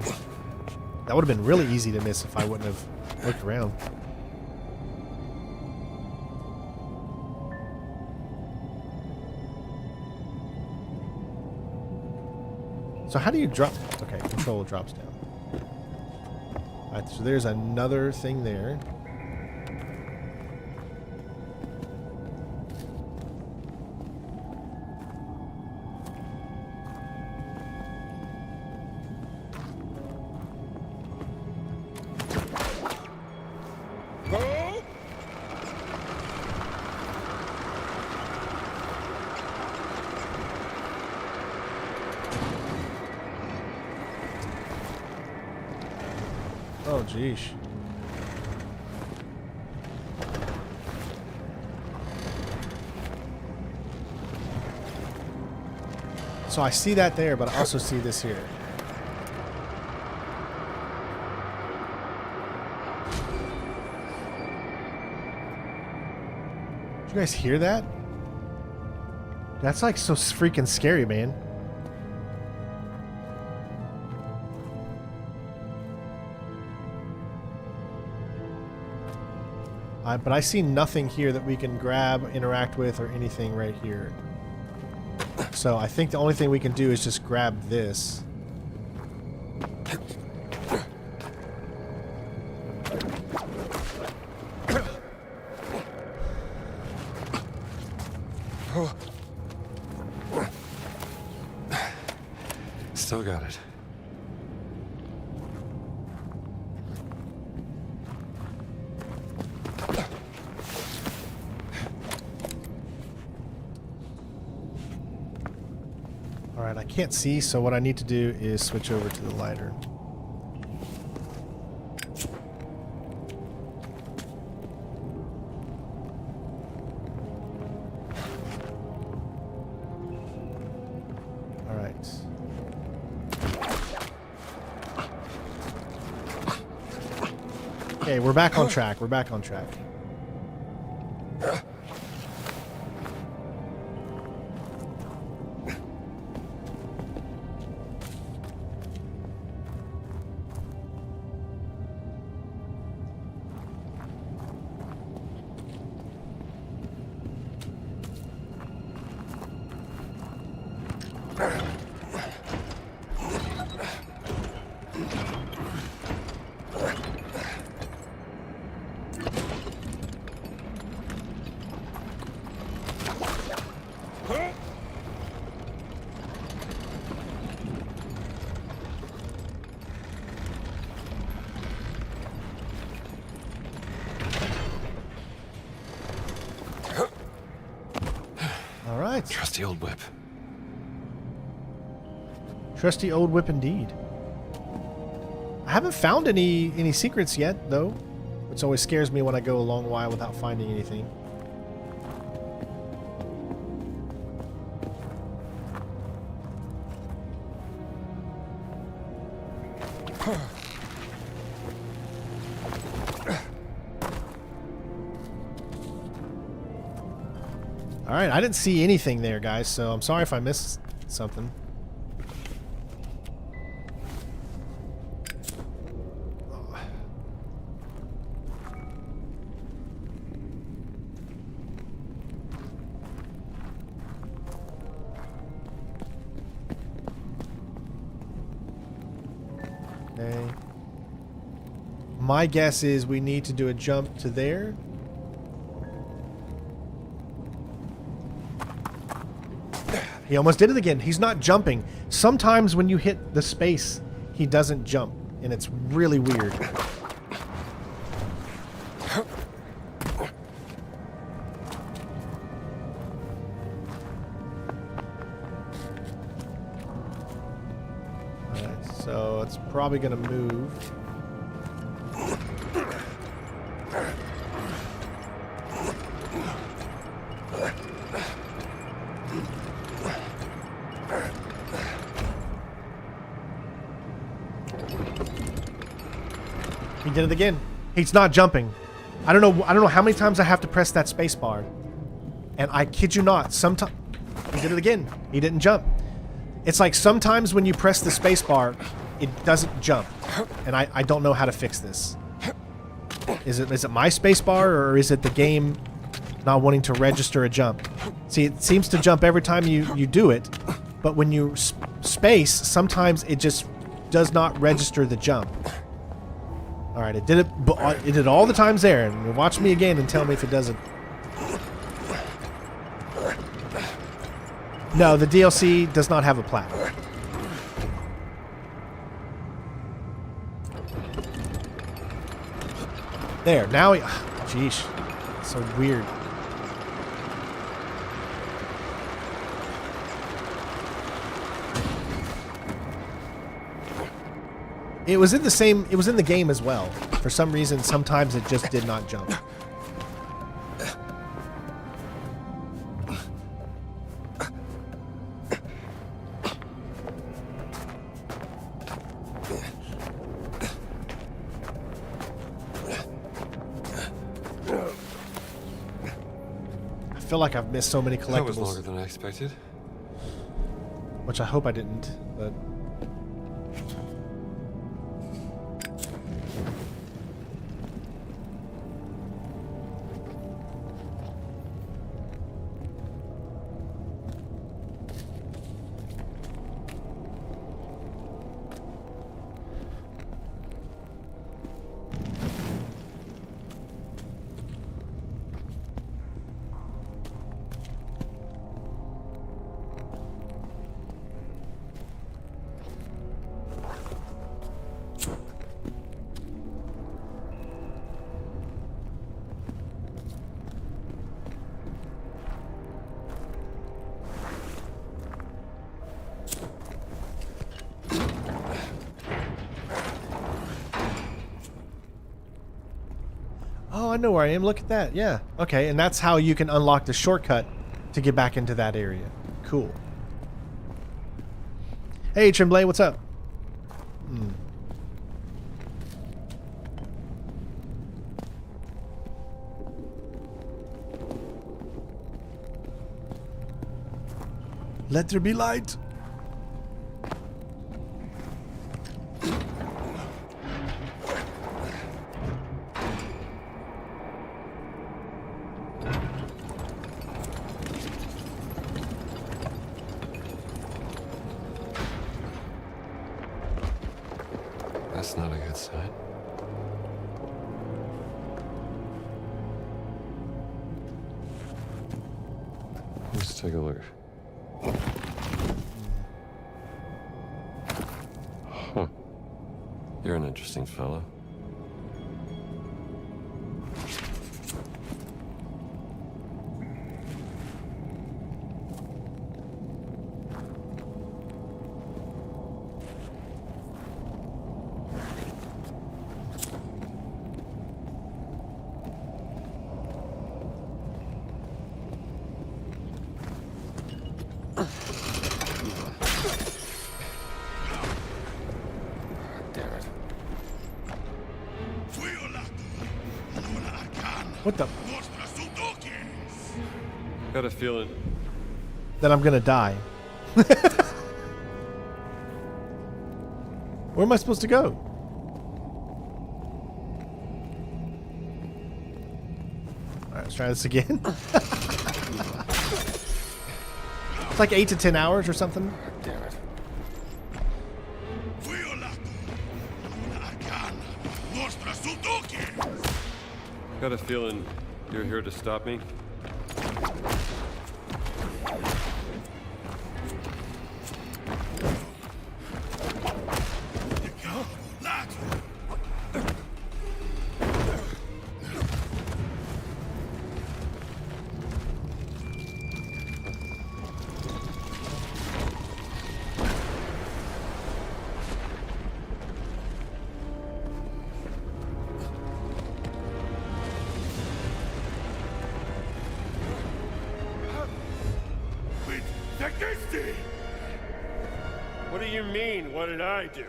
That would have been really easy to miss if I wouldn't have looked around. So how do you drop? Okay, control drops down. Alright, so there's another thing there. Oh, geez. So I see that there, but I also see this here. Did you guys hear that? That's like so freaking scary, man. But I see nothing here that we can grab, interact with, or anything right here. So I think the only thing we can do is just grab this. Still got it. Alright, I can't see, so what I need to do is switch over to the lighter. Alright. Okay, we're back on track. We're back on track. All right. Trusty old whip. Trusty old whip indeed. I haven't found any secrets yet, though, which always scares me when I go a long while without finding anything. Alright, I didn't see anything there, guys, so I'm sorry if I missed something. Okay. My guess is we need to do a jump to there. He almost did it again. He's not jumping. Sometimes when you hit the space, he doesn't jump, and it's really weird. Alright, so it's probably going to move. He did it again. He's not jumping. I don't know how many times I have to press that space bar. And I kid you not, sometimes he did it again. He didn't jump. It's like sometimes when you press the space bar, it doesn't jump. And I don't know how to fix this. Is it my space bar, or is it the game not wanting to register a jump? See, it seems to jump every time you do it, but when you space, sometimes it just does not register the jump. All right, it did it all the times there, and watch me again and tell me if it doesn't. No, the DLC does not have a platform. There, now he... Jeesh. So weird. It was in the game as well. For some reason, sometimes it just did not jump. I feel like I've missed so many collectibles. That was longer than I expected. Which I hope I didn't, but... Oh, I know where I am. Look at that. Yeah. Okay, and that's how you can unlock the shortcut to get back into that area. Cool. Hey, Tremblay, what's up? Let there be light. That's not a good sign. Let's take a look. Huh. You're an interesting fellow. What the? Got a feeling. That I'm gonna die. Where am I supposed to go? Alright, let's try this again. It's like 8 to 10 hours or something. Damn it. Got a feeling you're here to stop me. What do you mean? What did I do?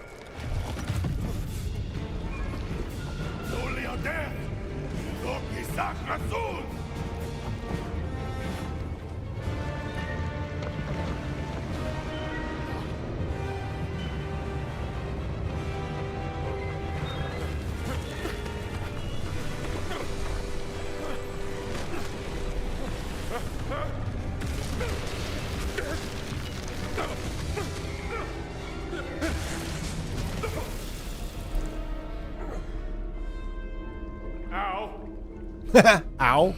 Ow.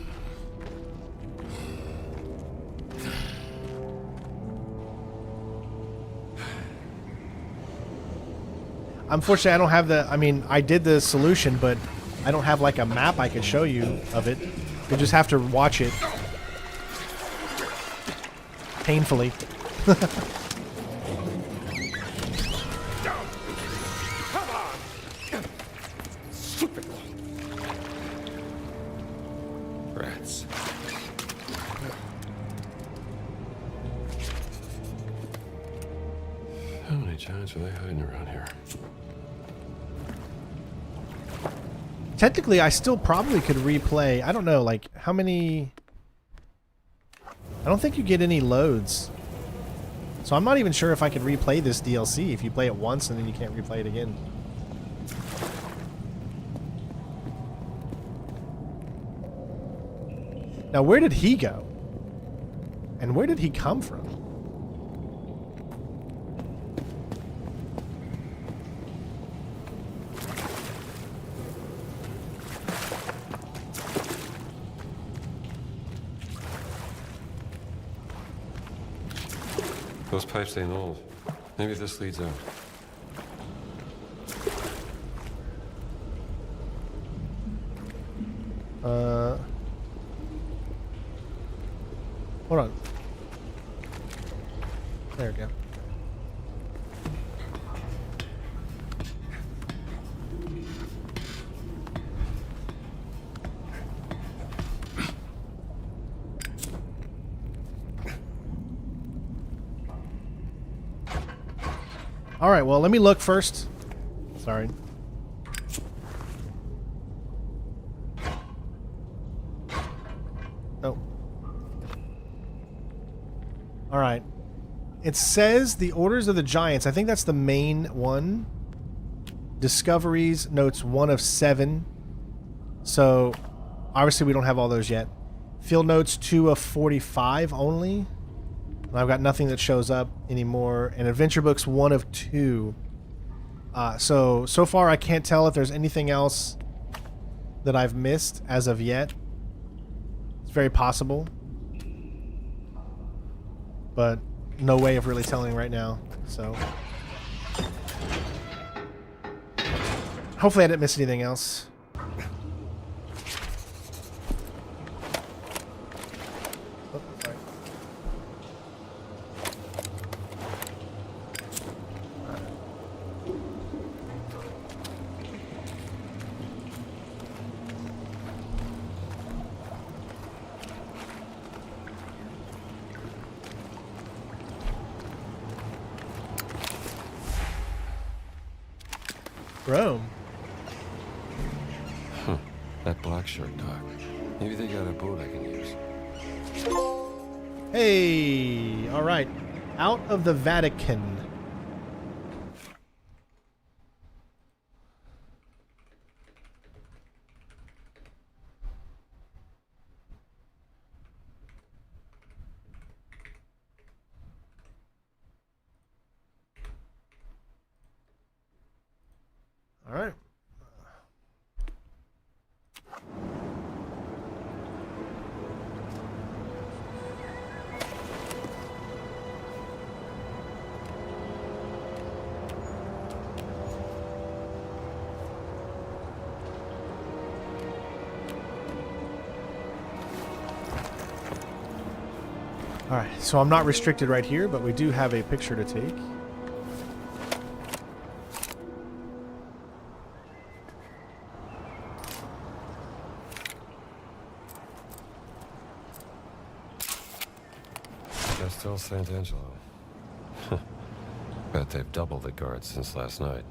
Unfortunately, I don't have the... I mean, I did the solution, but I don't have, like, a map I could show you of it. You just have to watch it. Painfully. Rats. How many giants are they hiding around here? Technically, I still probably could replay. I don't know, like, how many... I don't think you get any loads. So I'm not even sure if I could replay this DLC if you play it once and then you can't replay it again. Now, where did he go? And where did he come from? Those pipes ain't old. Maybe this leads out. Hold on. There we go. All right, well, let me look first. Sorry. Oh. All right. it says the Orders of the Giants. I think that's the main one. Discoveries notes 1 of 7. So obviously we don't have all those yet. Field notes 2 of 45 only. And I've got nothing that shows up anymore. And adventure books 1 of 2. So far I can't tell if there's anything else that I've missed as of yet. It's very possible. But no way of really telling right now. So hopefully I didn't miss anything else. Oh, sorry. Rome. Huh. That black shirt dock. Maybe they got a boat I can use. Hey, all right. Out of the Vatican. All right. All right, so I'm not restricted right here, but we do have a picture to take. Castel Sant'Angelo. Bet they've doubled the guards since last night.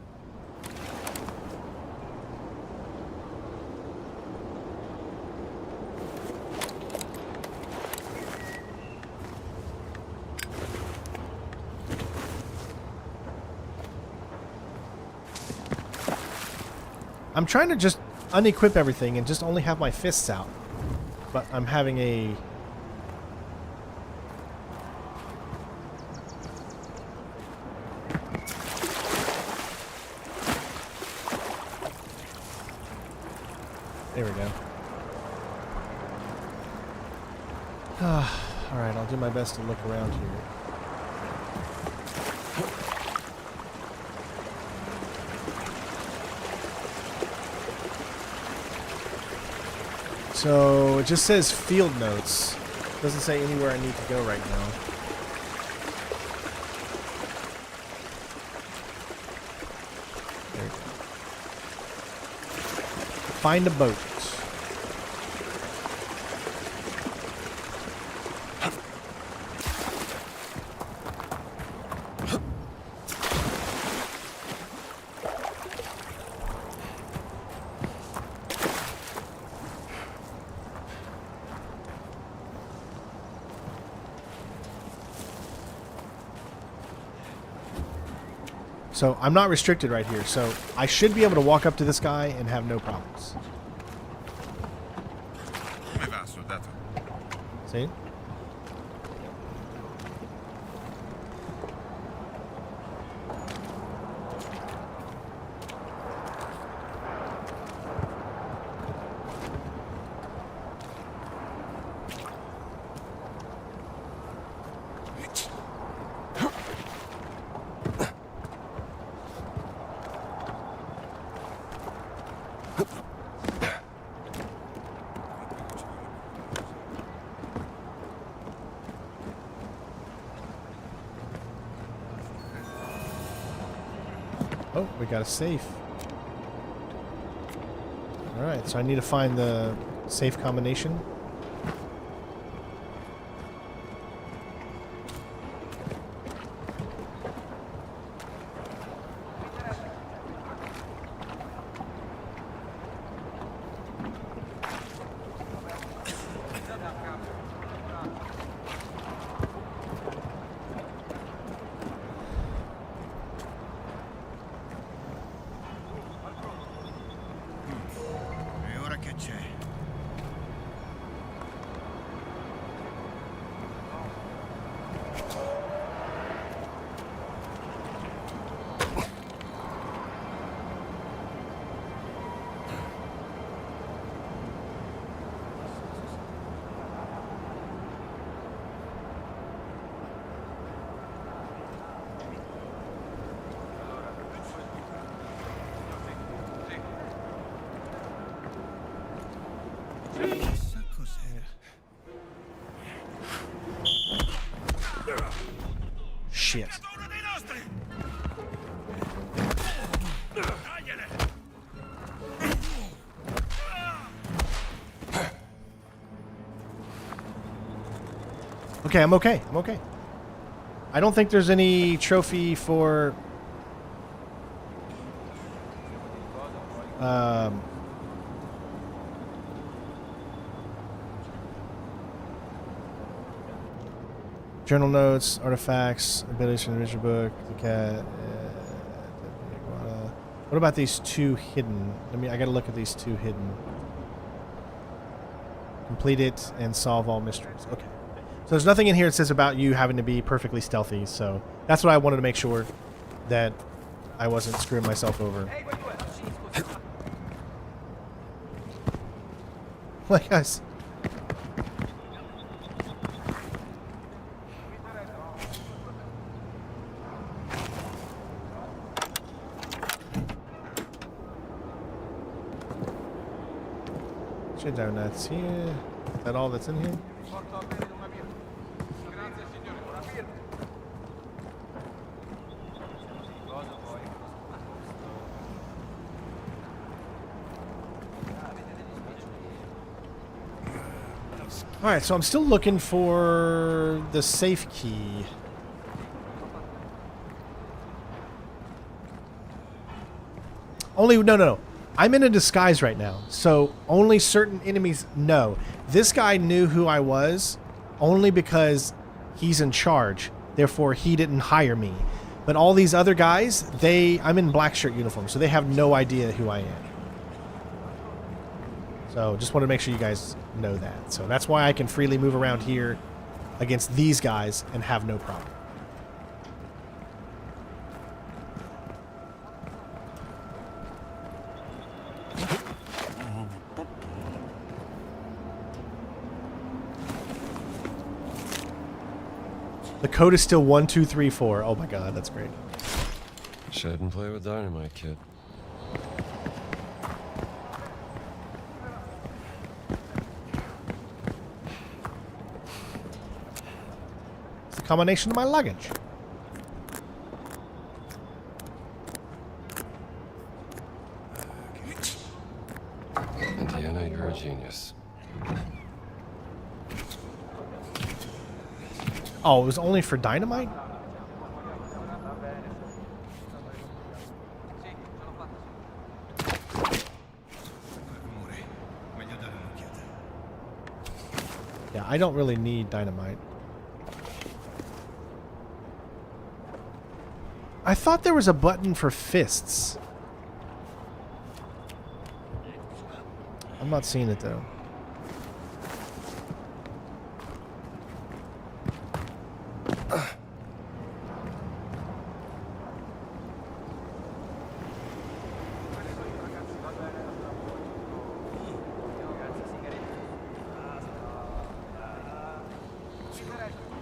I'm trying to just unequip everything and just only have my fists out. But I'm having a... There we go. Alright, I'll do my best to look around here. So, it just says field notes. It doesn't say anywhere I need to go right now. There we go. Find a boat. So I'm not restricted right here, so I should be able to walk up to this guy and have no problems. Come va, soldato? See? Oh, we got a safe. Alright, so I need to find the safe combination. Chissà cos'è. Shit. Uno dei nostri! Tagliele! Okay, I'm okay. I'm okay. I don't think there's any trophy for journal notes, artifacts, abilities from the original book, the cat. What about these two hidden? I gotta look at these two hidden. Complete it and solve all mysteries. Okay. So there's nothing in here that says about you having to be perfectly stealthy, so that's what I wanted to make sure that I wasn't screwing myself over. Like guys. Donuts here. Is that all that's in here? Alright, so I'm still looking for the safe key. No. I'm in a disguise right now, so only certain enemies know. This guy knew who I was only because he's in charge. Therefore, he didn't hire me. But all these other guys, I'm in black shirt uniform, so they have no idea who I am. So just want to make sure you guys know that. So that's why I can freely move around here against these guys and have no problem. The code is still 1234. Oh my god, that's great. Shouldn't play with dynamite, kid. It's a combination of my luggage. Indiana, you're a genius. Oh, it was only for dynamite? Yeah, I don't really need dynamite. I thought there was a button for fists. I'm not seeing it though.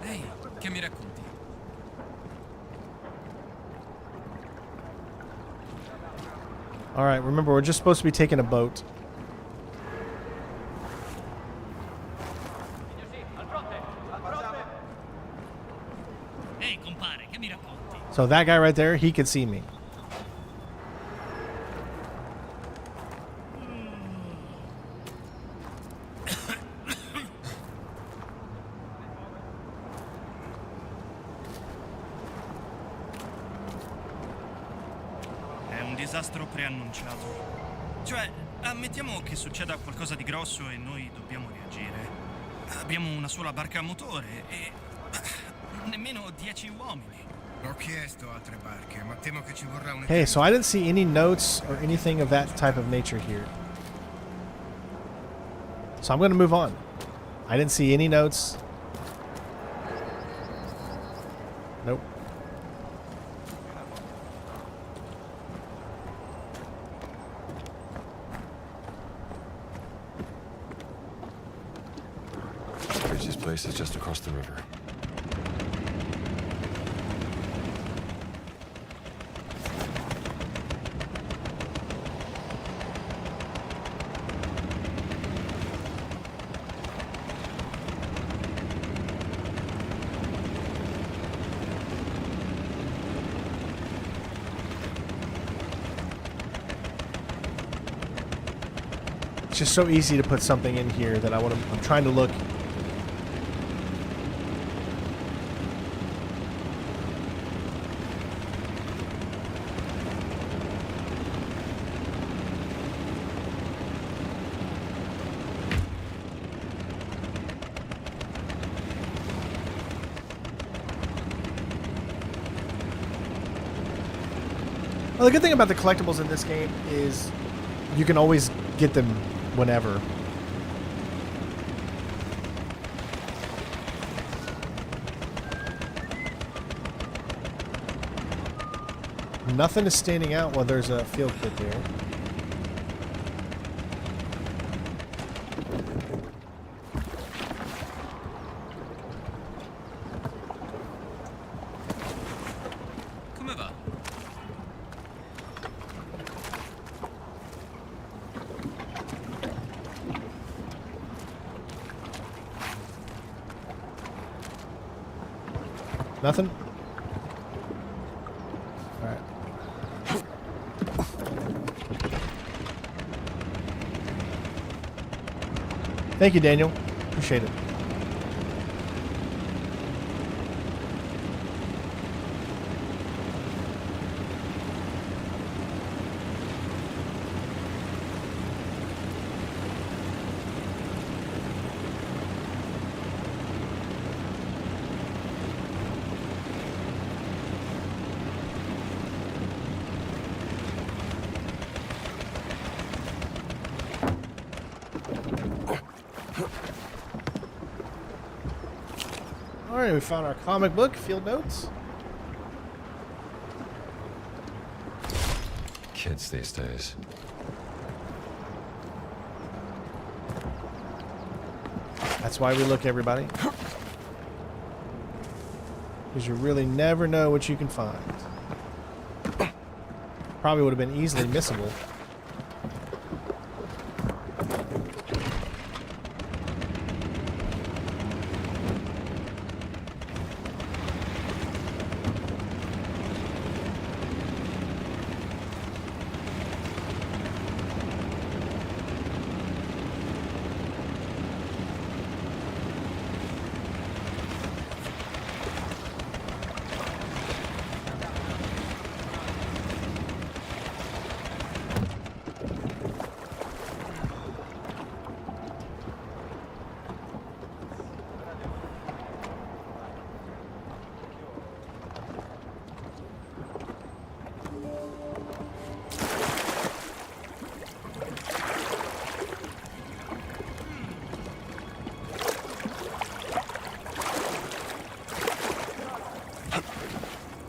Ehi, che mi racconti? All right, remember we're just supposed to be taking a boat. Ehi, compare, che mi racconti? So that guy right there, he could see me. È un disastro preannunciato. Cioè, ammettiamo che succeda qualcosa di grosso e noi dobbiamo reagire. Abbiamo una sola barca a motore e nemmeno 10 uomini. Ho chiesto altre barche, ma temo che ci vorrà un... Hey, so I didn't see any notes or anything of that type of nature here. So I'm going to move on. I didn't see any notes. Nope. Bridges' place is just across the river. It's just so easy to put something in here that I'm trying to look. Well, the good thing about the collectibles in this game is you can always get them whenever. Nothing is standing out while there's a field kit there. Come va? Nothing? Alright. Thank you, Daniel. Appreciate it. Alright, we found our comic book, field notes. Kids these days. That's why we look, everybody. Because you really never know what you can find. Probably would have been easily missable.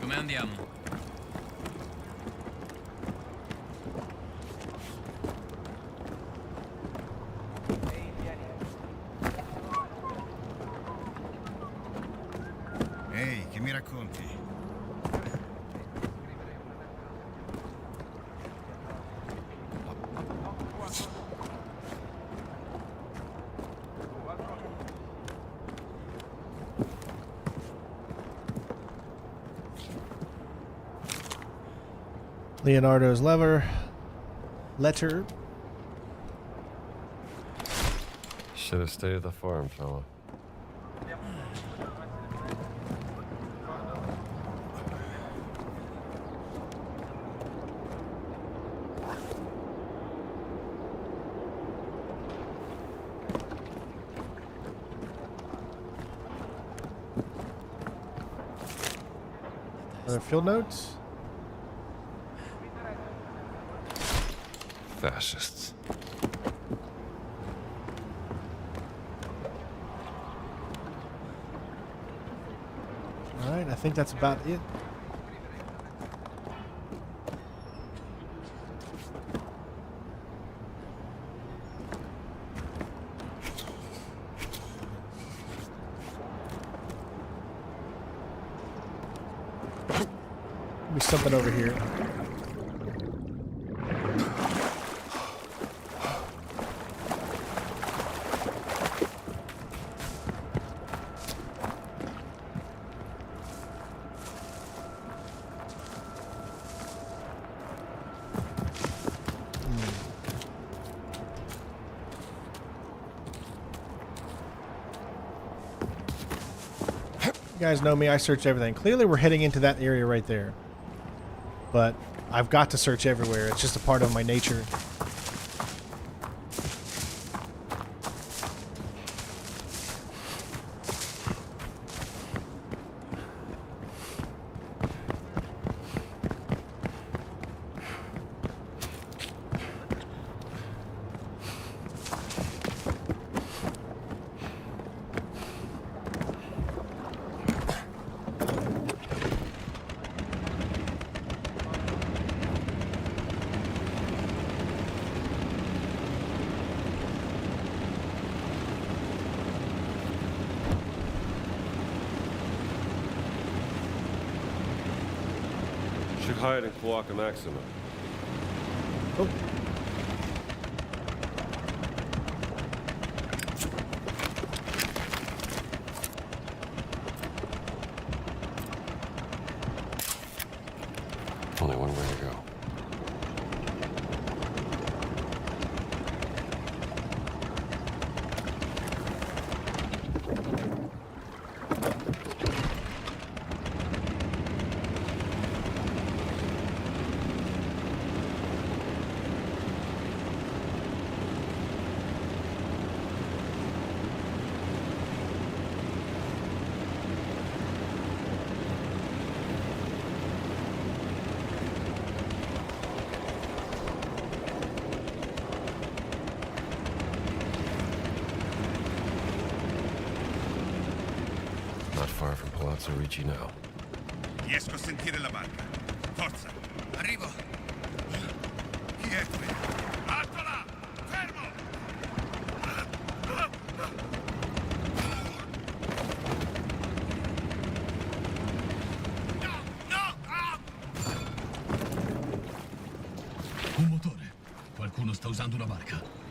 Come andiamo? Ehi, che mi racconti? Leonardo's letter. Should have stayed at the farm, fella. Other field notes. Fascists. Alright, I think that's about it. Maybe something over here. You guys know me, I search everything. Clearly we're heading into that area right there. But I've got to search everywhere. It's just a part of my nature. Should hide in Cloaca Maxima. Oh. Only one way to go. Not far from Palazzo Ricci now. Riesco a sentire la barca. Forza! Arrivo! Chi è qui? Alto là! Fermo! No! No! Ah! Un motore. Qualcuno sta usando una barca.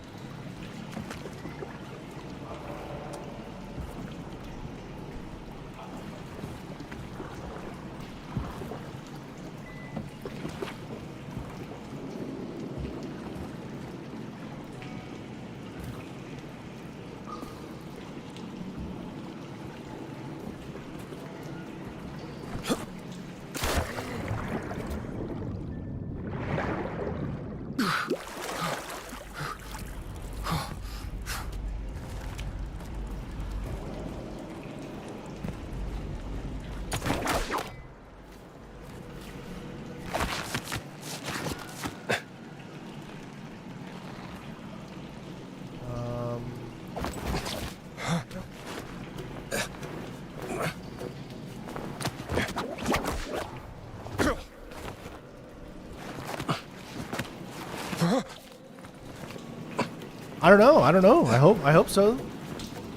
I don't know. I hope so.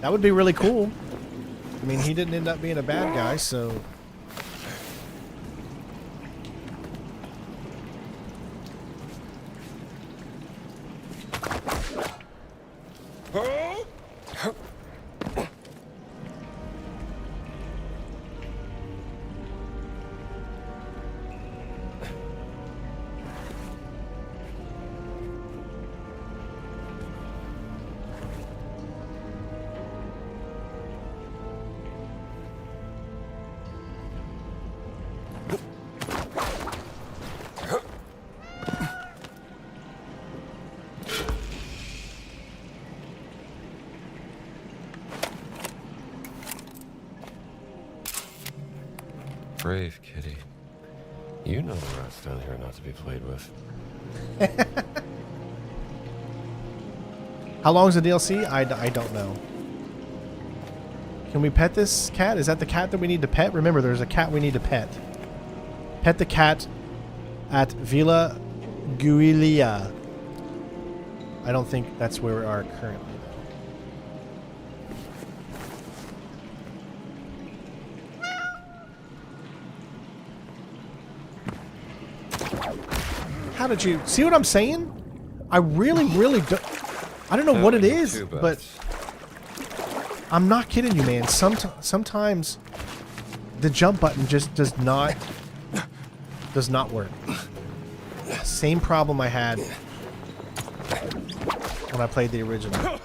That would be really cool. I mean, he didn't end up being a bad guy, so. Brave kitty. You know the rats down here are not to be played with. How long is the DLC? I don't know. Can we pet this cat? Is that the cat that we need to pet? Remember, there's a cat we need to pet. Pet the cat at Villa Giulia. I don't think that's where we are currently. How did you see what I'm saying? I really don't. I don't know what it is, but I'm not kidding you, man. Sometimes the jump button just does not work. Same problem I had when I played the original.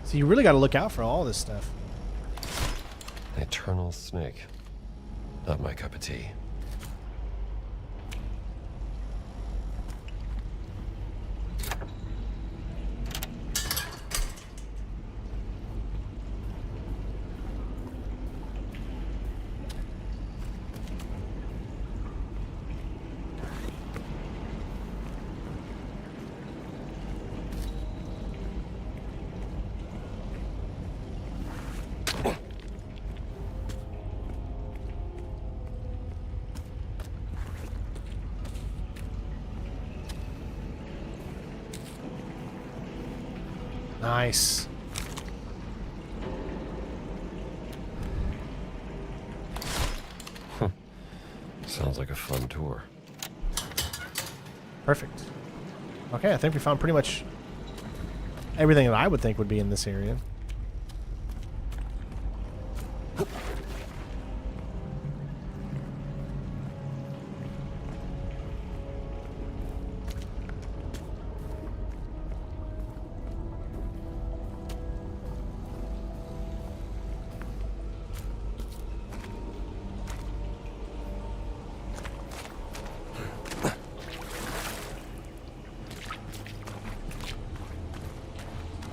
So you really got to look out for all this stuff. An eternal snake. Not my cup of tea. Nice. Sounds like a fun tour. Perfect. Okay, I think we found pretty much everything that I would think would be in this area.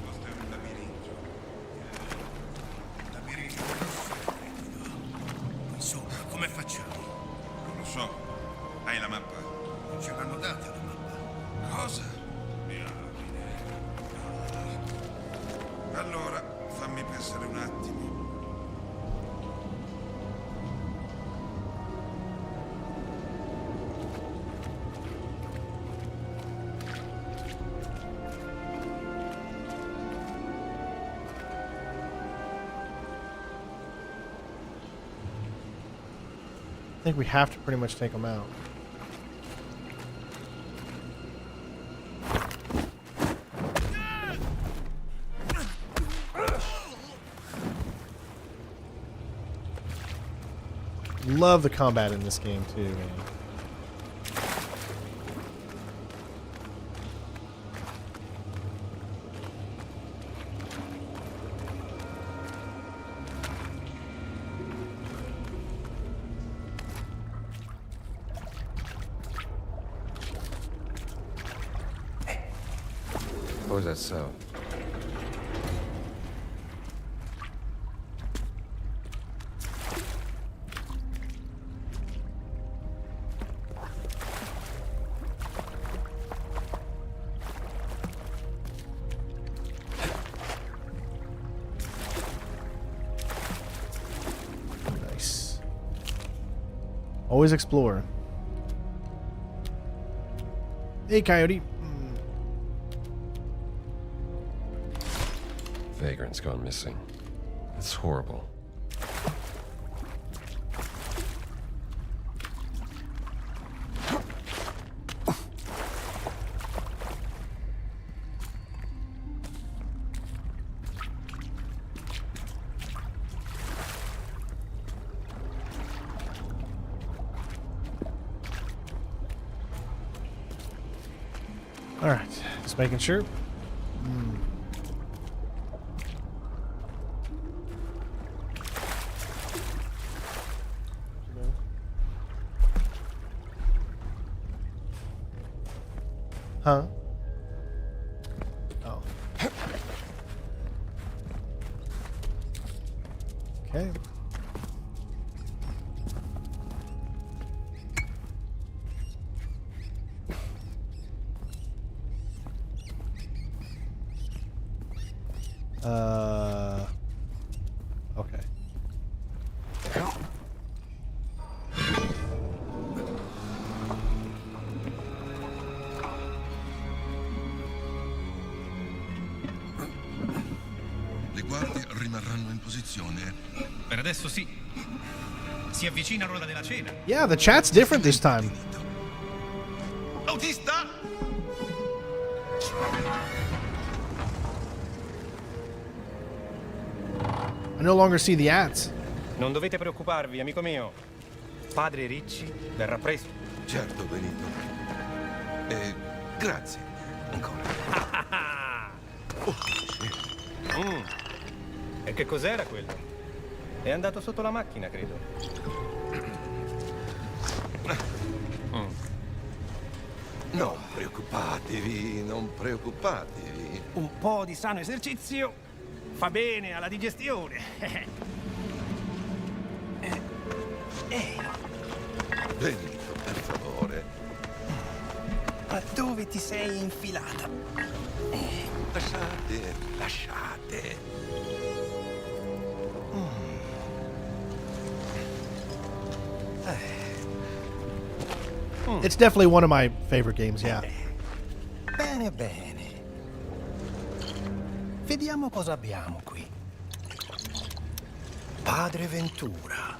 Questo è un labirinto. Labirinto. Insomma, come facciamo? Non lo so. Hai la mappa? Non ce l'hanno data la mappa. Cosa? Diamine. Allora, fammi pensare un attimo. I think we have to pretty much take them out. Love the combat in this game too, man. What was that sound? Nice. Always explore. Hey, coyote. Vagrant's gone missing. It's horrible. All right, just making sure. Huh? Oh. Okay. Okay. Le guardie rimarranno in posizione. Per adesso sì. Si avvicina l'ora della cena. Yeah, the chat's different this time. Autista! I no longer see the ads. Non dovete preoccuparvi, amico mio. Padre Ricci verrà presto. Certo, Benito. E grazie. Ancora. E che cos'era quello? È andato sotto la macchina, credo. Non preoccupatevi, non preoccupatevi. Un po' di sano esercizio fa bene alla digestione. Benito, per favore. Ma dove ti sei infilata? Lasciate, lasciate. It's definitely one of my favorite games, yeah. Bene, bene. Vediamo cosa abbiamo qui. Padre Ventura.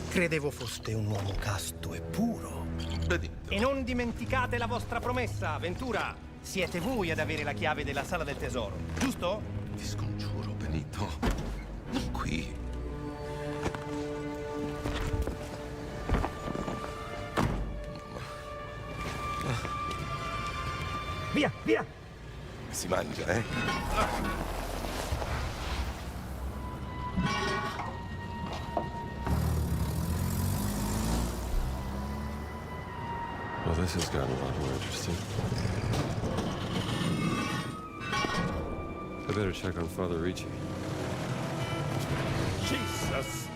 Credevo foste un uomo casto e puro. Benito. E non dimenticate la vostra promessa, Ventura. Siete voi ad avere la chiave della sala del tesoro, giusto? Ti scongiuro, Benito. Non qui. Via, via! Si mangia, eh? Well, this has gotten a lot more interesting. I better check on Father Ricci. Jesus!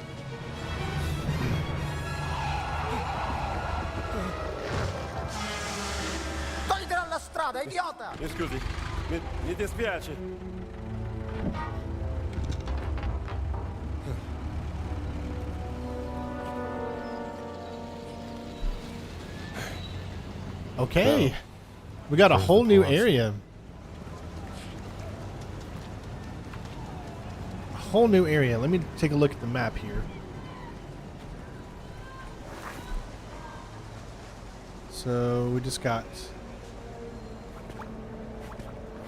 Togli dalla strada, idiota! Mi scusi, mi dispiace. Okay. Well, We got a there's whole the new boss. area. A whole new area. Let me take a look at the map here. So we just got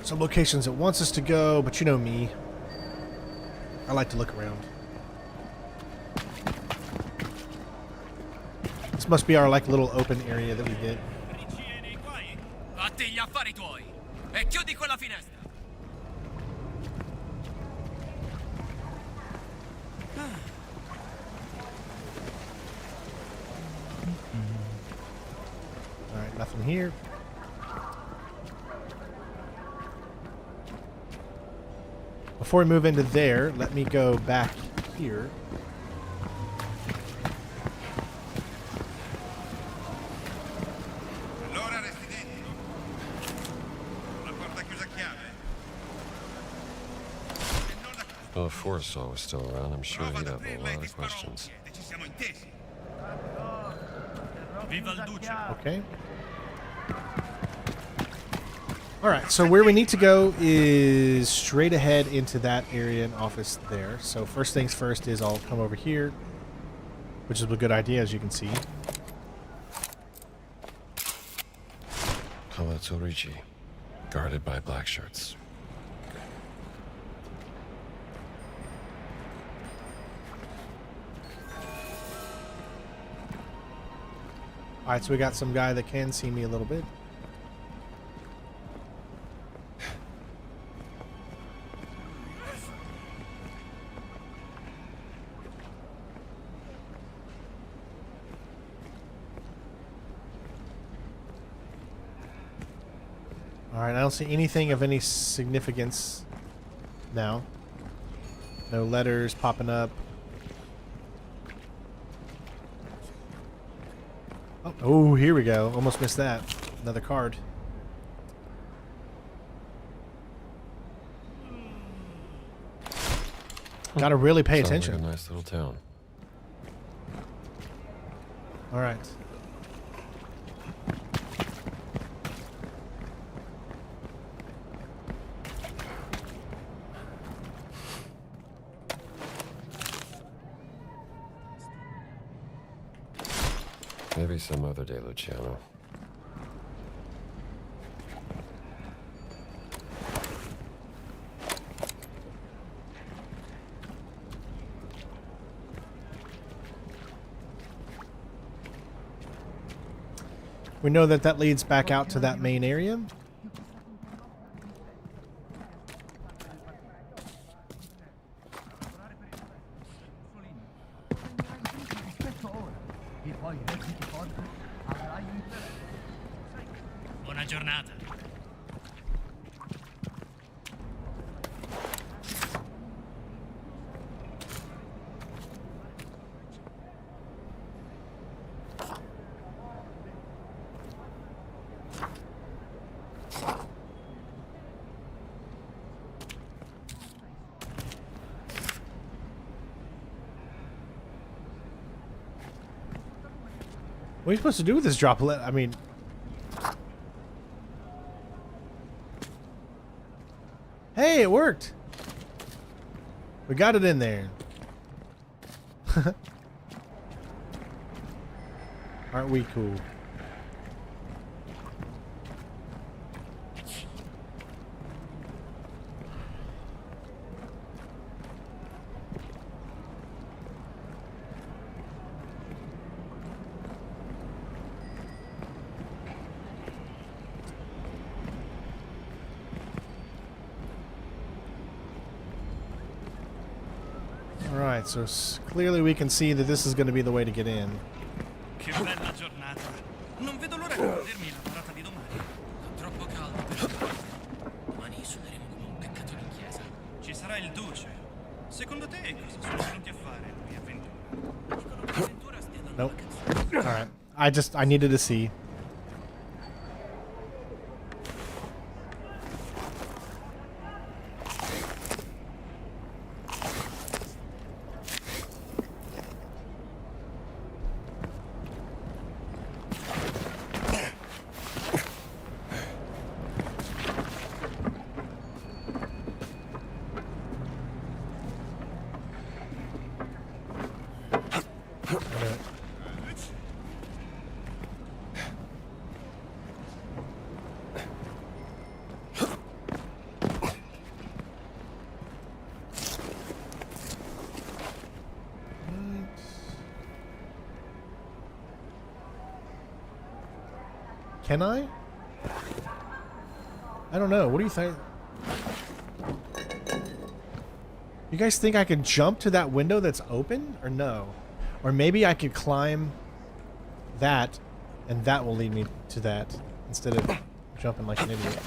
some locations it wants us to go, but you know me. I like to look around. This must be our like little open area that we get. Ricci è nei guai? Fatti gli affari tuoi e chiudi quella finestra. All right, nothing here. Before we move into there, let me go back here. Allora resti dentro. La porta chiusa a chiave. E non la Well, if Forrestal was still around, I'm sure prova he'd ad have a aprirla e lot ti of sparo un questions. piede. Ci siamo intesi. Viva il duce. Okay. All right, so where we need to go is straight ahead into that area and office there. So first things first is I'll come over here, which is a good idea, as you can see. Palazzo Ricci, guarded by black shirts. All right, so we got some guy that can see me a little bit. All right, I don't see anything of any significance now. No letters popping up. Oh, here we go. Almost missed that. Another card. Gotta really pay Sounds attention. like a nice little town. All right. Maybe some other day, Luciano. We know that that leads back out to that main area. giornata. What are you supposed to do with this droplet? I mean... Hey, it worked! We got it in there. Aren't we cool? Alright, so clearly we can see that this is going to be the way to get in. Che bella giornata. Non vedo l'ora di godermi la parata di domani. Troppo caldo per domani suoneremo come un peccatore in chiesa. Ci sarà il duce. Secondo te cosa sono venuti a fare noi avventura? Dicono che avventura stia dando Nope. vacanze. Alright. I needed to see. Can I? I don't know. What do you think? You guys think I can jump to that window that's open? Or no? Or maybe I could climb that and that will lead me to that instead of jumping like an idiot.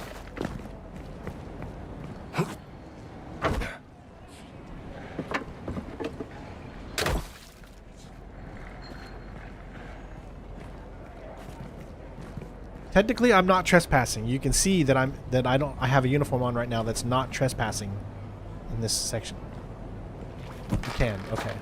Technically, I'm not trespassing. You can see that I have a uniform on right now that's not trespassing in this section. You can, okay.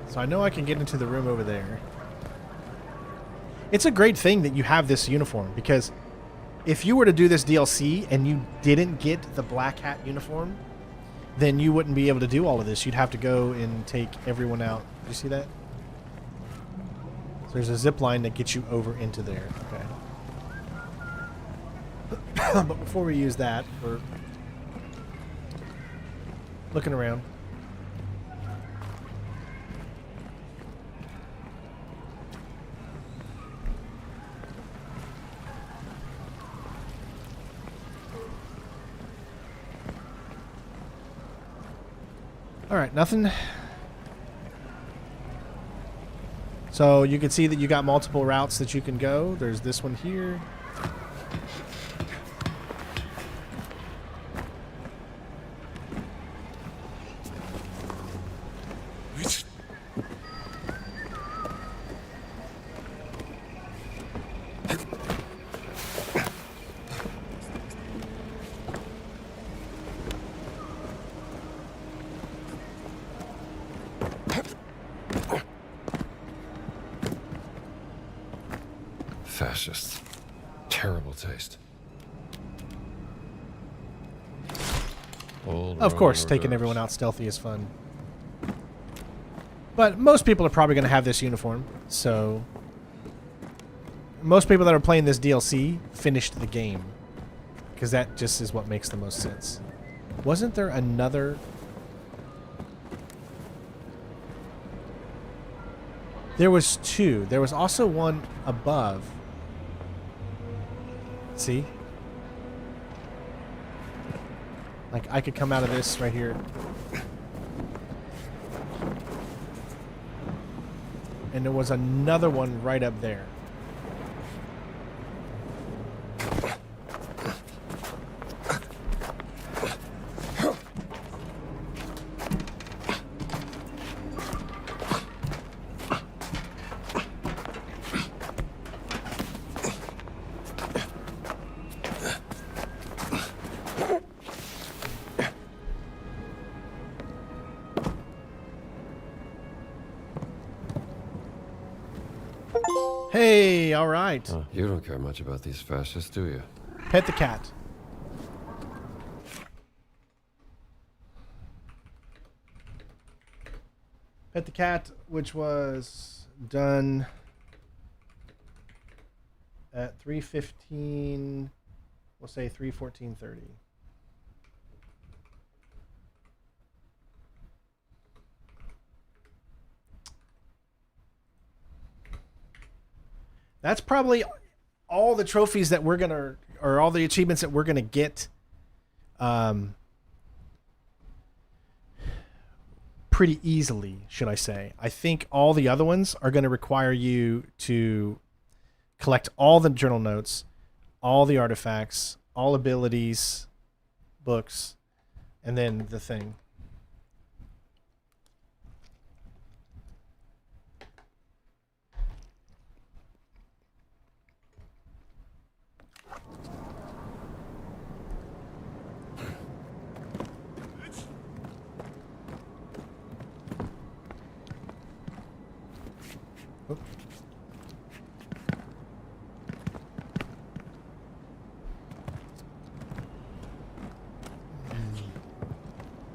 So I know I can get into the room over there. It's a great thing that you have this uniform, because if you were to do this DLC and you didn't get the black hat uniform, then you wouldn't be able to do all of this. You'd have to go and take everyone out. Do you see that? So there's a zip line that gets you over into there. Okay. But before we use that, we're looking around. Alright, nothing. So you can see that you got multiple routes that you can go. There's this one here. Fascist. Terrible taste. Of course, taking everyone out stealthy is fun. But most people are probably going to have this uniform, so... Most people that are playing this DLC finished the game. because that just is what makes the most sense. Wasn't there another? There was two. There was also one above. See? Like, I could come out of this right here. And there was another one right up there. Hey, all right. Oh, you don't care much about these fascists, do you? Pet the cat. Pet the cat, which was done at 3:15. We'll say 3:14:30. That's probably all the trophies that we're gonna, or all the achievements that we're gonna get. Pretty easily, should I say. I think all the other ones are going to require you to collect all the journal notes, all the artifacts, all abilities, books, and then the thing.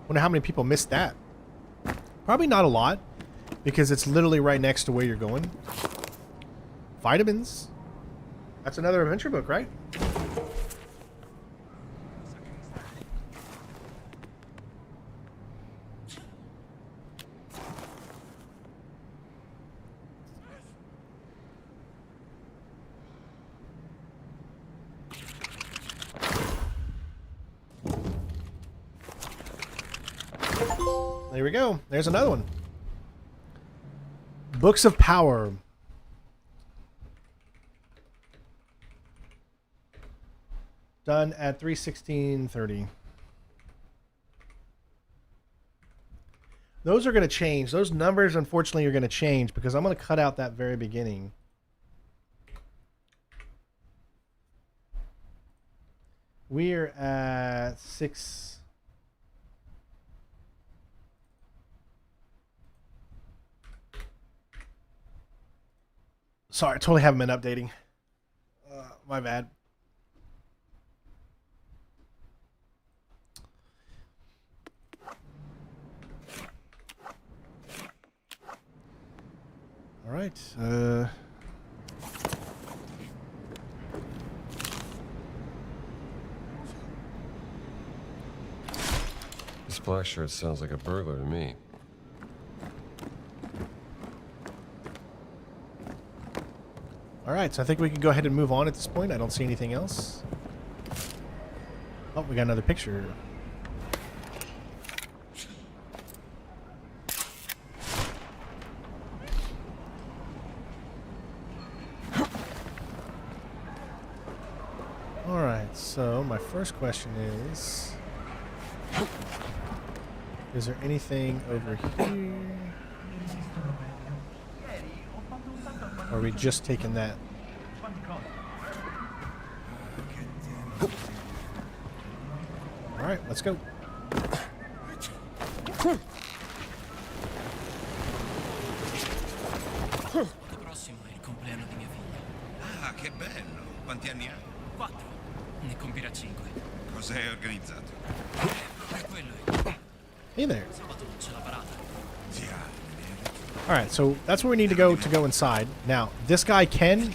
Wonder how many people missed that. Probably not a lot, because it's literally right next to where you're going. Vitamins. That's another adventure book, right? There we go. There's another one. Books of Power. Done at 3:16:30. Those are going to change. Those numbers, unfortunately, are going to change because I'm going to cut out that very beginning. We're at 6. Sorry, I totally haven't been updating. My bad. All right. This black shirt sounds like a burglar to me. All right, so I think we can go ahead and move on at this point. I don't see anything else. Oh, we got another picture. All right, so my first question is there anything over here? Or are we just taking that? All right, let's go. Prossimo è il compleanno di mia figlia. Ah, che bello. Quanti anni ha? 4. Ne compirà 5. Cos'hai organizzato? Per quello è. Hey there. Sabato c'è la parata. All right, so that's where we need to go inside. Now, this guy can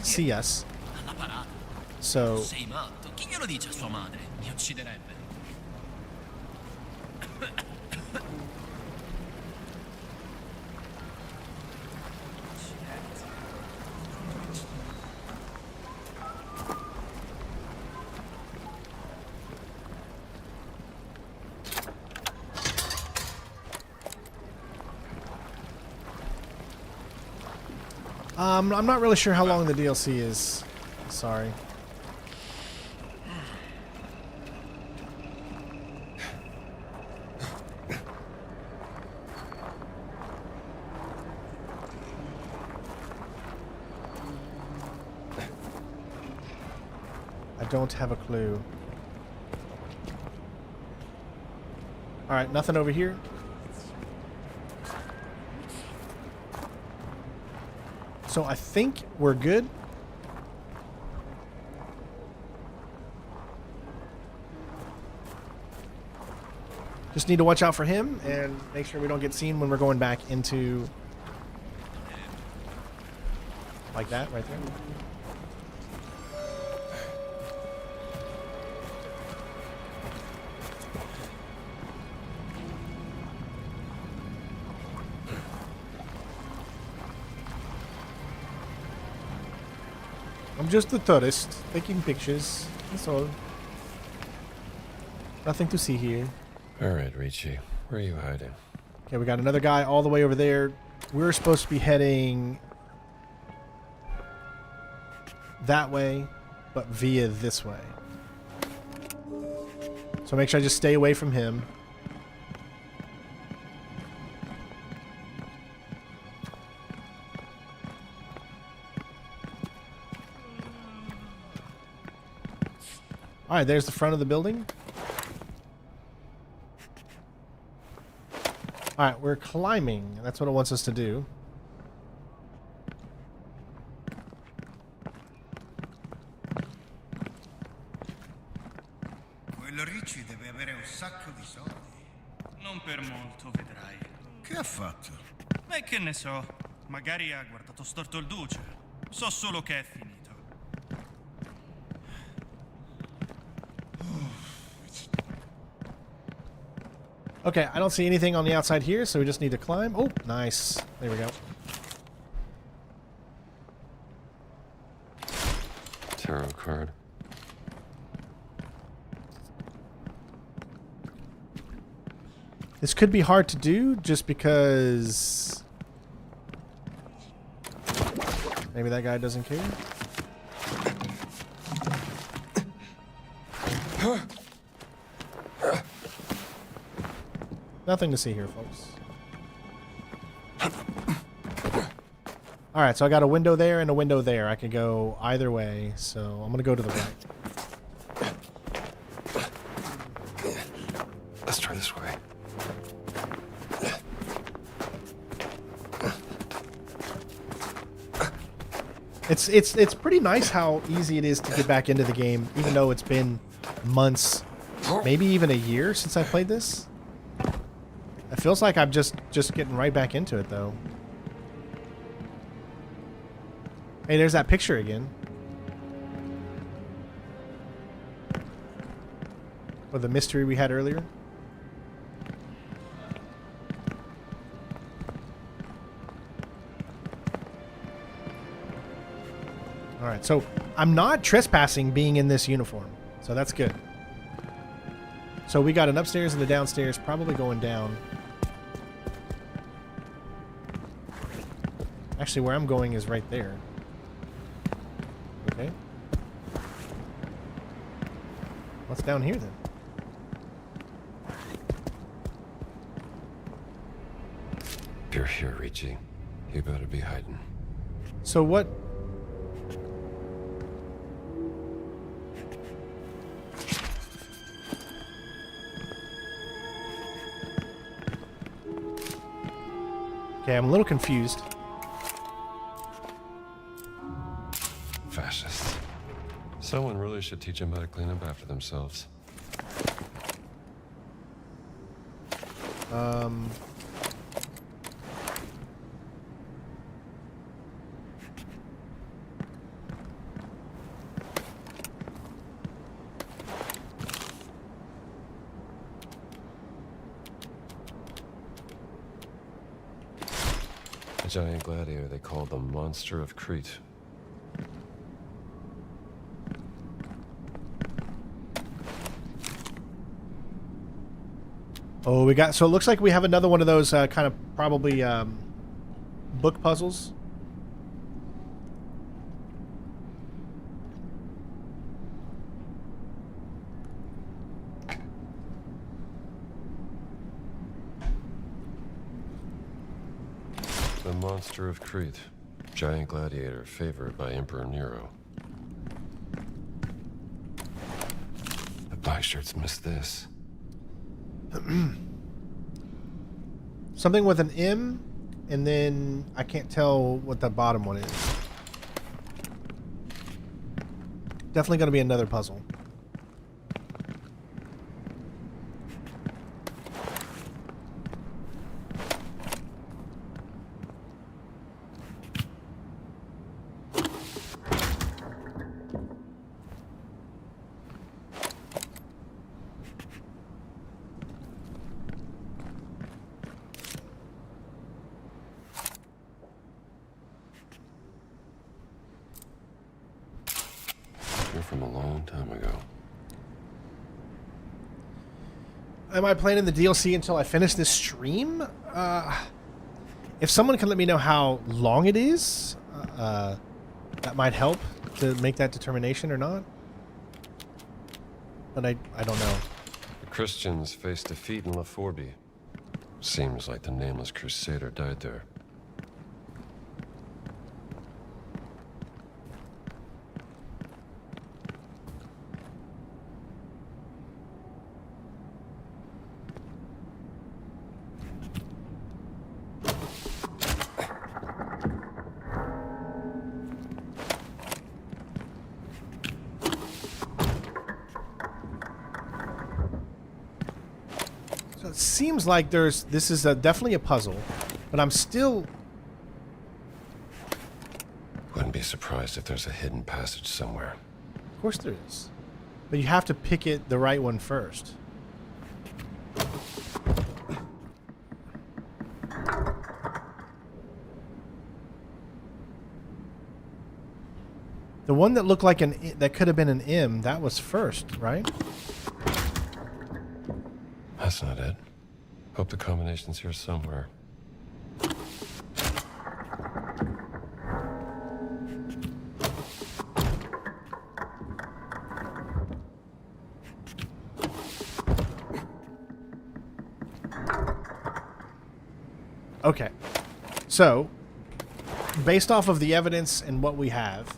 see us. Alla parata. So Sei matto. Chi glielo glielo dice a sua madre? Mi ucciderebbe. I'm not really sure how long the DLC is. Sorry. I don't have a clue. Alright, nothing over here. So I think we're good. Just need to watch out for him and make sure we don't get seen when we're going back into... like that, right there. I'm just a tourist, taking pictures. That's all. Nothing to see here. All right, Ricci. Where are you hiding? Okay, we got another guy all the way over there. We're supposed to be heading that way, but via this way. So make sure I just stay away from him. Alright, there's the front of the building. Alright, we're climbing. That's what it wants us to do. Quello Ricci deve avere un sacco di soldi. Non per molto, vedrai. Che ha fatto? E che ne so, magari ha guardato storto il duce. So solo che è finito. Okay, I don't see anything on the outside here, so we just need to climb. Oh, nice. There we go. Tarot card. This could be hard to do just because maybe that guy doesn't care. Nothing to see here, folks. Alright, so I got a window there and a window there. I could go either way, so I'm going to go to the right. Let's try this way. It's pretty nice how easy it is to get back into the game, even though it's been months, maybe even a year since I played this. It feels like I'm just getting right back into it, though. Hey, there's that picture again. Or the mystery we had earlier. Alright, so I'm not trespassing being in this uniform. So that's good. So we got an upstairs and a downstairs, probably going down. Actually, where I'm going is right there. Okay. What's down here then? If you're here, Ricci, you better be hiding. So what? Okay, I'm a little confused. Fascists. Someone really should teach them how to clean up after themselves. giant gladiator they call the Monster of Crete. Oh, we got... So it looks like we have another one of those kind of probably book puzzles. The Monster of Crete. Giant gladiator favored by Emperor Nero. The black shirts missed this. Something with an M, and then I can't tell what the bottom one is. Definitely going to be another puzzle. You're from a long time ago. Am I playing in the DLC until I finish this stream? If someone can let me know how long it is, that might help to make that determination or not. But I don't know. The Christians faced defeat in La Forbie. Seems like the nameless crusader died there. It seems like this is definitely a puzzle, but I'm still... Wouldn't be surprised if there's a hidden passage somewhere. Of course there is. But you have to pick the right one first. The one that looked like that could have been an M, that was first, right? That's not it. Hope the combination's here somewhere. Okay. So, based off of the evidence and what we have,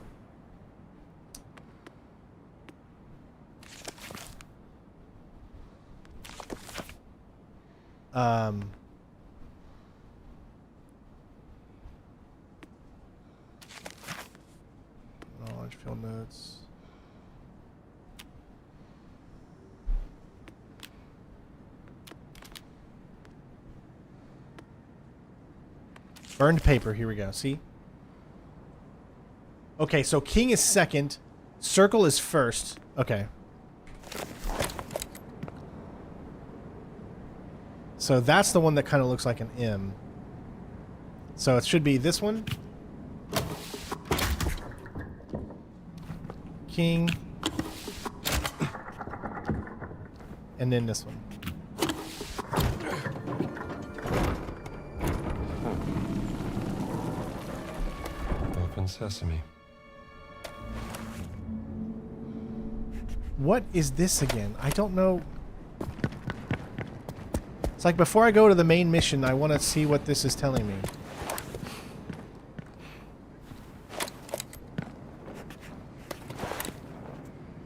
knowledge field notes. Burned paper, here we go. See? Okay, so king is second, circle is first. Okay. So that's the one that kind of looks like an M. So it should be this one. King. And then this one. Open sesame. What is this again? I don't know. It's like before I go to the main mission, I want to see what this is telling me.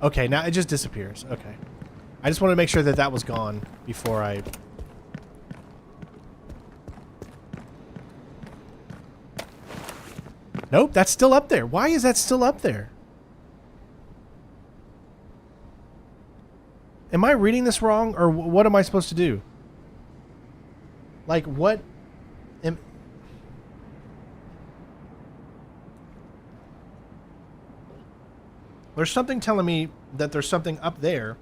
Okay, now it just disappears. Okay. I just want to make sure that that was gone before I... Nope, that's still up there. Why is that still up there? Am I reading this wrong, or what am I supposed to do? Like, what... There's something telling me that there's something up there.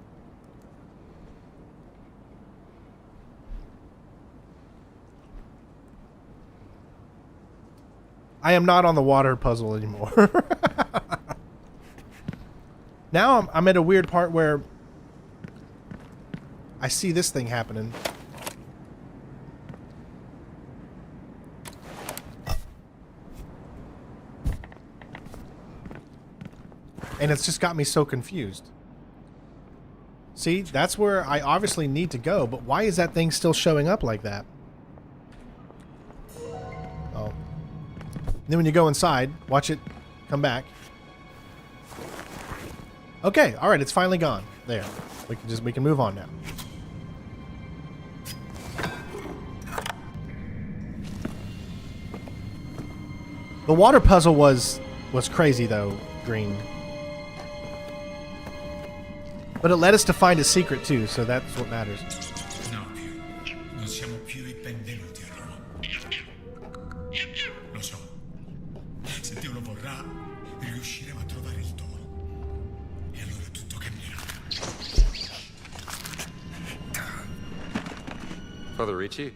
I am not on the water puzzle anymore. Now I'm at a weird part where I see this thing happening. And it's just got me so confused. See, that's where I obviously need to go, but why is that thing still showing up like that? Oh. Then when you go inside, watch it come back. Okay, alright, it's finally gone. There. We can move on now. The water puzzle was crazy though, Green. But it led us to find a secret too, so that's what matters. No più. Non siamo più i benvenuti a Roma. Lo so. Se Dio lo vorrà, riusciremo a trovare il toro. E allora tutto cambierà. Father Ricci?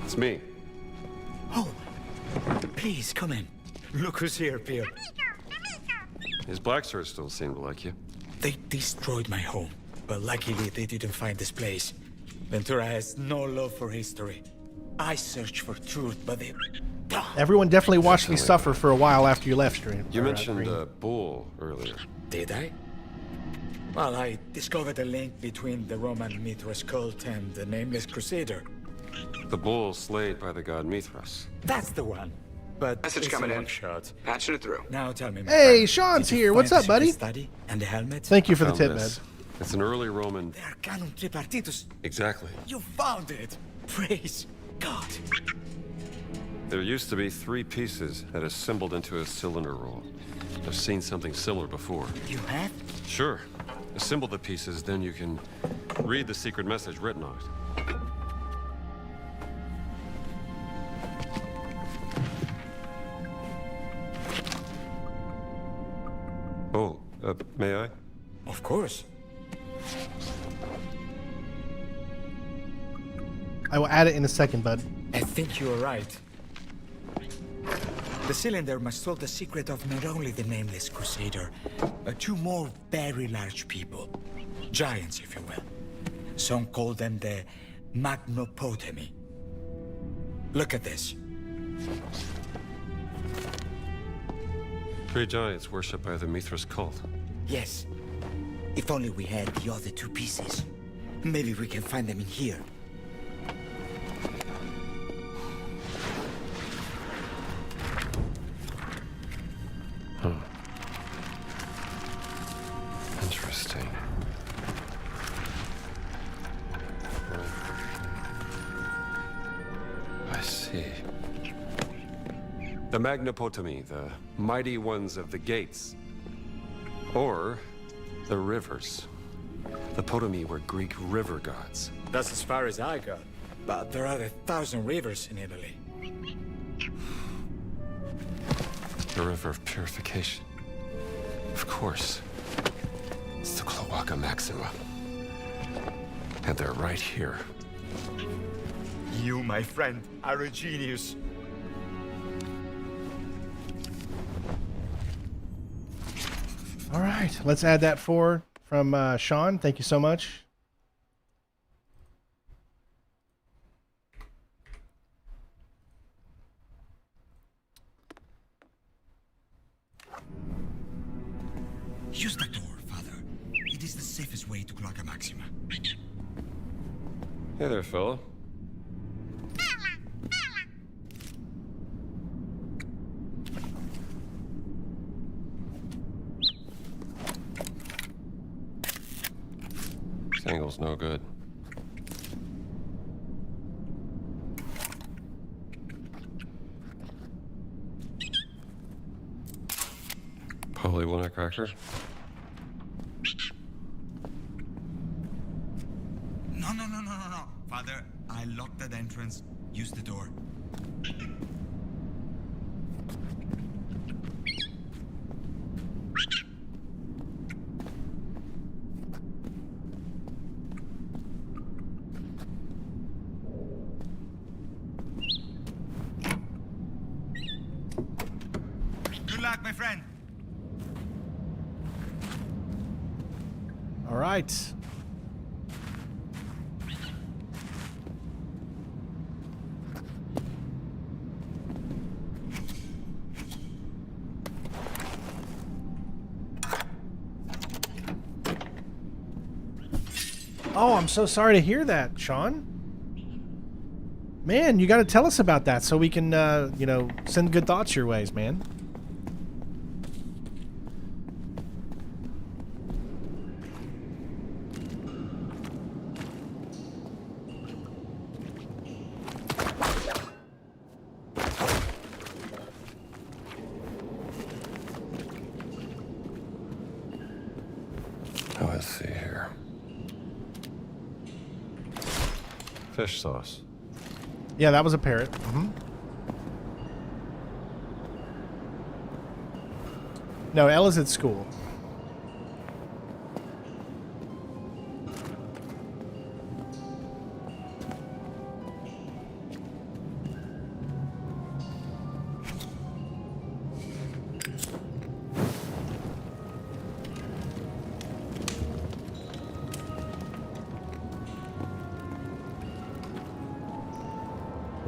It's me. Oh, please come in. Look who's here, Pio. His black shirts don't seem to like you. They destroyed my home, but luckily they didn't find this place. Ventura has no love for history. I searched for truth, but they... Everyone definitely watched me suffer for a while after you left, Stream. You mentioned a bull earlier. Did I? Well, I discovered a link between the Roman Mithras cult and the Nameless Crusader. The bull slayed by the god Mithras. That's the one. But Message coming in. Shot. Patching it through. Now tell me, my Hey, friend, Sean's did you here. What's find up, the buddy? study and the helmet? Thank you for the Found tip, man. this. It's an early Roman... They are Canum Tripartitus. Exactly. You found it. Praise God. There used to be 3 pieces that assembled into a cylinder roll. I've seen something similar before. You have? Sure. Assemble the pieces, then you can read the secret message written on it. Oh, may I? Of course. I will add it in a second, bud. I think you are right. The cylinder must hold the secret of not only the Nameless Crusader, but 2 more very large people. Giants, if you will. Some call them the Magnopotami. Look at this. 3 giants worshipped by the Mithras cult. Yes. If only we had the other 2 pieces. Maybe we can find them in here. Interesting. I see. The Magnopotami, the mighty ones of the gates. Or the rivers. The Potami were Greek river gods. That's as far as I got. But there are 1,000 rivers in Italy. The river of purification. Of course. It's the Cloaca Maxima. And they're right here. You, my friend, are a genius. All right, let's add that 4 from Sean. Thank you so much. Use the door, Father. It is the safest way to Cloaca Maxima. Hey there, fella. This angle's no good. Probably want a cracker? No. Father, I locked that entrance. Use the door. my friend. All right. Oh, I'm so sorry to hear that, Sean. Man, you got to tell us about that so we can, you know, send good thoughts your ways, man. Oh, let's see here. Fish sauce. Yeah, that was a parrot. Mm-hmm. No, Ella's at school.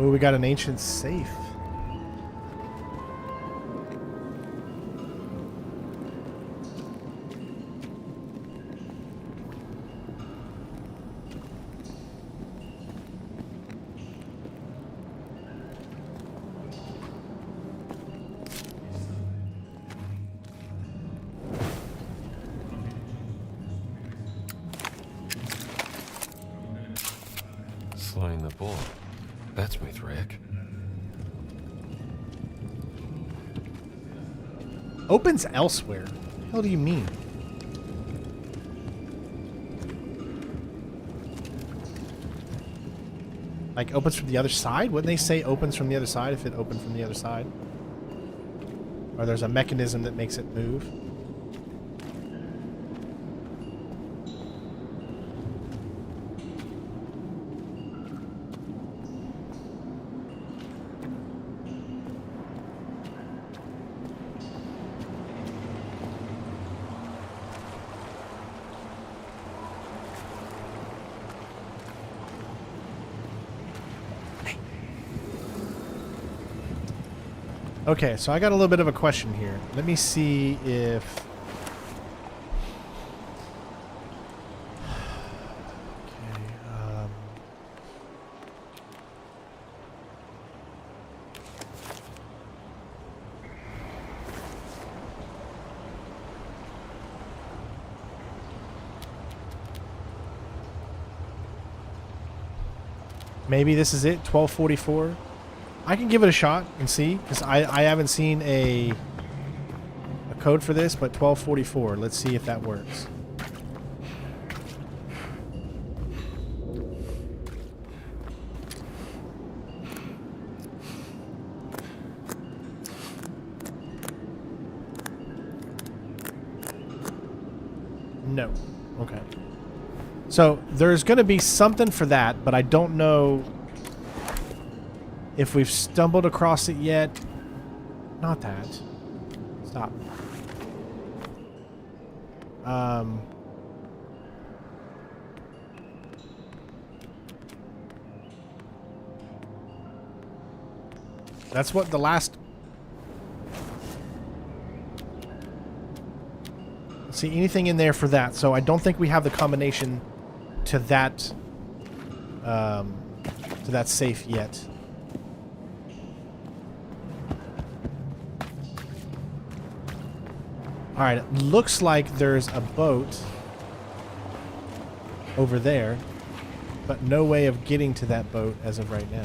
Oh, we got an ancient safe. Slaying the bull. That's me, Rick. Opens elsewhere. What the hell do you mean? Like opens from the other side? Wouldn't they say opens from the other side if it opened from the other side? Or there's a mechanism that makes it move? Okay, so I got a little bit of a question here. Let me see if... Okay, maybe this is it, 1244. I can give it a shot and see, because I haven't seen a code for this, but 1244. Let's see if that works. No. Okay. So there's going to be something for that, but I don't know if we've stumbled across it yet. Not that. Stop. That's what the last... See anything in there for that, so I don't think we have the combination to that safe yet. Alright, it looks like there's a boat over there, but no way of getting to that boat as of right now.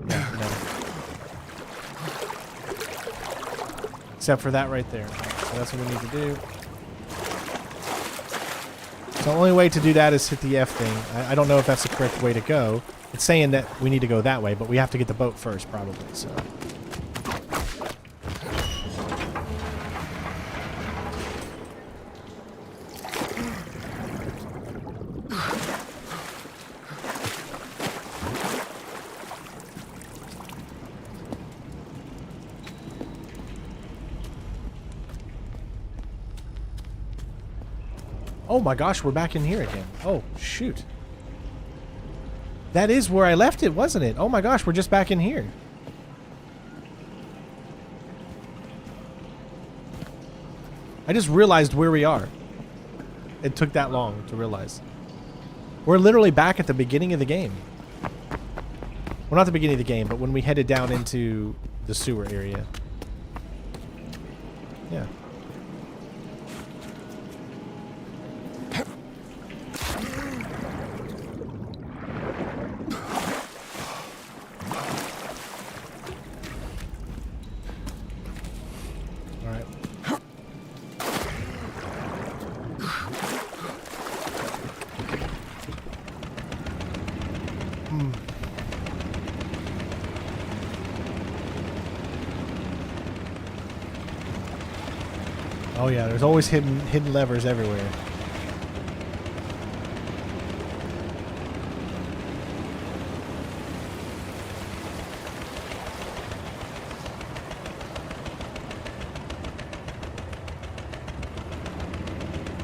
No. Except for that right there. So that's what we need to do. So the only way to do that is hit the F thing. I don't know if that's the correct way to go. It's saying that we need to go that way, but we have to get the boat first, probably, so... Oh my gosh, we're back in here again. Oh, shoot. That is where I left it, wasn't it? Oh my gosh, we're just back in here. I just realized where we are. It took that long to realize. We're literally back at the beginning of the game. Well, not the beginning of the game, but when we headed down into the sewer area. Yeah. Oh yeah, there's always hidden levers everywhere.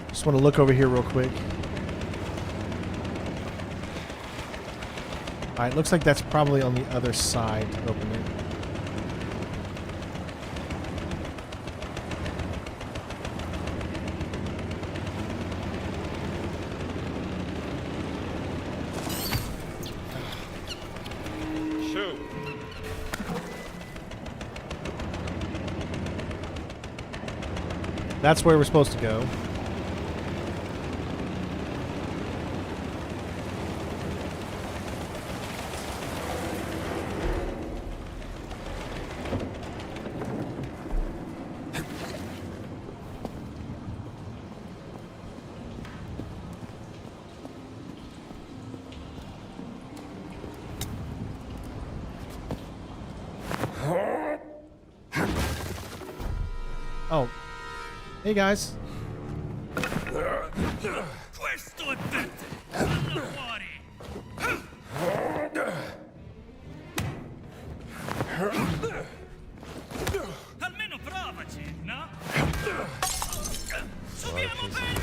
Just want to look over here real quick. Alright, looks like that's probably on the other side to open it. That's where we're supposed to go. Oh. Hey guys. Questo è per te. Fallo fuori. Almeno provaci, no? Subiamo per...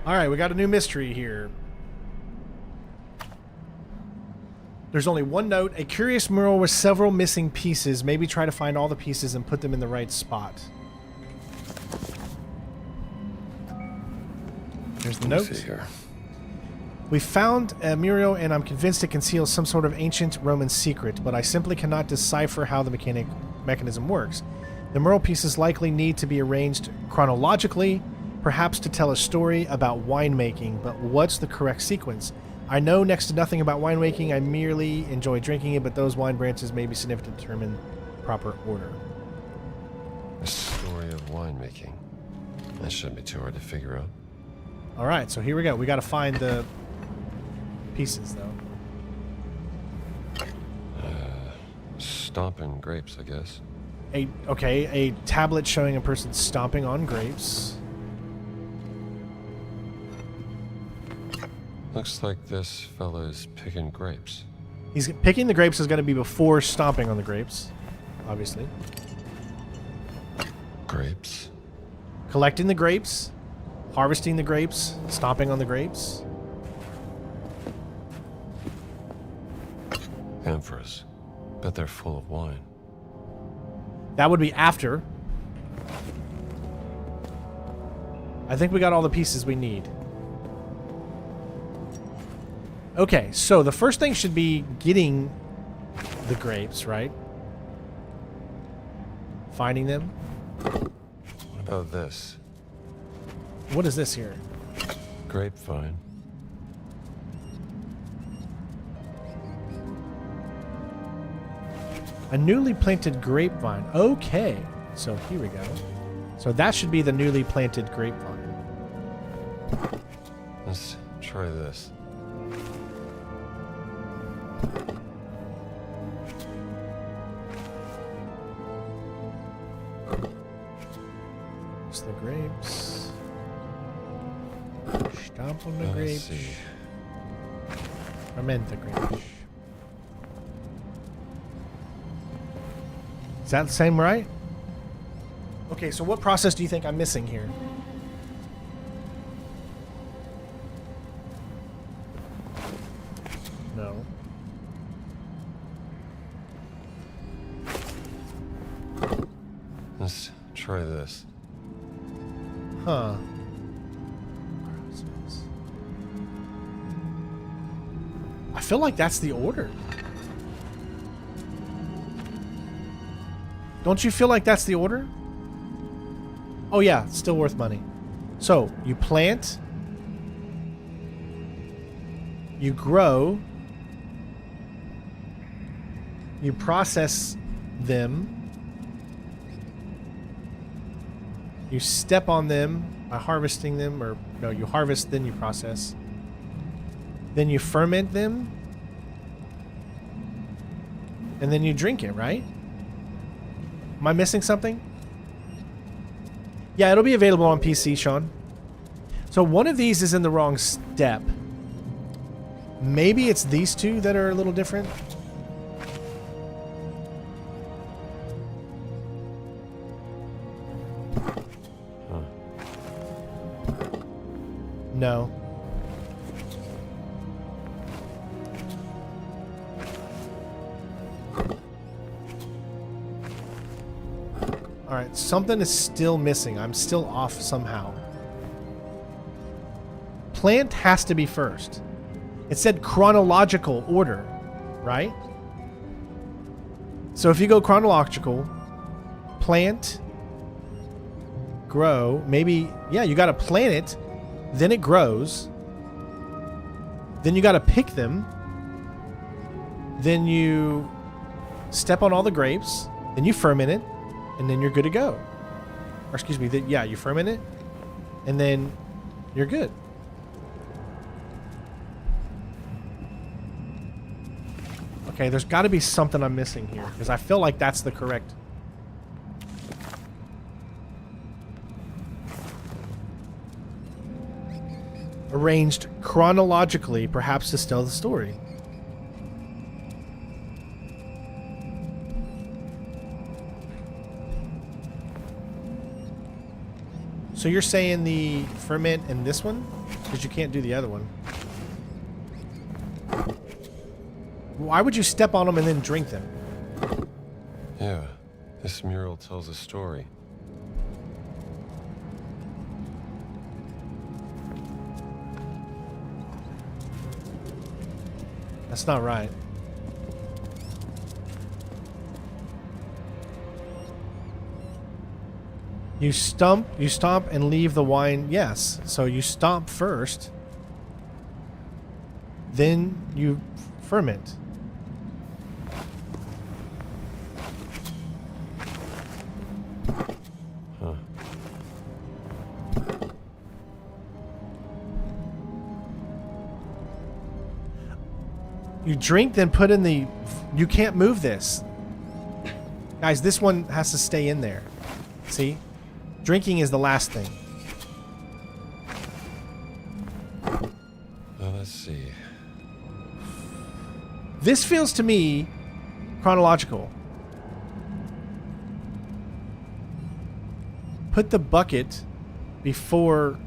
Alright, we got a new mystery here. There's only one note. A curious mural with several missing pieces. Maybe try to find all the pieces and put them in the right spot. There's the note. Here. We found a mural and I'm convinced it conceals some sort of ancient Roman secret, but I simply cannot decipher how the mechanism works. The mural pieces likely need to be arranged chronologically, perhaps to tell a story about winemaking, but what's the correct sequence? I know next to nothing about winemaking. I merely enjoy drinking it, but those wine branches may be significant to determine proper order. A story of winemaking. That shouldn't be too hard to figure out. All right, so here we go. We got to find the pieces, though. Stomping grapes, I guess. A tablet showing a person stomping on grapes. Looks like this fella's picking grapes. He's picking the grapes is going to be before stomping on the grapes, obviously. Grapes? Collecting the grapes, harvesting the grapes, stomping on the grapes. Amphoras. Bet they're full of wine. That would be after. I think we got all the pieces we need. Okay, so the first thing should be getting the grapes, right? Finding them. What about this? What is this here? Grapevine. A newly planted grapevine. Okay, so here we go. So that should be the newly planted grapevine. Let's try this. It's the grapes. Stomp on the grapes. See. Ferment the grapes. Is that the same, right? Okay, so what process do you think I'm missing here? Let's try this. Huh. I feel like that's the order. Don't you feel like that's the order? Oh yeah, it's still worth money. So, you plant, you grow, you process them, you step on them by harvesting them, or no, you harvest, then you process. Then you ferment them, and then you drink it, right? Am I missing something? Yeah, it'll be available on PC, Sean. So one of these is in the wrong step. Maybe it's these two that are a little different. No. Alright, something is still missing. I'm still off somehow. Plant has to be first. It said chronological order, right? So if you go chronological, plant, grow, maybe, yeah, you gotta plant it, then it grows, then you gotta pick them, then you step on all the grapes, then you ferment it, and then you're good to go. Or excuse me, yeah, you ferment it, and then you're good. Okay, there's got to be something I'm missing here, because I feel like that's the correct... Arranged chronologically, perhaps to tell the story. So you're saying the ferment in this one? Because you can't do the other one. Why would you step on them and then drink them? Yeah, this mural tells a story. That's not right. You stomp and leave the wine. Yes. So you stomp first. Then you ferment. Huh. You drink, then put in the... You can't move this. Guys, this one has to stay in there. See? Drinking is the last thing. Well, let's see. This feels to me chronological. Put the bucket before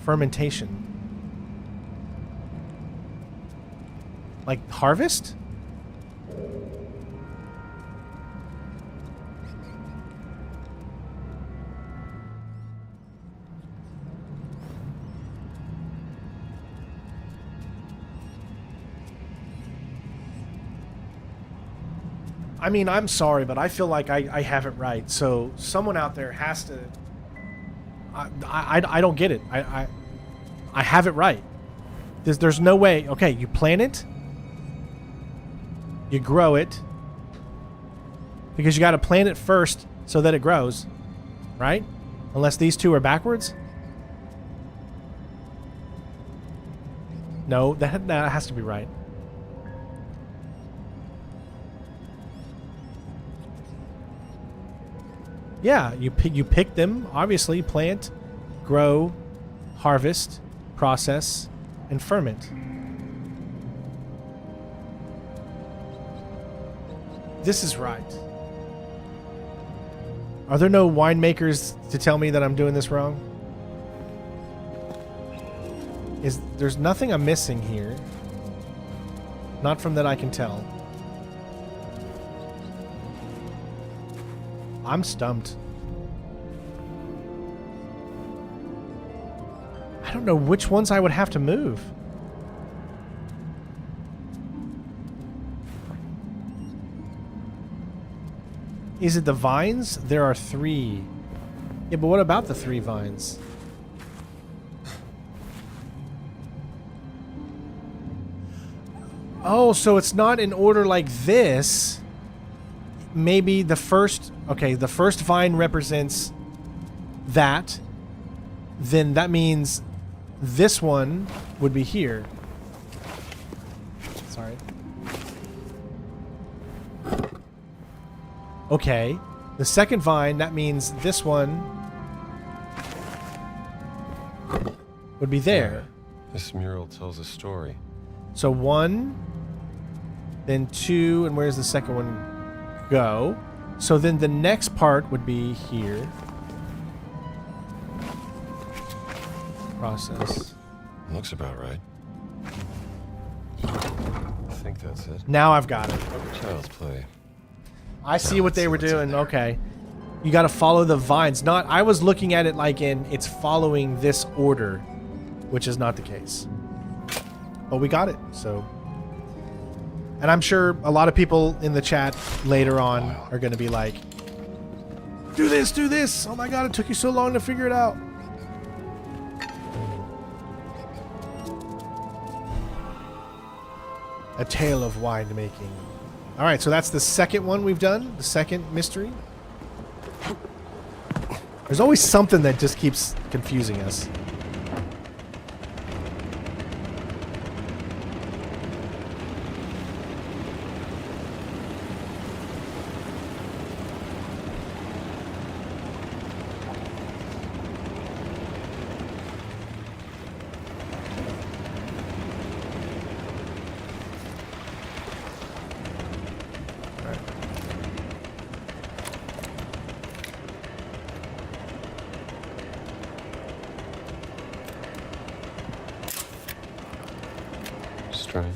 fermentation. Like harvest? I mean, I'm sorry, but I feel like I have it right. So someone out there has to... I don't get it. I have it right. There's no way... Okay, you plant it. You grow it. Because you got to plant it first so that it grows. Right? Unless these two are backwards. No, that has to be right. Yeah, you pick them, obviously, plant, grow, harvest, process, and ferment. This is right. Are there no winemakers to tell me that I'm doing this wrong? There's nothing I'm missing here. Not from that I can tell. I'm stumped. I don't know which ones I would have to move. Is it the vines? There are 3. Yeah, but what about the 3 vines? Oh, so it's not in order like this. Maybe the first... Okay, the first vine represents that. Then that means this one would be here. Sorry. Okay. The second vine, that means this one would be there. This mural tells a story. So 1, then 2, and where's the second one go? So then the next part would be here. Process. Looks about right. I think that's it. Now I've got it. Child's play. I see what they were doing. Okay. You got to follow the vines. Not, I was looking at it like in it's following this order, which is not the case. But we got it. So, and I'm sure a lot of people in the chat later on are going to be like, do this, do this. Oh my God, it took you so long to figure it out. A tale of winemaking. All right, so that's the second one we've done, the second mystery. There's always something that just keeps confusing us. Strange.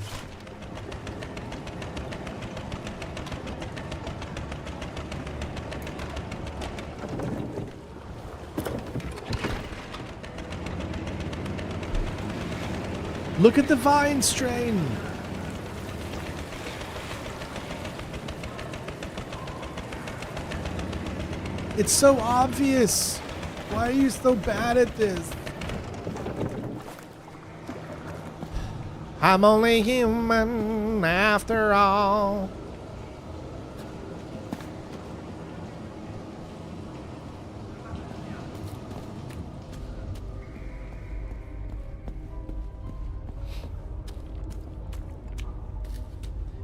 Look at the vine strain. It's so obvious. Why are you so bad at this? I'm only human after all.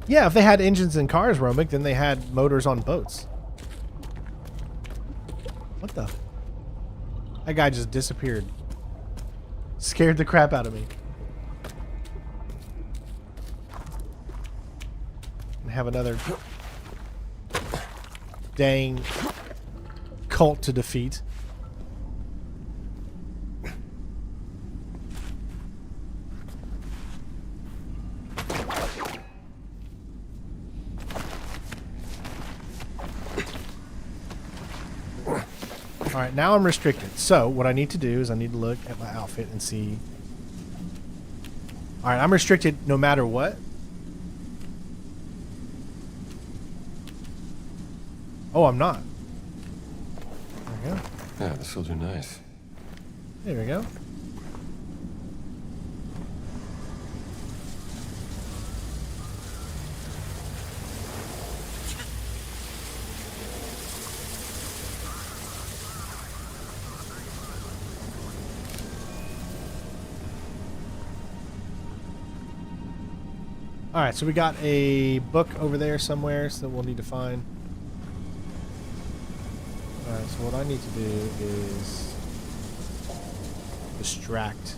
Yeah, if they had engines in cars, Romic, then they had motors on boats. What the? That guy just disappeared. Scared the crap out of me. And have another dang cult to defeat. Alright, now I'm restricted. So, what I need to do is I need to look at my outfit and see... Alright, I'm restricted no matter what. Oh, I'm not. There we go. Yeah, this will do nice. There we go. Alright, so we got a book over there somewhere, so we'll need to find. Alright, so what I need to do is distract.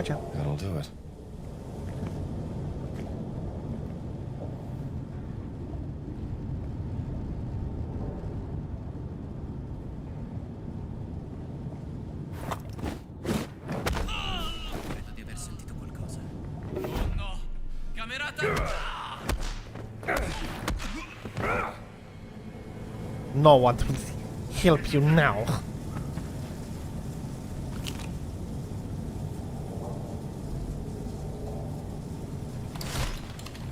Gotcha. That'll do it. Credo di aver sentito qualcosa. Oh no! Camerata! No one will help you now.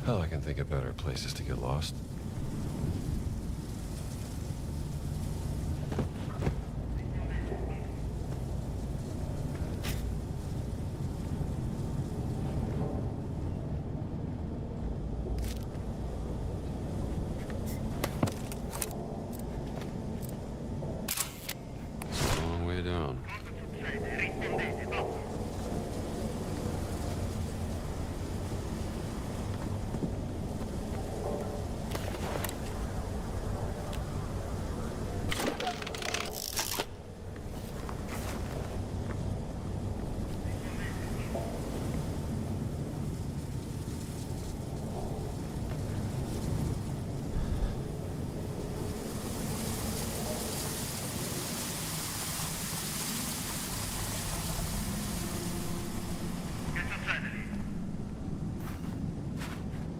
Hell, I can think of better places to get lost. It's a long way down.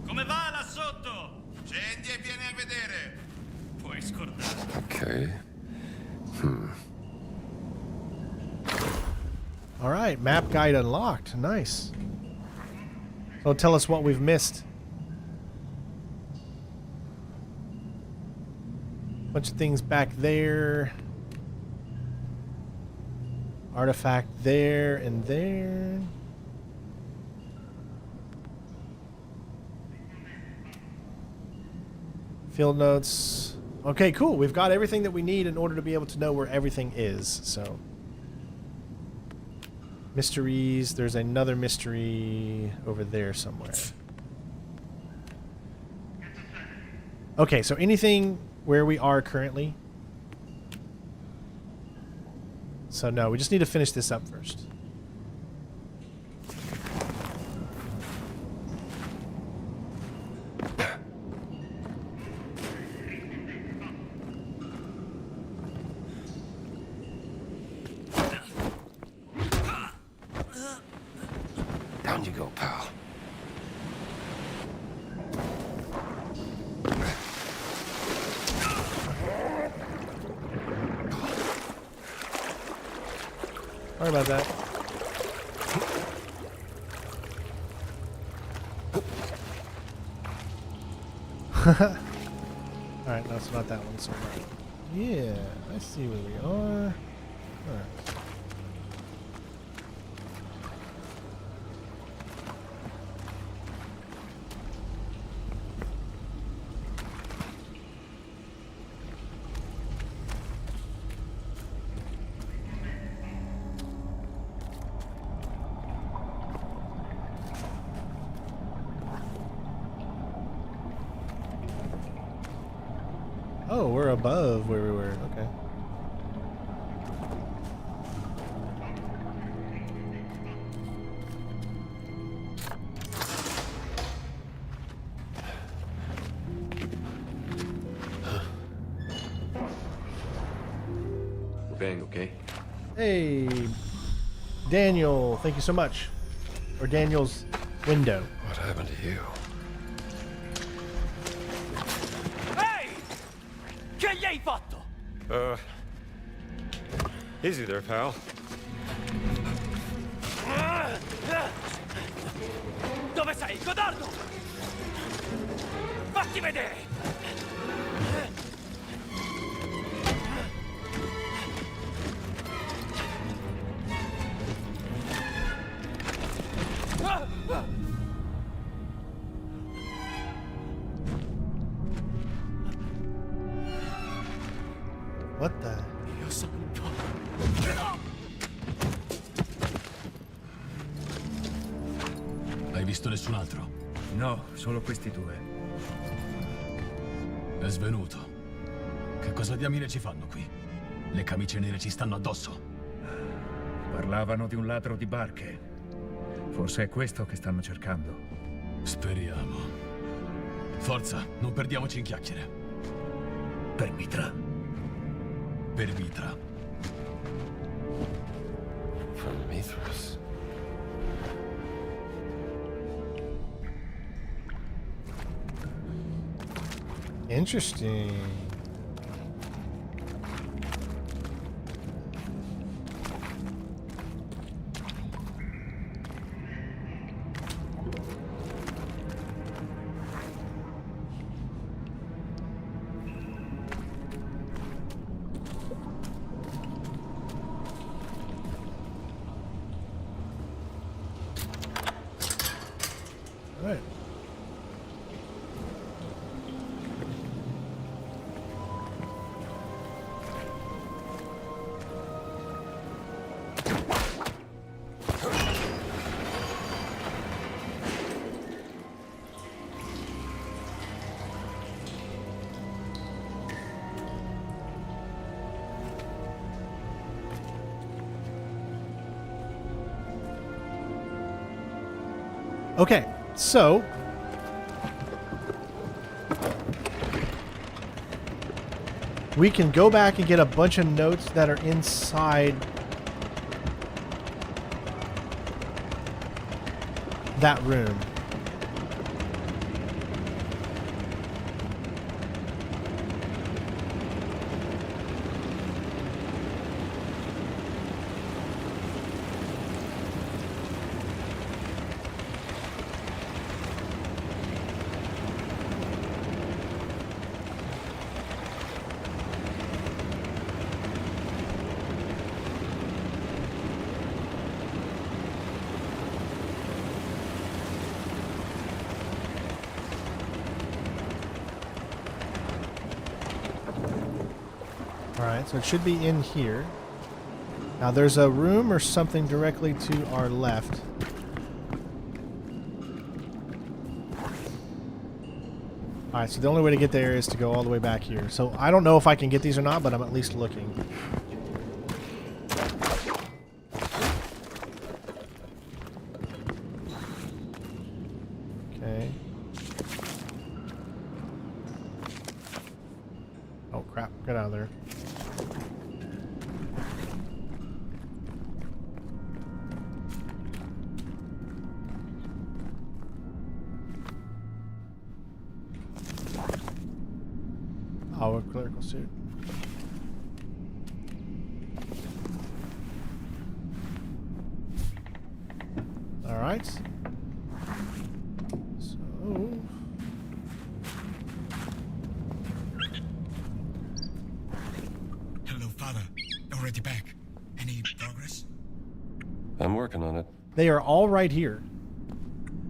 Come va là sotto? Scendi e vieni a vedere. Puoi scordare. Okay. All right, map guide unlocked. Nice. So tell us what we've missed. Bunch of things back there. Artifact there and there. Field notes. Okay, cool. We've got everything that we need in order to be able to know where everything is. So, mysteries. There's another mystery over there somewhere. Okay, so anything where we are currently. So no, we just need to finish this up first. Down you go, pal. Sorry about that. Alright, no, it's not that one. So yeah, I see where we are. Alright. Oh, we're above where we were. Okay. Bang, okay? Hey, Daniel, thank you so much. Or Daniel's window. What happened to you? Ehi! Che gli hai fatto? Easy there, pal. Dove sei, codardo? Fatti vedere! What the? Dio santo. Hai visto nessun altro? No, solo questi due. È svenuto. Che cosa diamine ci fanno qui? Le camicie nere ci stanno addosso. Parlavano di un ladro di barche. Forse è questo che stanno cercando. Speriamo. Forza, non perdiamoci in chiacchiere. Per Mitra. Per Mitra. From Mithras. Interesting. All right. Okay, so we can go back and get a bunch of notes that are inside that room. Alright, so it should be in here. Now there's a room or something directly to our left. Alright, so the only way to get there is to go all the way back here. So I don't know if I can get these or not, but I'm at least looking. Okay. Oh crap, get out of there. Our clerical suit. All right. So. Hello, Father. Already back. Any progress? I'm working on it. They are all right here.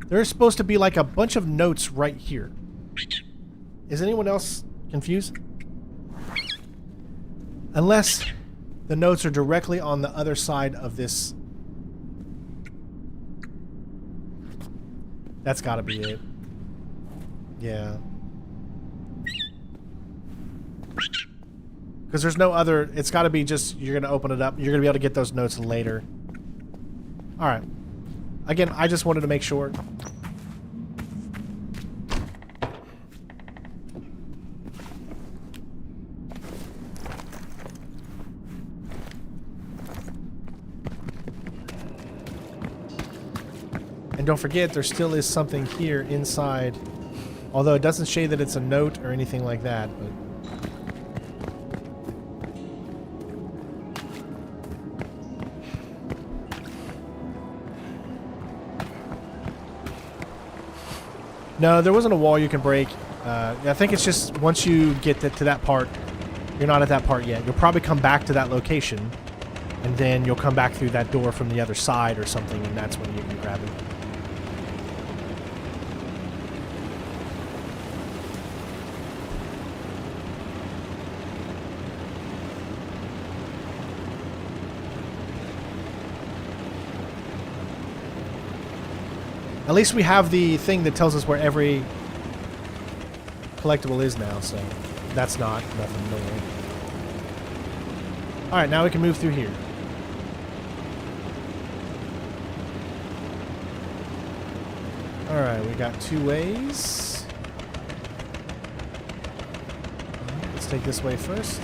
There's supposed to be like a bunch of notes right here. Is anyone else confused? Unless the notes are directly on the other side of this. That's gotta be it. Yeah. Because there's no other, it's gotta be just, you're gonna open it up, you're gonna be able to get those notes later. Alright. Again, I just wanted to make sure. And don't forget, there still is something here inside. Although it doesn't say that it's a note or anything like that, but... No, there wasn't a wall you can break. I think it's just once you get to that part, you're not at that part yet. You'll probably come back to that location, and then you'll come back through that door from the other side or something, and that's when you can grab it. At least we have the thing that tells us where every collectible is now, so that's nothing. No way. All right, now we can move through here. All right, we got 2 ways. Let's take this way first.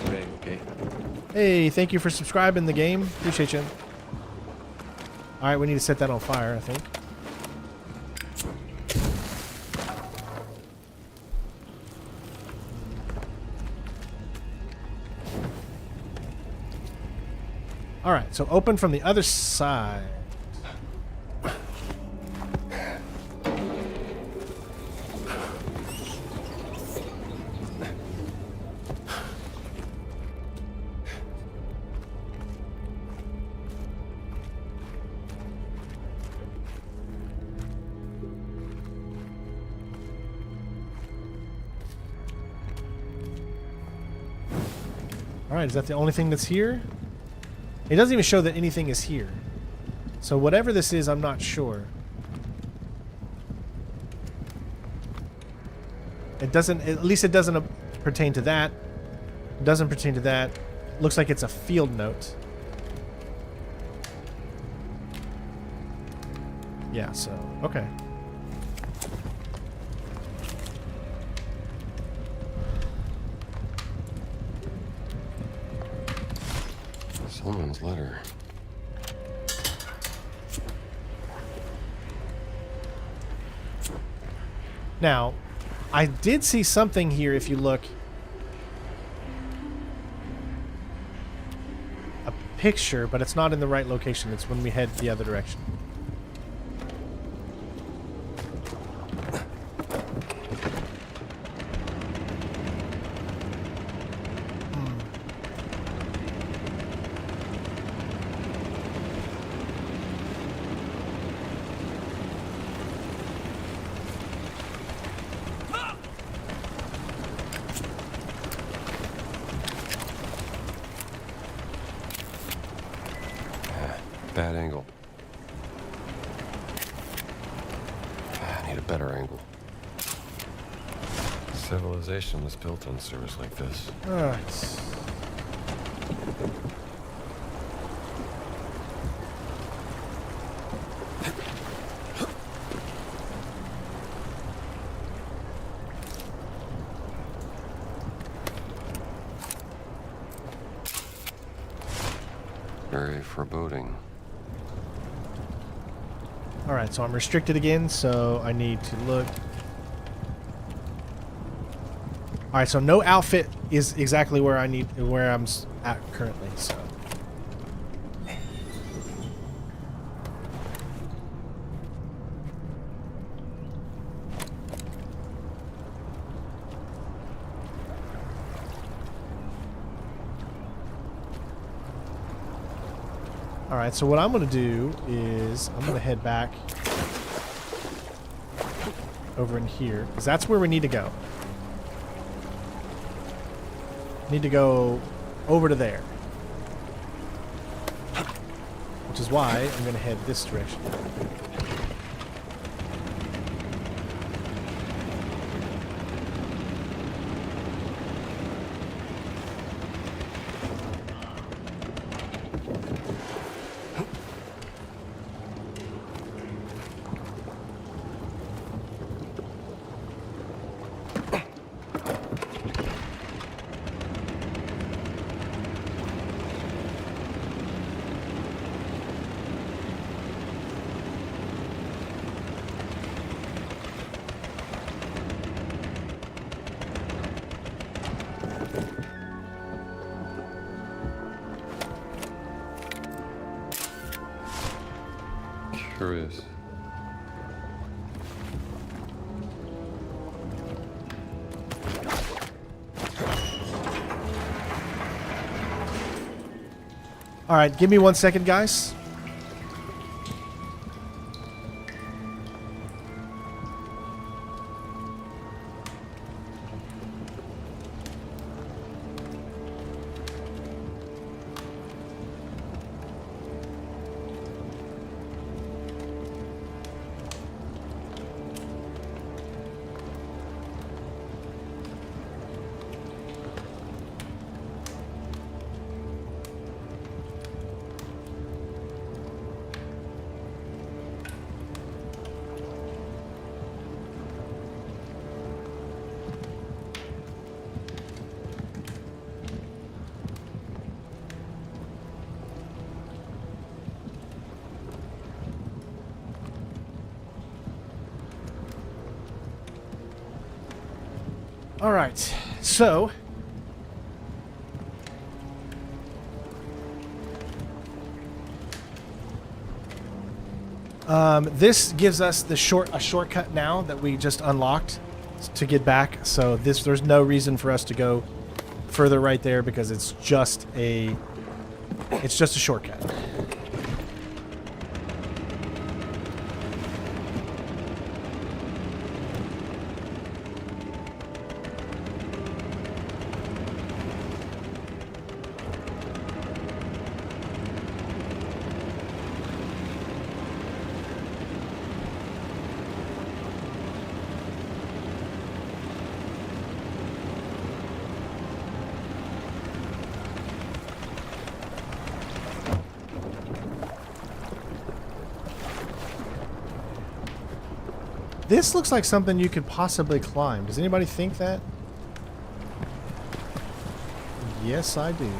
Okay, okay. Hey, thank you for subscribing the game. Appreciate you. All right, we need to set that on fire, I think. All right, so open from the other side. All right, is that the only thing that's here? It doesn't even show that anything is here. So whatever this is, I'm not sure. It doesn't, at least it doesn't pertain to that. It doesn't pertain to that. Looks like it's a field note. Yeah, so, okay. Someone's letter. Now, I did see something here if you look. A picture, but it's not in the right location. It's when we head the other direction. Bad angle. I need a better angle. Civilization was built on service like this. Alright. Very foreboding. Alright, so I'm restricted again, so I need to look. Alright, so no outfit is exactly where I'm at currently, so. Alright, so what I'm going to do is I'm going to head back over in here, because that's where we need to go. Need to go over to there. Which is why I'm going to head this direction. Curious. All right, give me 1 second, guys. All right, so this gives us a shortcut now that we just unlocked to get back. So there's no reason for us to go further right there because it's just a shortcut. This looks like something you could possibly climb. Does anybody think that? Yes, I do.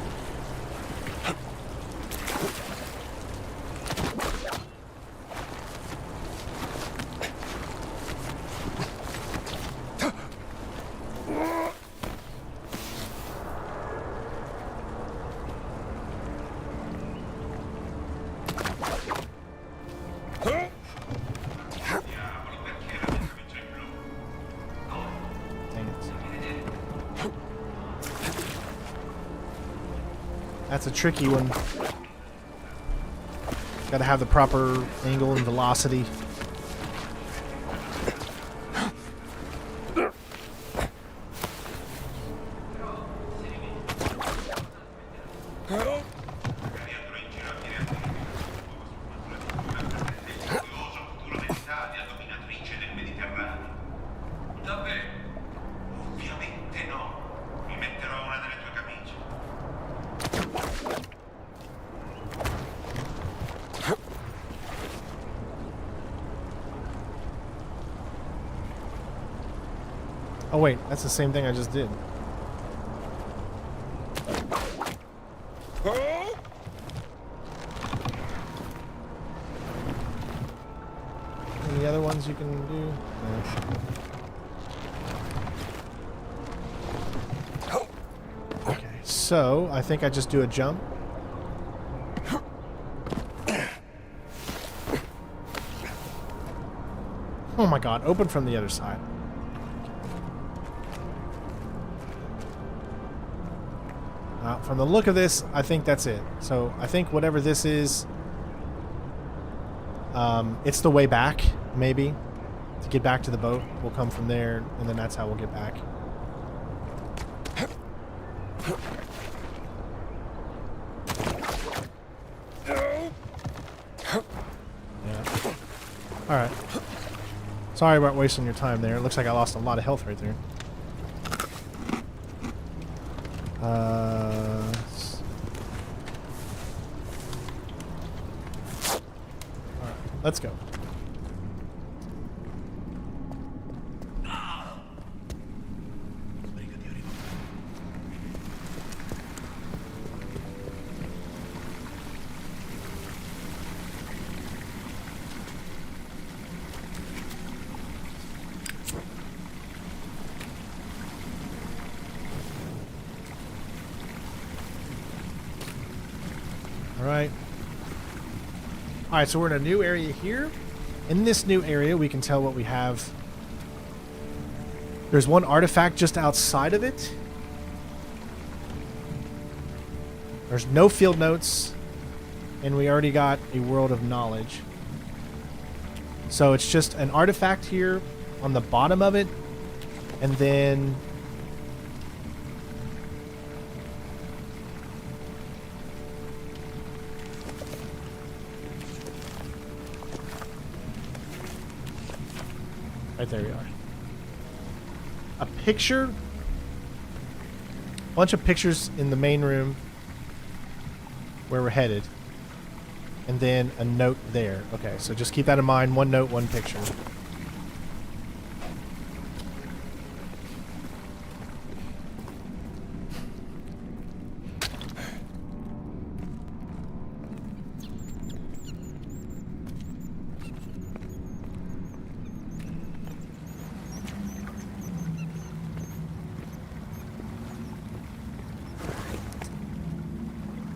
That's a tricky one. Got to have the proper angle and velocity. Oh wait, that's the same thing I just did. Any other ones you can do? No. Okay, so I think I just do a jump. Oh my god, open from the other side. From the look of this, I think that's it. So I think whatever this is, it's the way back, maybe. To get back to the boat, we'll come from there, and then that's how we'll get back. Yeah. Alright. Sorry about wasting your time there. It looks like I lost a lot of health right there. Let's go. All right. All right, so we're in a new area here. In this new area, we can tell what we have. There's one artifact just outside of it. There's no field notes, and we already got a world of knowledge. So it's just an artifact here on the bottom of it, and then right there we are. A picture. A bunch of pictures in the main room where we're headed. And then a note there. Okay, so just keep that in mind. One note, one picture.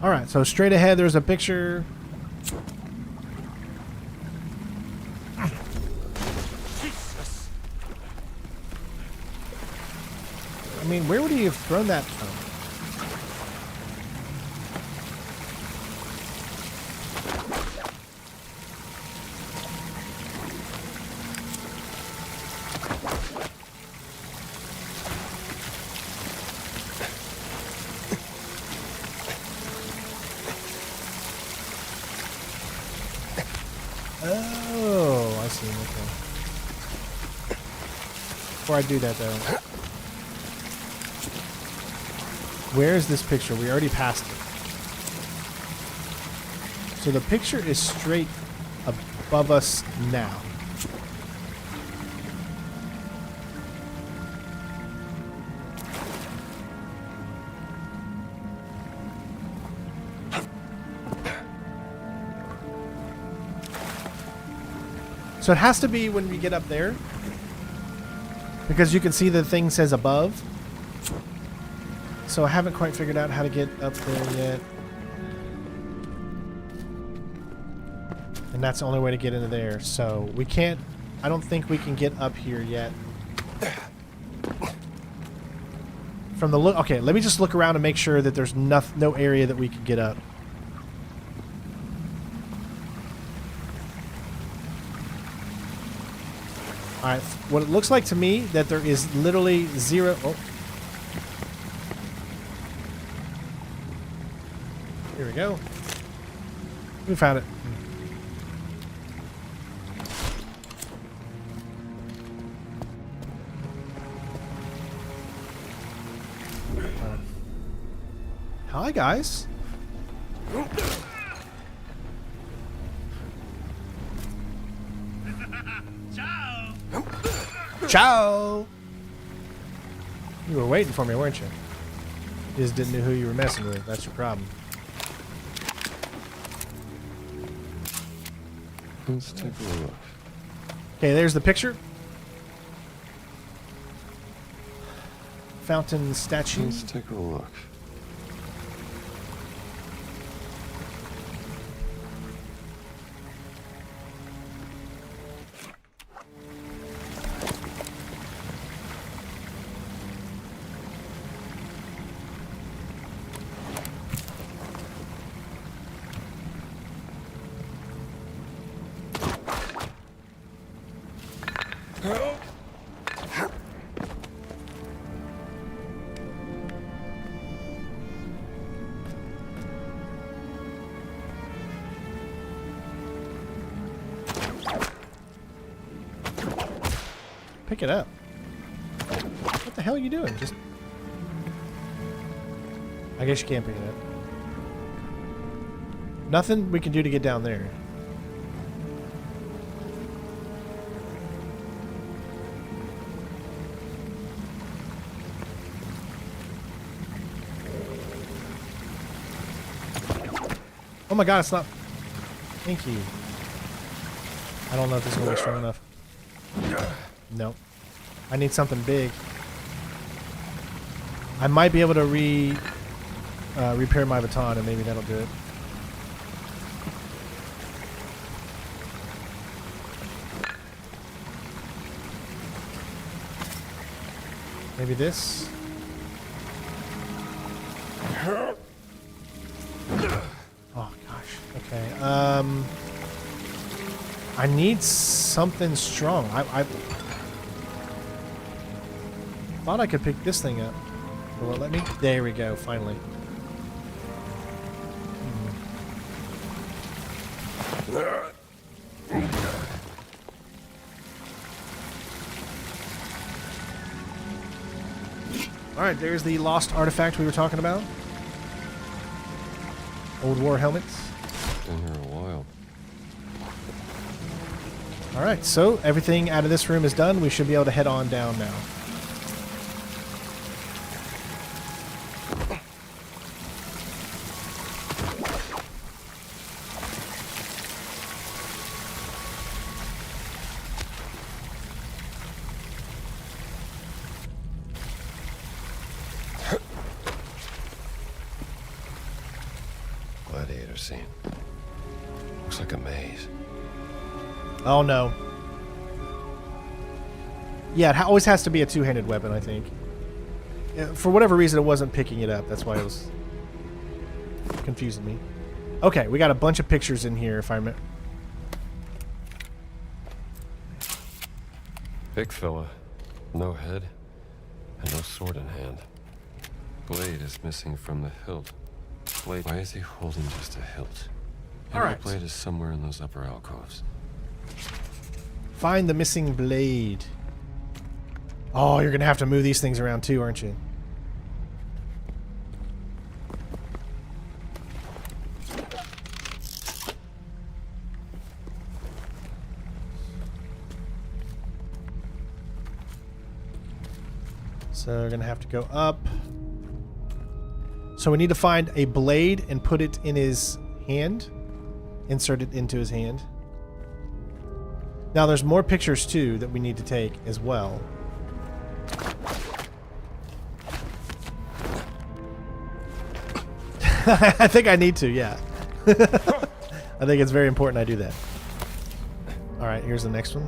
All right, so straight ahead, there's a picture. Jesus. I mean, where would he have thrown that from? Oh, I see. Okay. Before I do that, though, where is this picture? We already passed it. So the picture is straight above us now. So it has to be when we get up there, because you can see the thing says above. So I haven't quite figured out how to get up there yet. And that's the only way to get into there. So we can't, I don't think we can get up here yet. From the look, okay, let me just look around and make sure that there's no area that we can get up. Alright, what it looks like to me, that there is literally zero... Oh. Here we go. We found it. Hi, guys. Ciao! You were waiting for me, weren't you? You just didn't know who you were messing with. That's your problem. Let's take a look. Okay, there's the picture. Fountain statue. Let's take a look. Pick it up. What the hell are you doing? Just... I guess you can't pick it up. Nothing we can do to get down there. Oh my god, it's not... Thank you. I don't know if this is going to be strong enough. Nope. I need something big. I might be able to repair my baton, and maybe that'll do it. Maybe this? Oh gosh. Okay. I need something strong. I thought I could pick this thing up. Will it let me? There we go, finally. Alright, there's the lost artifact we were talking about. Old war helmets. Been here a while. Alright, so everything out of this room is done. We should be able to head on down now. seen. Looks like a maze. Oh no. Yeah, it always has to be a two-handed weapon, I think. For whatever reason, it wasn't picking it up. That's why it was confusing me. Okay, we got a bunch of pictures in here, if I remember. Big fella. No head. And no sword in hand. Blade is missing from the hilt. Blade. Why is he holding just a hilt? All right. The blade is somewhere in those upper alcoves. Find the missing blade. Oh, you're going to have to move these things around too, aren't you? So we're going to have to go up. So we need to find a blade and put it in his hand. Insert it into his hand. Now there's more pictures too that we need to take as well. I think I need to, yeah. I think it's very important I do that. Alright, here's the next one.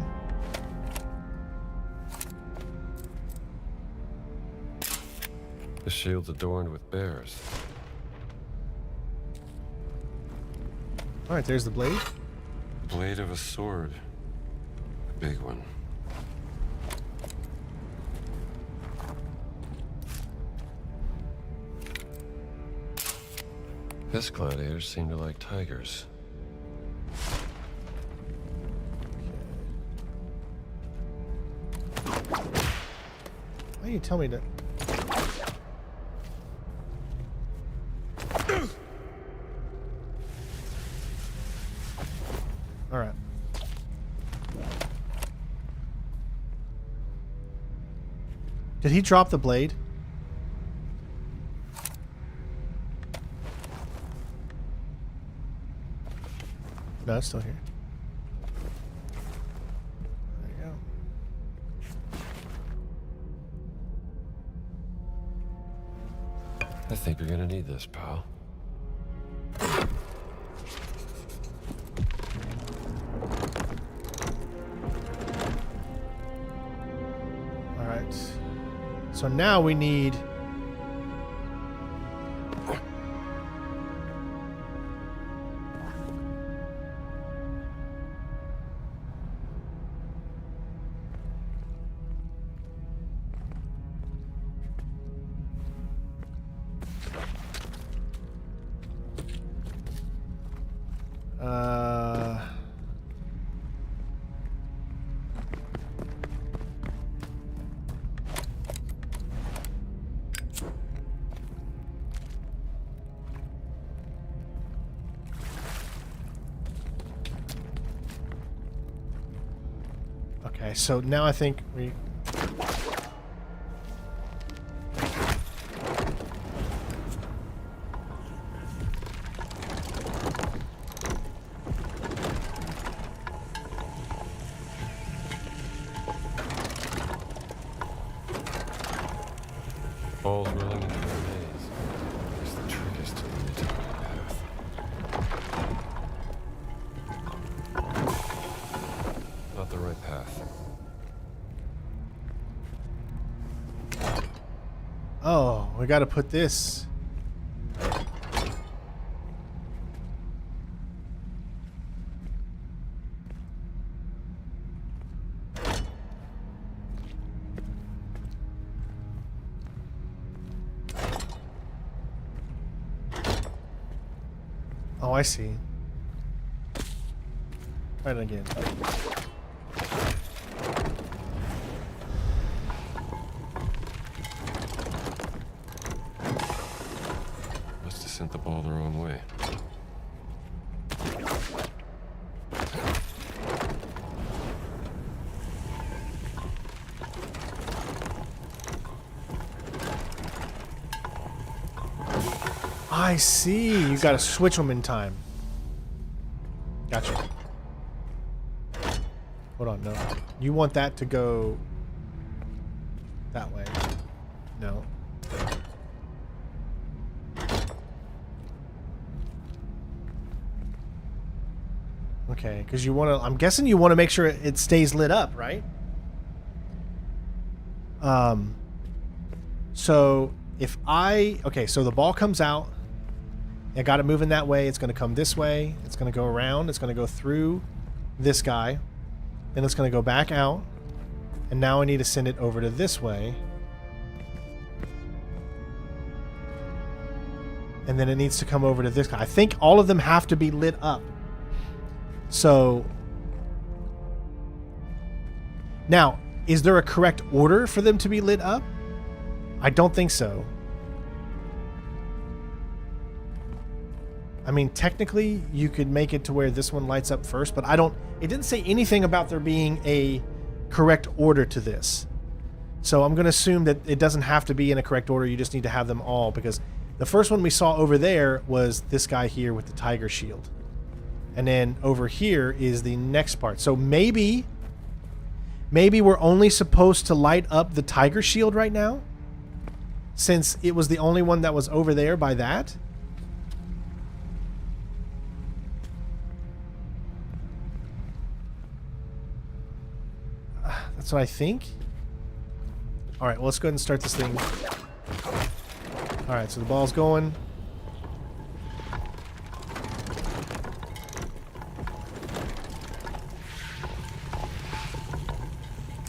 The shield's adorned with bears. Alright, there's the blade. Blade of a sword. A big one. This gladiator seemed to like tigers. Why do you tell me to... Alright. Did he drop the blade? No, it's still here. There you I think you're gonna need this, pal. Alright. So now we need... Okay, so now I think we... Balls rolling into a maze. Guess the trick is to lead to the right path. Not the right path. Oh, we gotta put this... Oh, I see. Try it again. Must have sent the ball the wrong way. I see. You gotta switch them in time. Gotcha. Hold on, no. You want that to go that way. No. Okay, because you want to... I'm guessing you want to make sure it stays lit up, right? So if I... Okay, so the ball comes out. I got it moving that way. It's going to come this way. It's going to go around. It's going to go through this guy. Then it's going to go back out. And now I need to send it over to this way. And then it needs to come over to this guy. I think all of them have to be lit up. So... Now, is there a correct order for them to be lit up? I don't think so. I mean, technically, you could make it to where this one lights up first, but I don't... It didn't say anything about there being a correct order to this. So I'm going to assume that it doesn't have to be in a correct order. You just need to have them all, because the first one we saw over there was this guy here with the tiger shield. And then over here is the next part. So maybe we're only supposed to light up the tiger shield right now, since it was the only one that was over there by that. That's what I think. All right, well, let's go ahead and start this thing. All right, so the ball's going.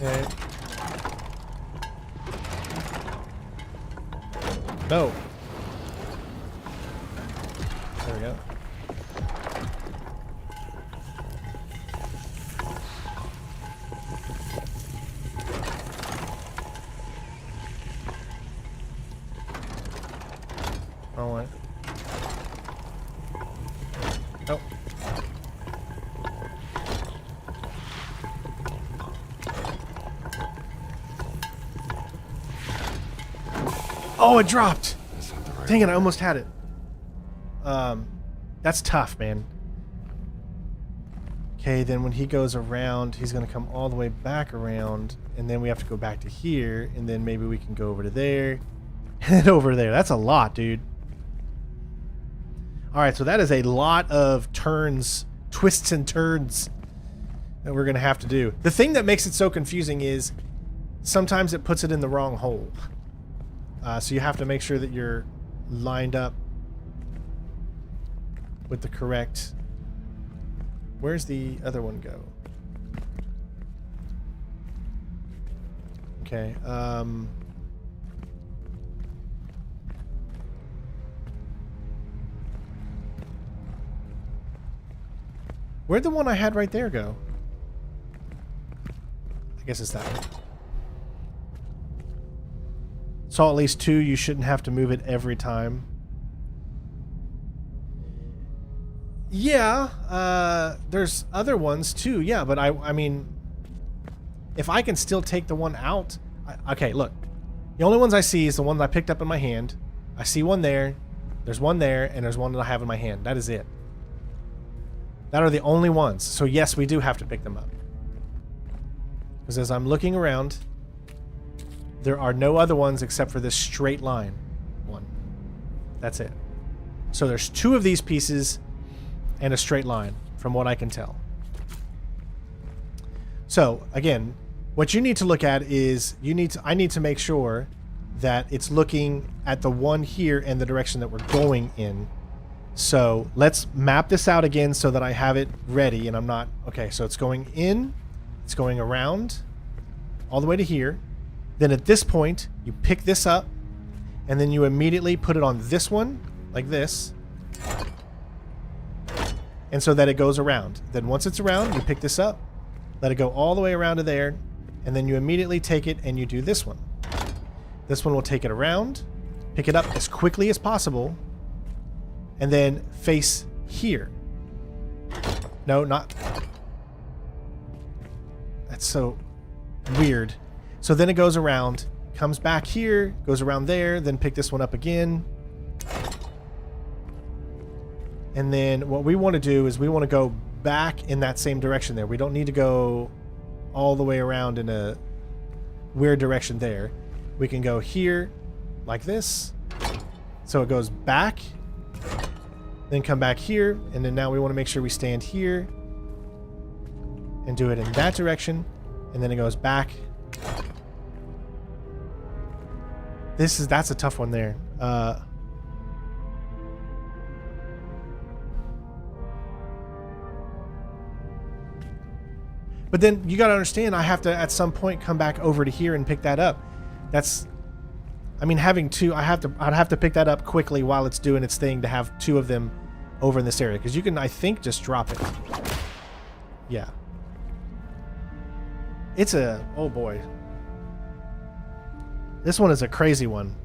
Okay. No. There we go. Wrong way. Nope. Oh, it dropped. Dang it, I almost had it. That's tough, man. Okay, then when he goes around, he's going to come all the way back around, and then we have to go back to here, and then maybe we can go over to there, and over there. That's a lot, dude. All right, so that is a lot of turns, twists and turns that we're going to have to do. The thing that makes it so confusing is sometimes it puts it in the wrong hole. So you have to make sure that you're lined up with the correct... Where's the other one go? Okay, where'd the one I had right there go? I guess it's that one. Saw at least 2. You shouldn't have to move it every time. Yeah, there's other ones too. Yeah, but I mean, if I can still take the one out... okay, look. The only ones I see is the one that I picked up in my hand. I see one there, there's one there, and there's one that I have in my hand. That is it. That are the only ones. So yes, we do have to pick them up. Because as I'm looking around, there are no other ones except for this straight line one. That's it. So there's 2 of these pieces and a straight line, from what I can tell. So, again, what you need to look at is I need to make sure that it's looking at the one here and the direction that we're going in. So let's map this out again so that I have it ready and I'm not... Okay, so it's going in, it's going around, all the way to here. Then at this point, you pick this up, and then you immediately put it on this one, like this. And so that it goes around. Then once it's around, you pick this up, let it go all the way around to there, and then you immediately take it and you do this one. This one will take it around, pick it up as quickly as possible, and then face here. No, not... That's so weird. So then it goes around, comes back here, goes around there, then pick this one up again. And then what we want to do is we want to go back in that same direction there. We don't need to go all the way around in a weird direction there. We can go here like this. So it goes back, then come back here, and then now we want to make sure we stand here, and do it in that direction, and then it goes back. That's a tough one there. But then you got to understand, I have to at some point come back over to here and pick that up. I mean, having two, I'd have to pick that up quickly while it's doing its thing to have two of them over in this area, because you can, I think, just drop it. Yeah. Oh boy. This one is a crazy one.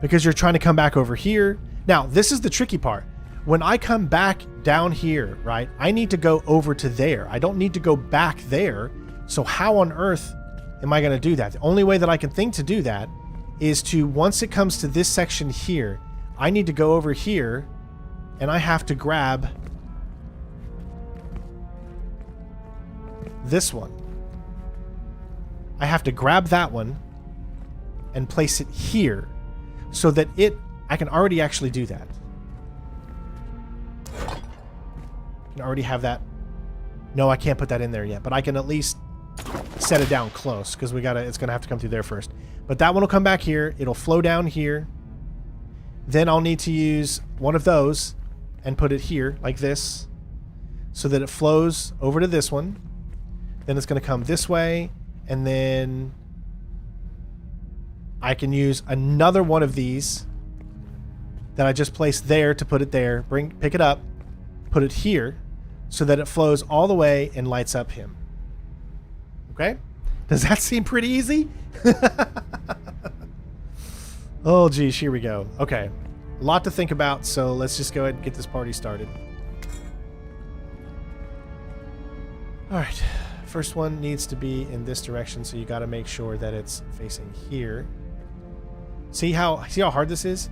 Because you're trying to come back over here. Now, this is the tricky part. When I come back down here, right, I need to go over to there. I don't need to go back there. So how on earth am I going to do that? The only way that I can think to do that is to, once it comes to this section here, I need to go over here and I have to grab this one. I have to grab that one and place it here so that I can already actually do that. I can already have that. No, I can't put that in there yet, but I can at least set it down close because it's gonna have to come through there first. But that one will come back here. It'll flow down here. Then I'll need to use one of those and put it here like this so that it flows over to this one. Then it's gonna come this way, and then I can use another one of these that I just placed there to put it there. Pick it up, put it here so that it flows all the way and lights up him. Okay? Does that seem pretty easy? Oh, geez, here we go. Okay. A lot to think about, so let's just go ahead and get this party started. All right. First one needs to be in this direction, so you got to make sure that it's facing here. See how hard this is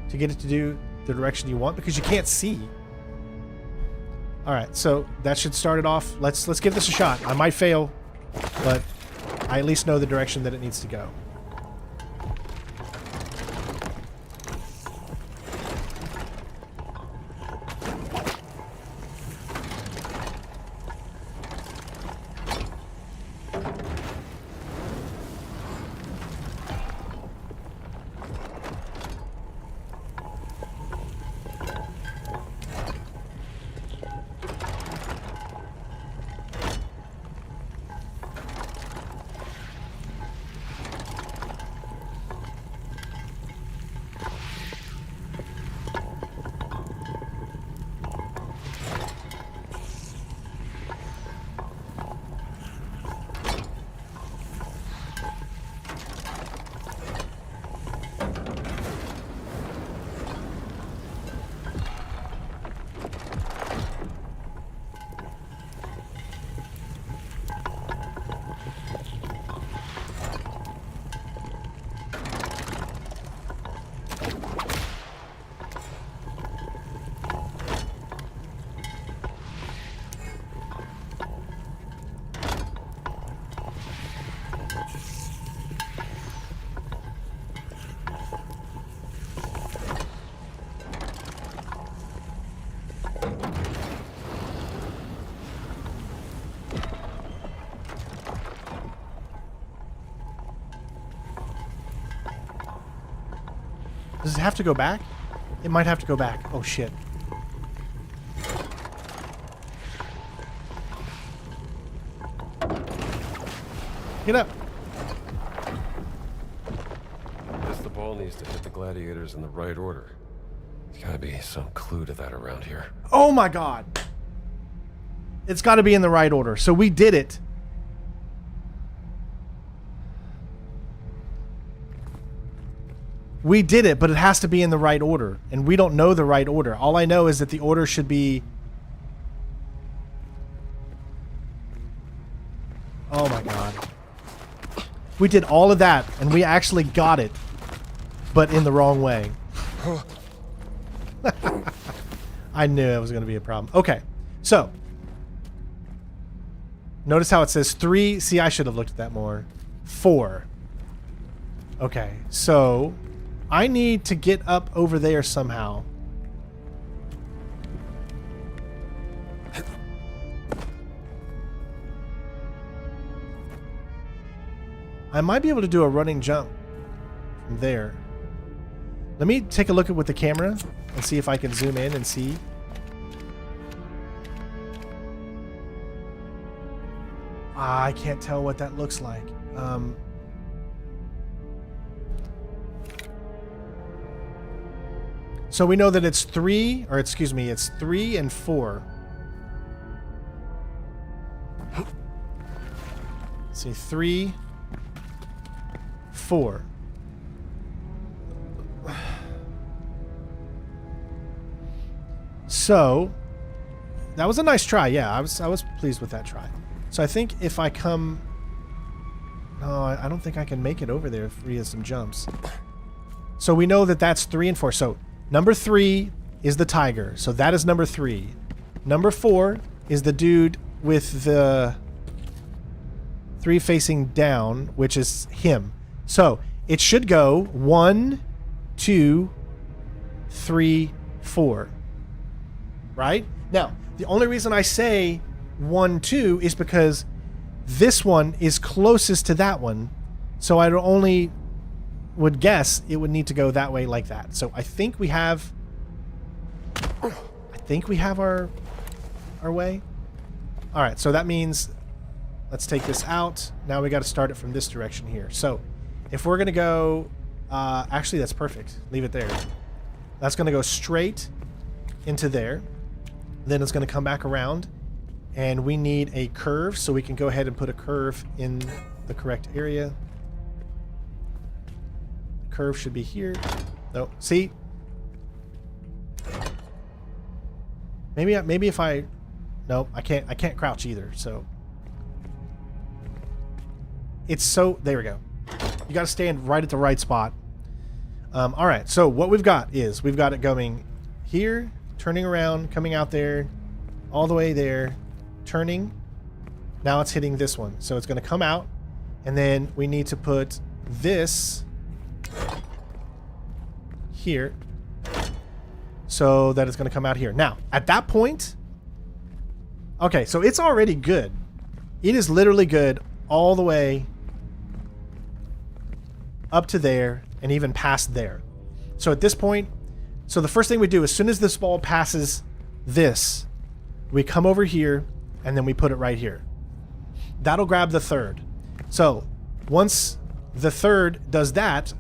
to get it to do the direction you want, because you can't see. All right, so that should start it off. Let's give this a shot. I might fail, but I at least know the direction that it needs to go. Does it have to go back? It might have to go back. Oh, shit. Get up. Guess the ball needs to hit the gladiators in the right order. There's gotta be some clue to that around here. Oh, my God. It's got to be in the right order. So we did it. We did it, but it has to be in the right order. And we don't know the right order. All I know is that the order should be... Oh my God. We did all of that, and we actually got it, but in the wrong way. I knew it was going to be a problem. Okay, so. Notice how it says 3. See, I should have looked at that more. 4. Okay, so... I need to get up over there somehow. I might be able to do a running jump from there. Let me take a look at with the camera and see if I can zoom in and see. I can't tell what that looks like. So we know that it's 3, or excuse me, it's 3 and 4. Let's see, 3, 4. So that was a nice try. Yeah, I was pleased with that try. So I think if I come, no, I don't think I can make it over there if we have some jumps. So we know that that's 3 and 4. So number 3 is the tiger. So that is number 3. Number 4 is the dude with the 3 facing down, which is him. So it should go 1, 2, 3, 4. Right? Now, the only reason I say 1, 2 is because this one is closest to that one. So I would guess it would need to go that way like that. So I think we have our way. All right, so that means let's take this out. Now we got to start it from this direction here. So if we're going to go, actually that's perfect. Leave it there. That's going to go straight into there. Then it's going to come back around, and we need a curve, so we can go ahead and put a curve in the correct area. The curve should be here. No, see? Maybe if I, no, I can't crouch either. So it's so, there we go. You got to stand right at the right spot. All right, so what we've got is we've got it going here, turning around, coming out there, all the way there, turning. Now it's hitting this one. So it's going to come out, and then we need to put this here so that it's going to come out here. Now, at that point, okay, so it's already good. It is literally good all the way up to there and even past there. So at this point, so the first thing we do, as soon as this ball passes this, we come over here and then we put it right here. That'll grab the third. So once the third does that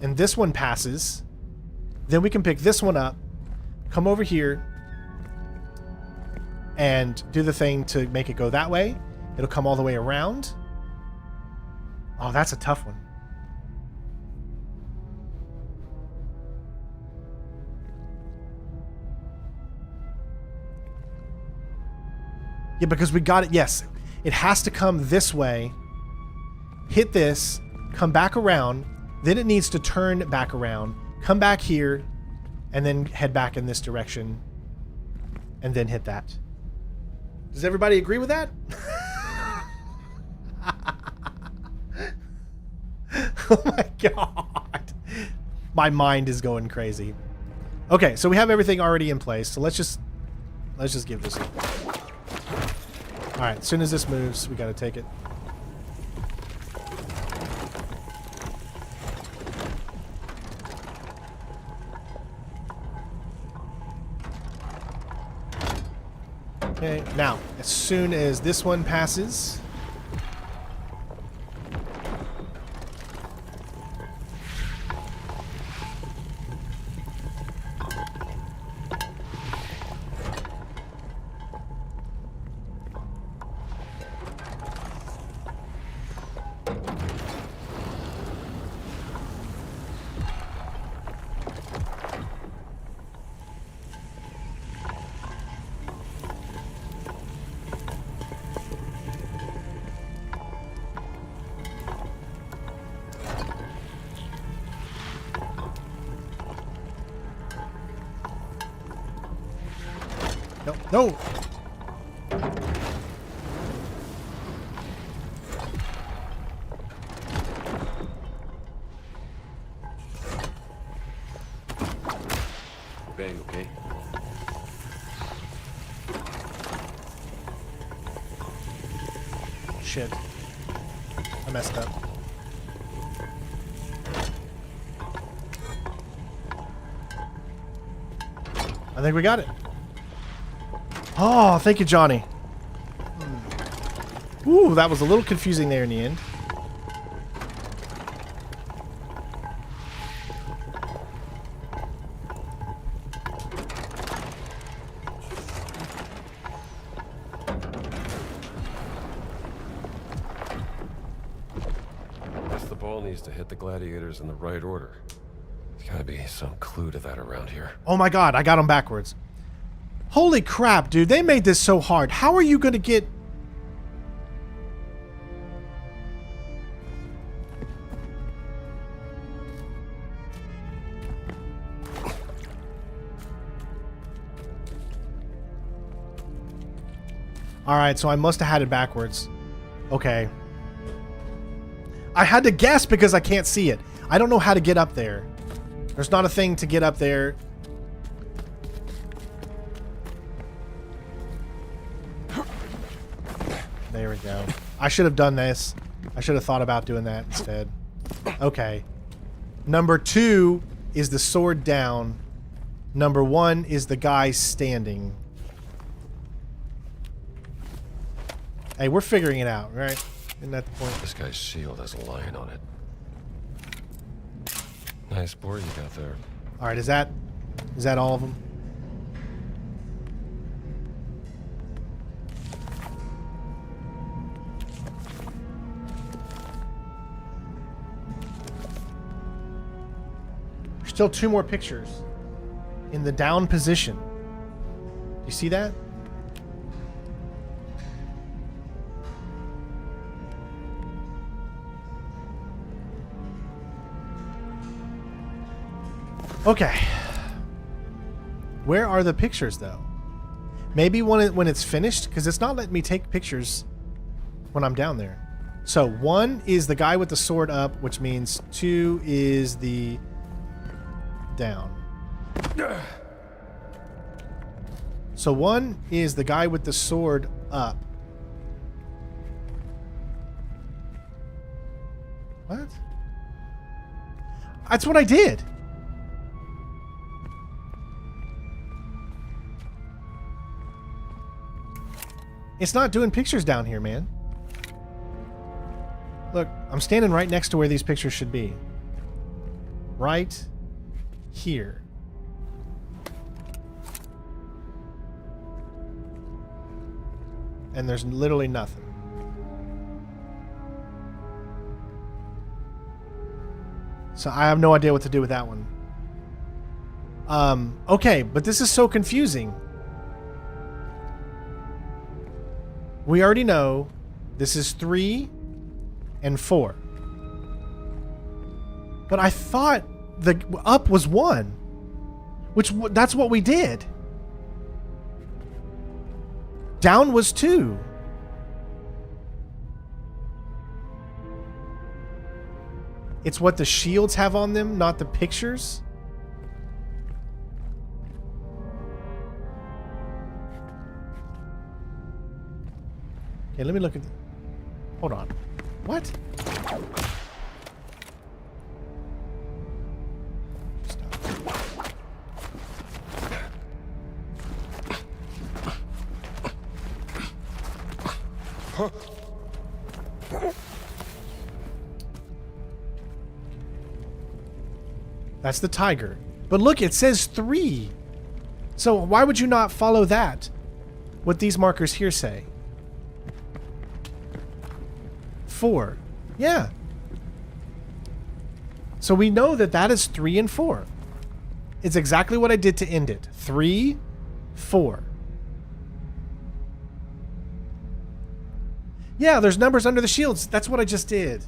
and this one passes, then we can pick this one up, come over here, and do the thing to make it go that way. It'll come all the way around. Oh, that's a tough one. Yeah, because we got it. Yes, it has to come this way, hit this, come back around, then it needs to turn back around, come back here, and then head back in this direction, and then hit that. Does everybody agree with that? Oh my god. My mind is going crazy. Okay, so we have everything already in place, so let's just give this a... All right, as soon as this moves, we got to take it. Okay, now, as soon as this one passes, no. Bang, okay? Shit. I messed up. I think we got it. Oh, thank you, Johnny. Ooh, that was a little confusing there in the end. Guess the ball needs to hit the gladiators in the right order. There's gotta be some clue to that around here. Oh my god, I got them backwards. Holy crap, dude. They made this so hard. How are you going to get... Alright, so I must have had it backwards. Okay. I had to guess because I can't see it. I don't know how to get up there. There's not a thing to get up there. There we go. I should have done this. I should have thought about doing that instead. Okay. Number 2 is the sword down. Number 1 is the guy standing. Hey, we're figuring it out, right? Isn't that the point? This guy's shield has a lion on it. Nice board you got there. Alright, is that all of them? Still 2 more pictures in the down position. Do you see that? Okay. Where are the pictures, though? Maybe when it's finished, because it's not letting me take pictures when I'm down there. So 1 is the guy with the sword up, which means 2 is the down. So 1 is the guy with the sword up. What? That's what I did. It's not doing pictures down here, man. Look, I'm standing right next to where these pictures should be. Right here. And there's literally nothing. So I have no idea what to do with that one. Okay, but this is so confusing. We already know this is 3 and 4. But I thought the up was 1. Which, that's what we did. Down was 2. It's what the shields have on them, not the pictures. Okay, let me look at... Hold on. What? That's the tiger. But look, it says 3. So why would you not follow that? What these markers here say? 4. Yeah. So we know that that is 3 and 4. It's exactly what I did to end it. 3, 4. Yeah, there's numbers under the shields. That's what I just did.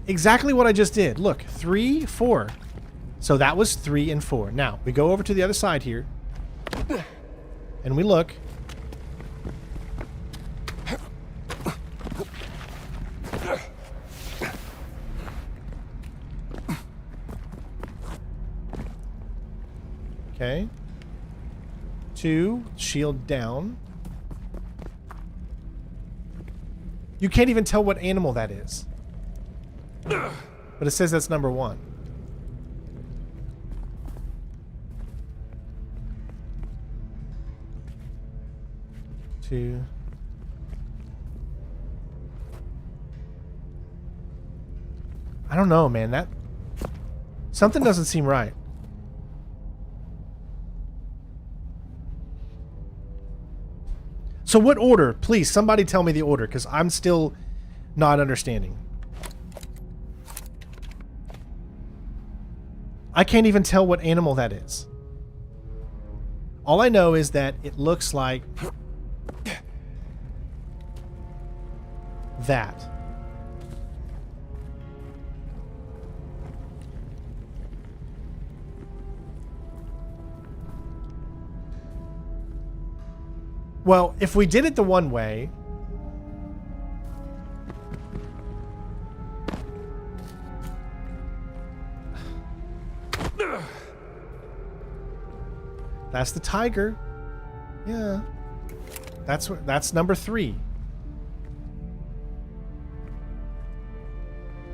Exactly what I just did. Look, 3, 4. So that was 3 and 4. Now, we go over to the other side here. And we look. Okay. 2, shield down. You can't even tell what animal that is. But it says that's number 1. 2. I don't know, man. That something doesn't seem right. So what order? Please, somebody tell me the order, because I'm still not understanding. I can't even tell what animal that is. All I know is that it looks like that. Well, if we did it the one way, that's the tiger. Yeah. That's number 3.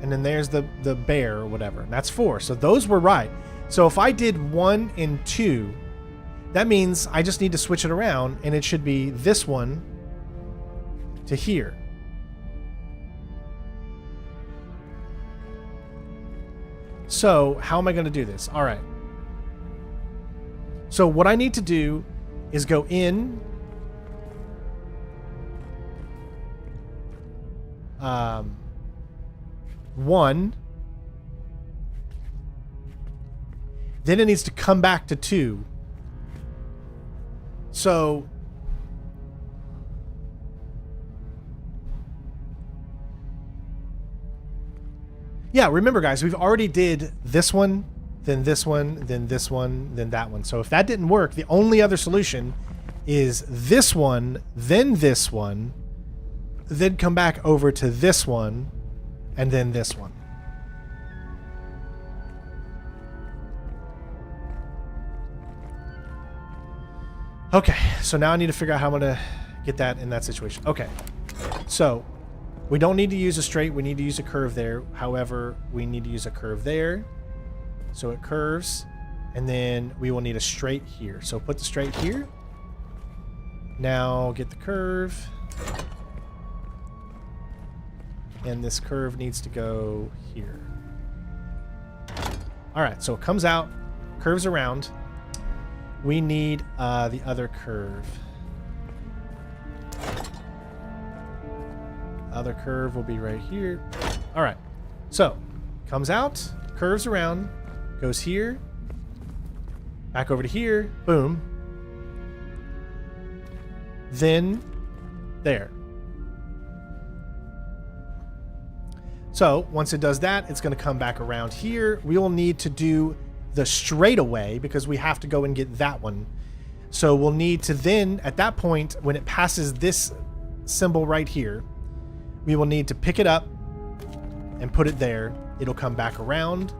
And then there's the bear or whatever. That's 4. So those were right. So if I did 1 and 2, that means I just need to switch it around, and it should be this one to here. So how am I going to do this? All right. So what I need to do is go in. One. Then it needs to come back to 2. So yeah, remember guys, we've already did this one, then this one, then this one, then that one. So if that didn't work, the only other solution is this one, then come back over to this one, and then this one. Okay, so now I need to figure out how I'm going to get that in that situation. Okay, so we don't need to use a straight. We need to use a curve there. However, we need to use a curve there. So it curves, and then we will need a straight here. So put the straight here. Now get the curve. And this curve needs to go here. All right, so it comes out, curves around. We need the other curve. Other curve will be right here. All right. So, comes out, curves around, goes here, back over to here, boom. Then there. So, once it does that, it's going to come back around here. We will need to do the straightaway because we have to go and get that one. So we'll need to then, at that point, when it passes this symbol right here, we will need to pick it up and put it there. It'll come back around.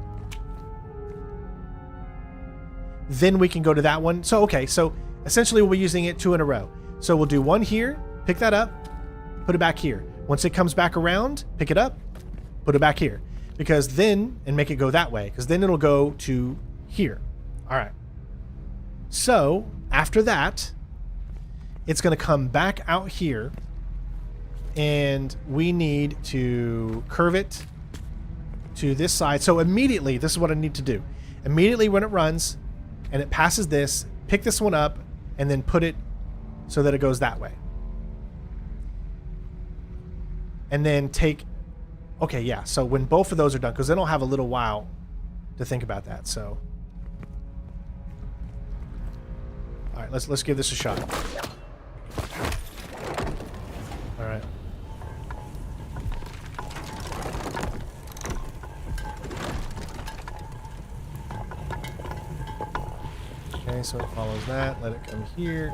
Then we can go to that one. So, okay, so essentially we'll be using it 2 in a row. So we'll do 1 here, pick that up, put it back here. Once it comes back around, pick it up, put it back here. Because then, and make it go that way, because then it'll go to here. All right. So after that, it's going to come back out here, and we need to curve it to this side. So immediately, this is what I need to do. Immediately when it runs and it passes this, pick this one up and then put it so that it goes that way. And then take, okay, yeah. So when both of those are done, because then I'll have a little while to think about that. So, all right, let's give this a shot. All right. Okay, so it follows that. Let it come here.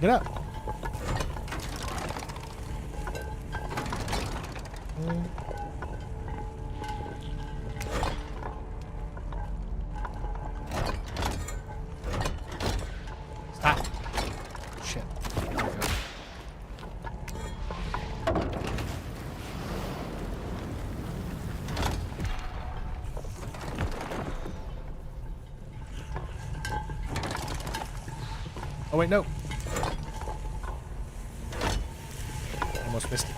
Get up. Oh, wait, no. Almost missed it.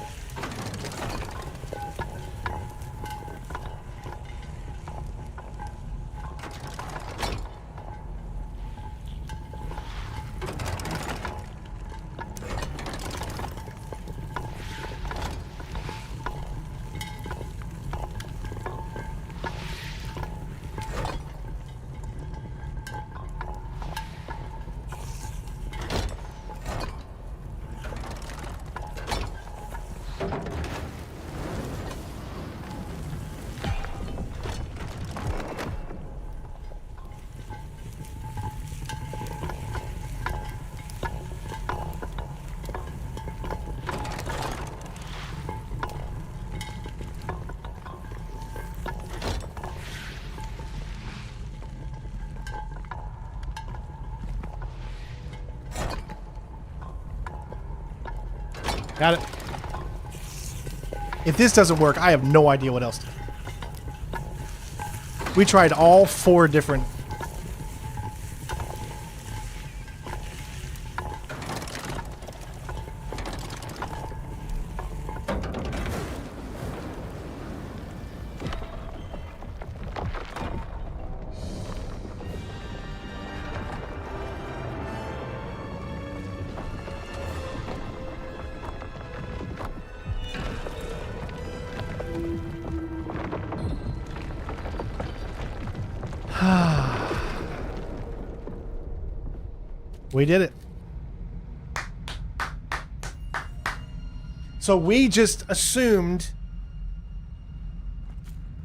Got it. If this doesn't work, I have no idea what else to do. We tried all 4 different... We did it. So we just assumed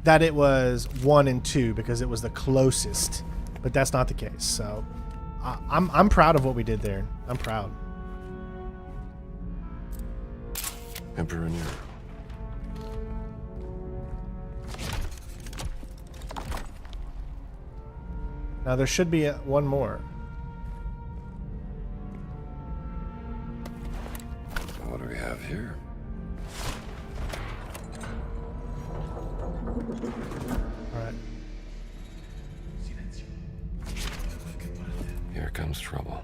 that it was 1 and 2 because it was the closest, but that's not the case. So I'm proud of what we did there. I'm proud. Emperor Nero. Now there should be one more. What do we have here? All right. Here comes trouble.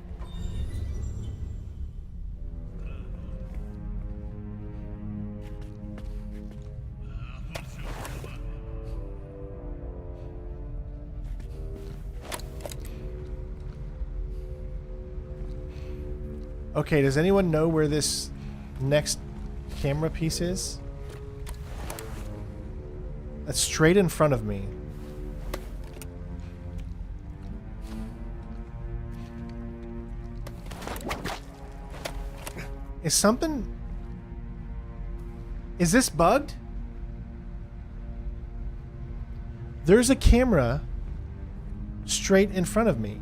Okay, does anyone know where this next camera piece is? That's straight in front of me. Is something... Is this bugged? There's a camera straight in front of me.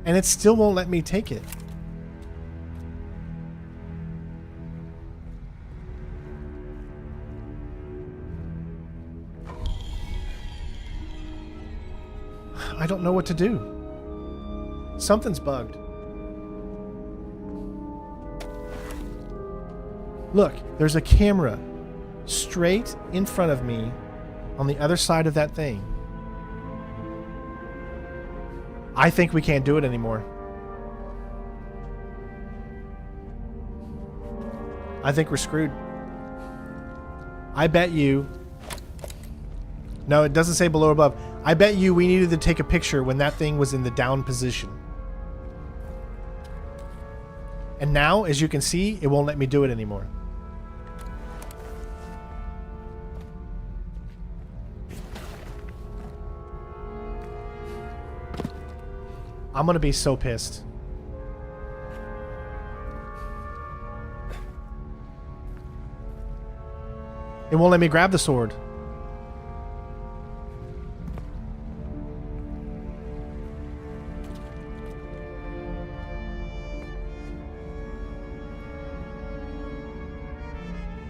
And it still won't let me take it. I don't know what to do. Something's bugged. Look, there's a camera straight in front of me on the other side of that thing. I think we can't do it anymore. I think we're screwed. I bet you... No, it doesn't say below or above. I bet you we needed to take a picture when that thing was in the down position. And now, as you can see, it won't let me do it anymore. I'm gonna be so pissed. It won't let me grab the sword.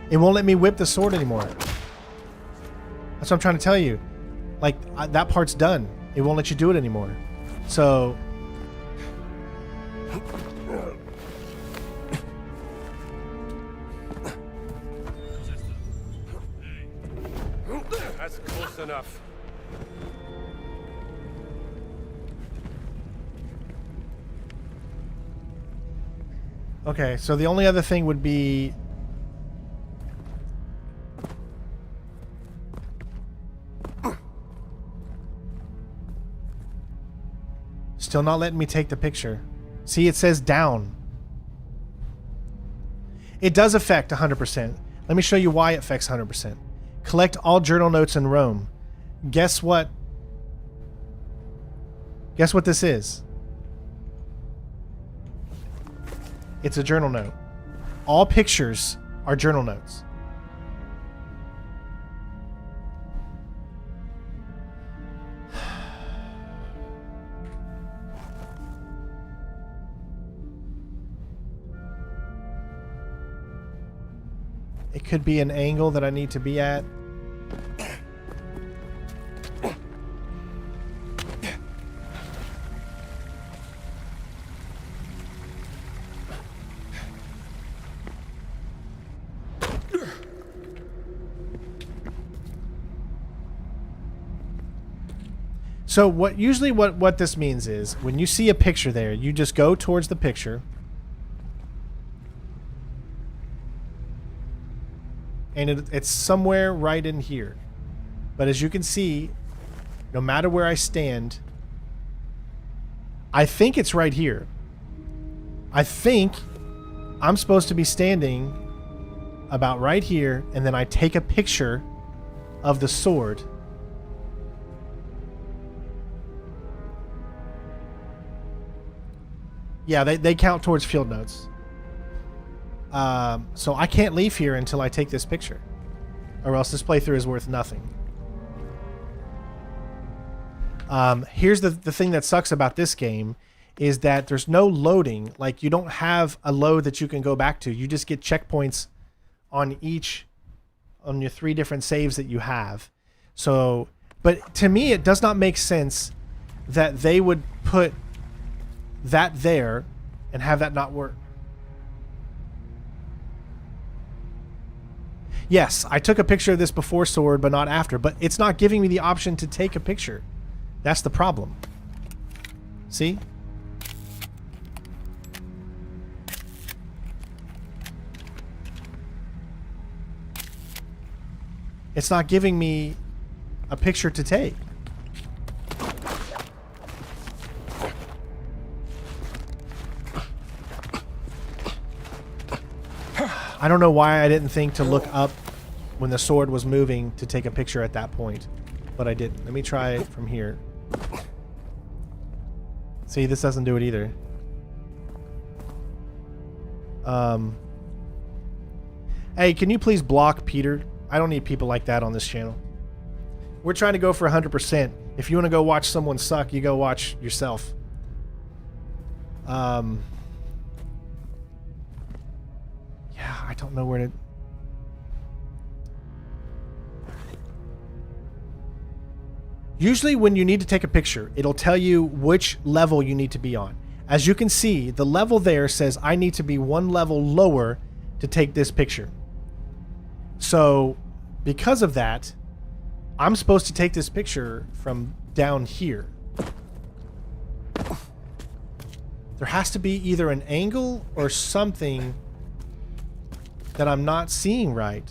It won't let me whip the sword anymore. That's what I'm trying to tell you. Like, that part's done. It won't let you do it anymore. So... That's close enough. Okay, so the only other thing would be... Still not letting me take the picture. See, it says down. It does affect 100%. Let me show you why it affects 100%. Collect all journal notes in Rome. Guess what? Guess what this is? It's a journal note. All pictures are journal notes. It could be an angle that I need to be at. So what this means is when you see a picture there, you just go towards the picture. And it's somewhere right in here. But as you can see, no matter where I stand, I think it's right here. I think I'm supposed to be standing about right here, and then I take a picture of the sword. Yeah, they count towards field notes. So I can't leave here until I take this picture, or else this playthrough is worth nothing. Here's the thing that sucks about this game is that there's no loading. Like, you don't have a load that you can go back to. You just get checkpoints on your 3 different saves that you have. So, but to me, it does not make sense that they would put that there and have that not work. Yes, I took a picture of this before sword, but not after. But it's not giving me the option to take a picture. That's the problem. See? It's not giving me a picture to take. I don't know why I didn't think to look up when the sword was moving to take a picture at that point, but I didn't. Let me try it from here. See, this doesn't do it either. Hey, can you please block Peter? I don't need people like that on this channel. We're trying to go for 100%. If you want to go watch someone suck, you go watch yourself. Yeah, I don't know where to... Usually when you need to take a picture, it'll tell you which level you need to be on. As you can see, the level there says I need to be 1 level lower to take this picture. So, because of that, I'm supposed to take this picture from down here. There has to be either an angle or something that I'm not seeing right.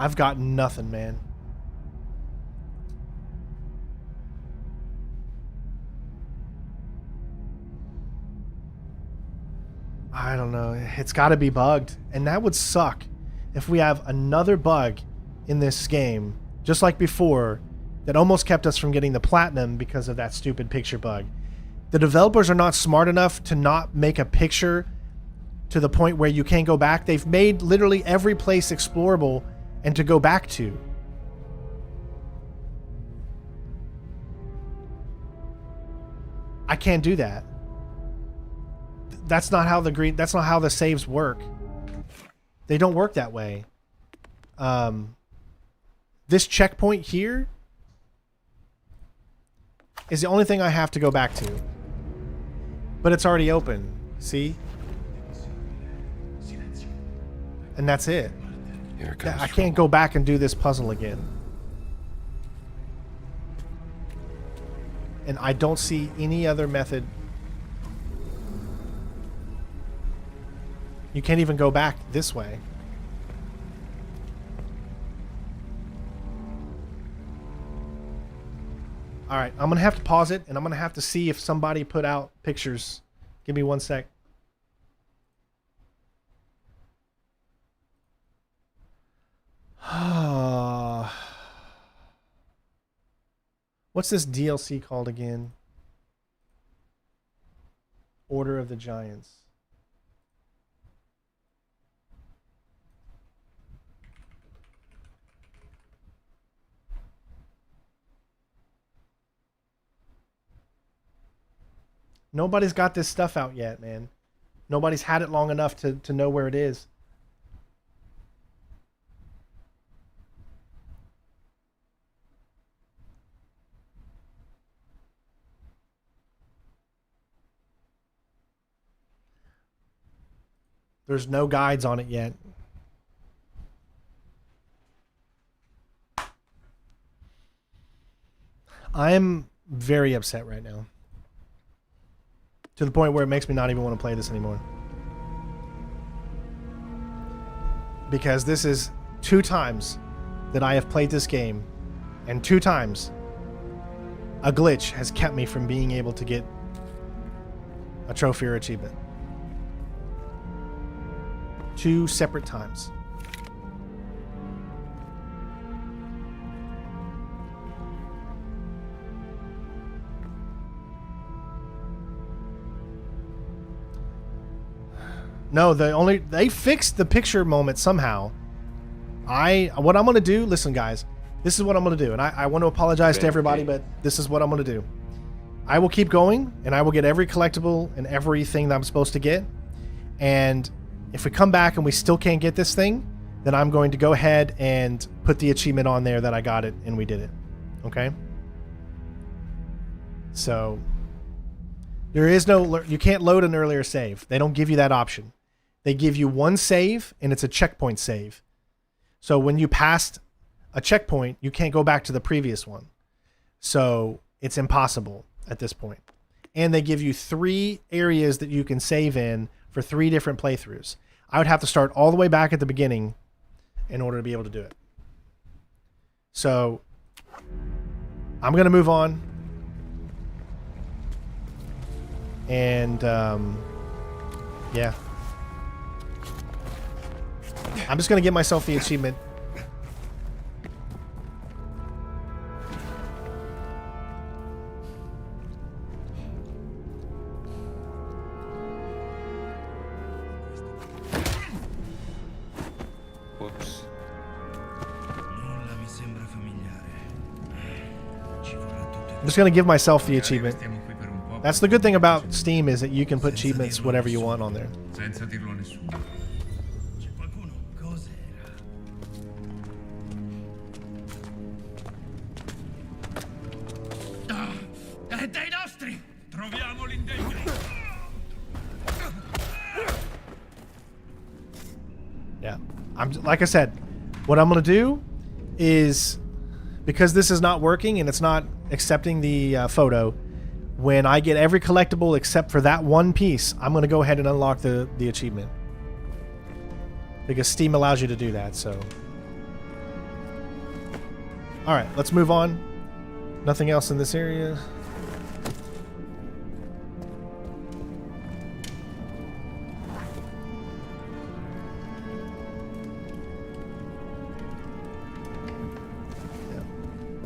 I've got nothing, man. I don't know. It's got to be bugged. And that would suck if we have another bug in this game, just like before, that almost kept us from getting the platinum because of that stupid picture bug. The developers are not smart enough to not make a picture to the point where you can't go back. They've made literally every place explorable and to go back to. I can't do that. That's not how the saves work. They don't work that way. This checkpoint here is the only thing I have to go back to. But it's already open. See? And that's it. Here comes I can't go back and do this puzzle again. And I don't see any other method. You can't even go back this way. Alright, I'm going to have to pause it, and I'm going to have to see if somebody put out pictures. Give me 1 sec. What's this DLC called again? Order of the Giants. Nobody's got this stuff out yet, man. Nobody's had it long enough to know where it is. There's no guides on it yet. I'm very upset right now. To the point where it makes me not even want to play this anymore. Because this is 2 times that I have played this game, and 2 times a glitch has kept me from being able to get a trophy or achievement. 2 separate times. No, they fixed the picture moment somehow. What I'm gonna do, listen guys, this is what I'm gonna do, and I want to apologize to everybody, but this is what I'm gonna do. I will keep going, and I will get every collectible and everything that I'm supposed to get, and if we come back and we still can't get this thing, then I'm going to go ahead and put the achievement on there that I got it and we did it. Okay? So there is no, you can't load an earlier save. They don't give you that option. They give you one save, and it's a checkpoint save. So when you passed a checkpoint, you can't go back to the previous one. So it's impossible at this point. And they give you 3 areas that you can save in for 3 different playthroughs. I would have to start all the way back at the beginning in order to be able to do it. So I'm going to move on. And yeah. I'm just going to get myself the achievement. Whoops. I'm just going to give myself the achievement. That's the good thing about Steam, is that you can put achievements whatever you want on there. Senza dirlo a nessuno. C'è qualcuno? Cos'era? È dei nostri! Troviamo l'indegno! Yeah. Like I said, what I'm going to do is, because this is not working and it's not accepting the photo, when I get every collectible except for that one piece, I'm going to go ahead and unlock the achievement. Because Steam allows you to do that, so. Alright, let's move on. Nothing else in this area.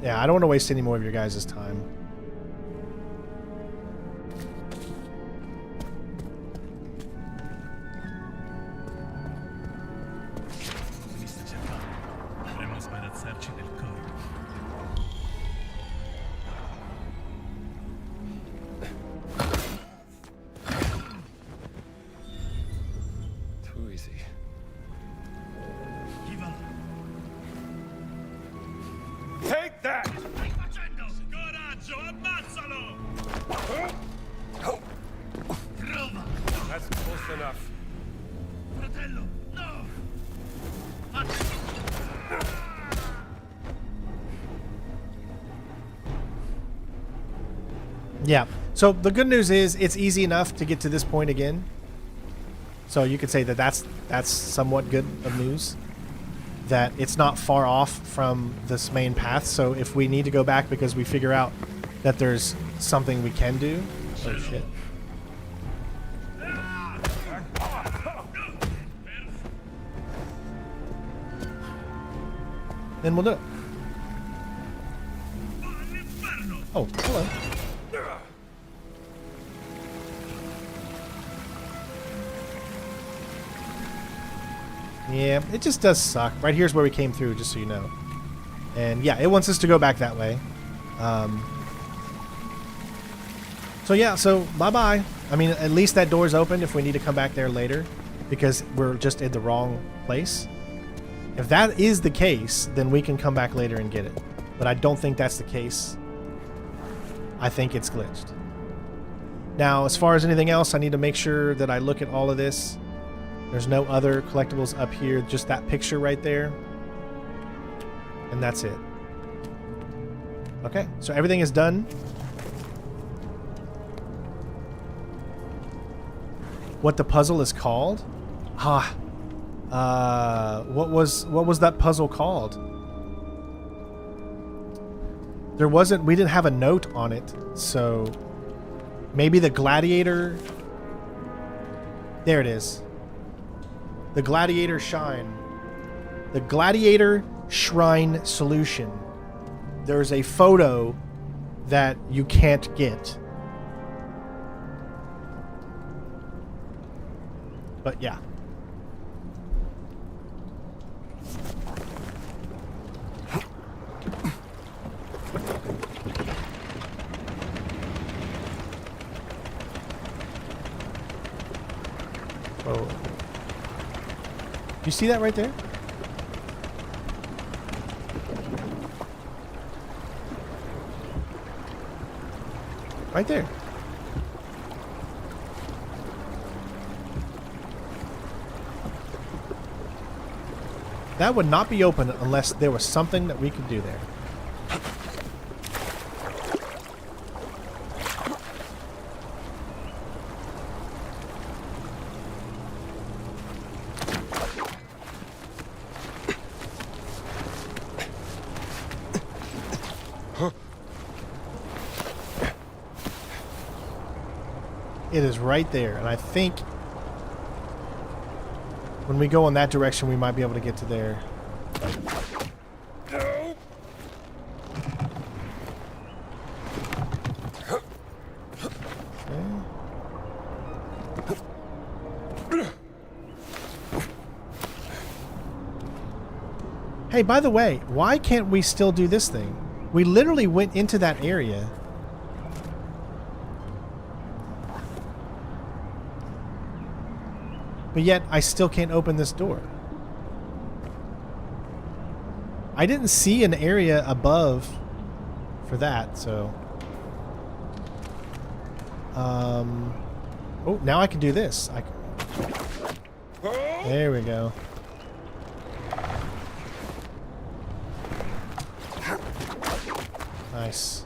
Yeah, I don't want to waste any more of your guys' time. Too easy. enough. Fratello, no! Yeah. So the good news is it's easy enough to get to this point again. So you could say that that's somewhat good of news. That it's not far off from this main path. So if we need to go back because we figure out that there's something we can do. Oh shit. Then we'll do it. Oh, hello. Yeah, it just does suck. Right here's where we came through, just so you know. And yeah, it wants us to go back that way. So yeah, so bye-bye. I mean, at least that door's open if we need to come back there later, because we're just in the wrong place. If that is the case, then we can come back later and get it. But I don't think that's the case. I think it's glitched. Now, as far as anything else, I need to make sure that I look at all of this. There's no other collectibles up here, just that picture right there. And that's it. Okay, so everything is done. What the puzzle is called? What was that puzzle called? We didn't have a note on it, so maybe the gladiator. There it is. The Gladiator Shrine. The Gladiator Shrine Solution. There's a photo that you can't get. But yeah. Oh. You see that right there? Right there. That would not be open unless there was something that we could do there. It is right there, and I think when we go in that direction, we might be able to get to there. Okay. Hey, by the way, why can't we still do this thing? We literally went into that area. But yet, I still can't open this door. I didn't see an area above for that, so... Oh, now I can do this. There we go. Nice.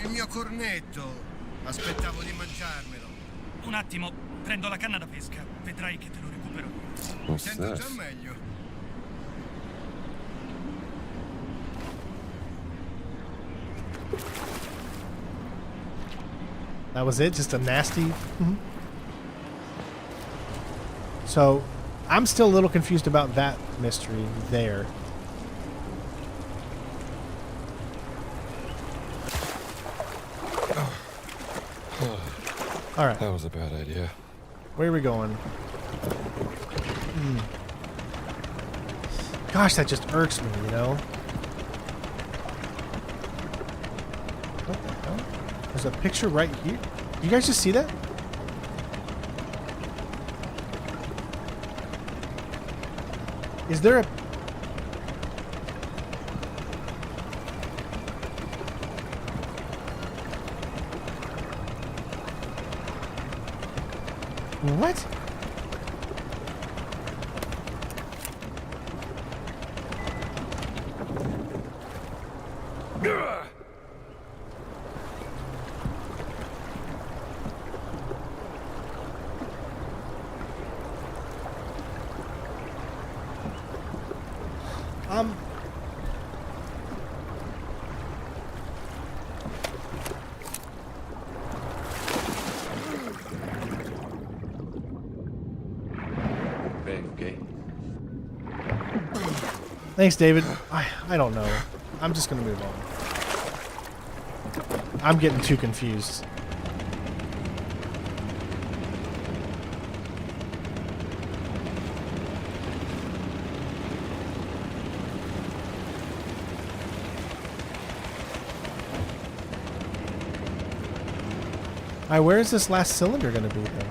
Il mio cornetto. Aspettavo di mangiarmelo. Un attimo, prendo la canna da pesca. Vedrai che te lo recupero. Mi sento già meglio. That was it? Just a nasty... So, I'm still a little confused about that mystery there. All right. That was a bad idea. Where are we going? Gosh, that just irks me, you know? What the hell? There's a picture right here. You guys just see that? Is there a... What? Okay. Thanks, David. I don't know. I'm just gonna move on. I'm getting too confused. Alright, where is this last cylinder gonna be though?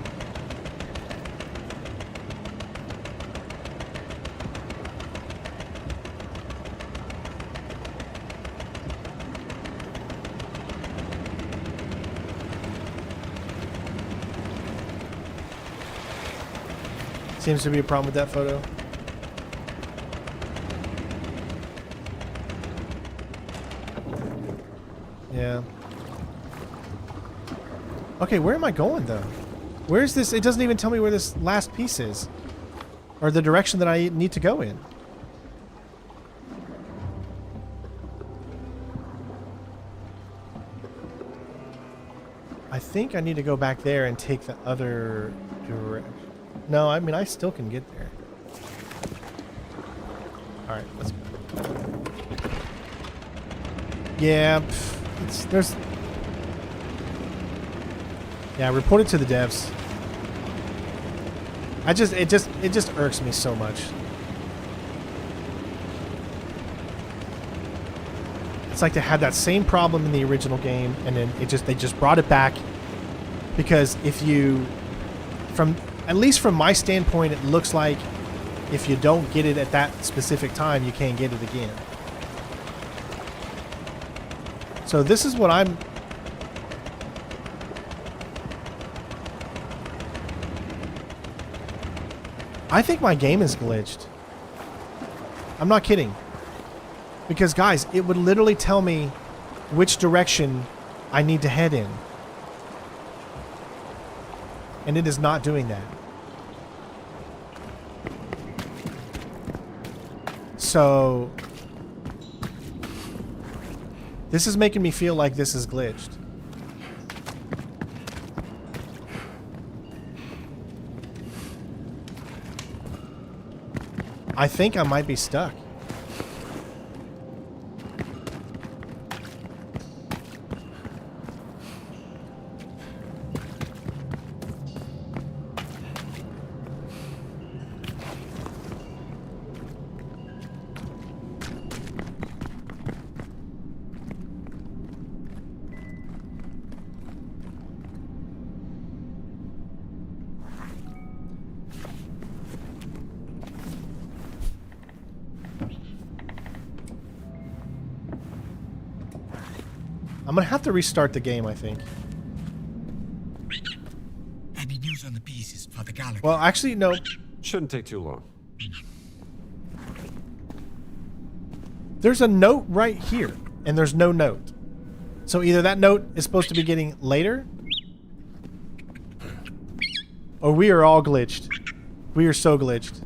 Seems to be a problem with that photo. Yeah. Okay, where am I going though? Where's this? It doesn't even tell me where this last piece is. Or the direction that I need to go in. I think I need to go back there and take the other direction. No, I mean, I still can get there. Alright, let's go. Yeah, there's... Yeah, report it to the devs. It just irks me so much. It's like they had that same problem in the original game, and then they just brought it back. Because if you... At least from my standpoint, it looks like if you don't get it at that specific time, you can't get it again. So this is what I'm... I think my game is glitched. I'm not kidding. Because, guys, it would literally tell me which direction I need to head in. And it is not doing that. So this is making me feel like this is glitched. I think I might be stuck. I'm gonna have to restart the game, I think. Any news on the pieces for the Galaxy? Well, actually, no. Shouldn't take too long. There's a note right here, and there's no note. So either that note is supposed to be getting later, or we are all glitched. We are so glitched.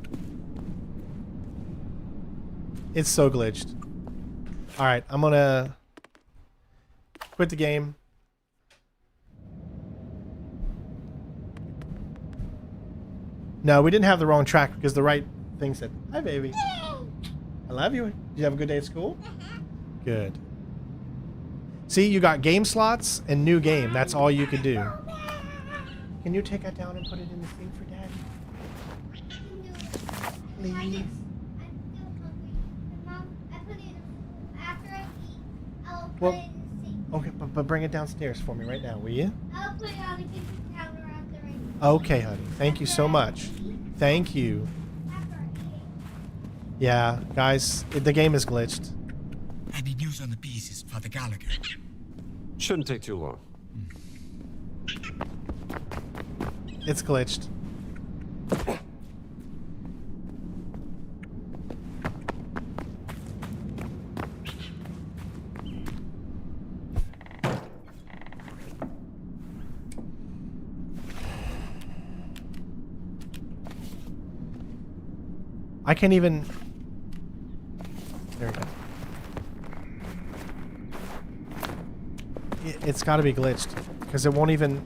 It's so glitched. Alright, I'm gonna quit the game. No, we didn't have the wrong track because the right thing said, "Hi, baby. I love you. Did you have a good day at school?" Good. See, you got game slots and new game. That's all you could do. Can you take that down and put it in the thing for Daddy? Please. Well, okay, but bring it downstairs for me right now, will you? I'll put it on the kitchen counter after I eat. Okay, honey. Thank you so much. Thank you. Yeah, guys, the game is glitched. Any news on the pieces for the Gallagher? Shouldn't take too long. It's glitched. I can't even... There we go. It's got to be glitched, because it won't even...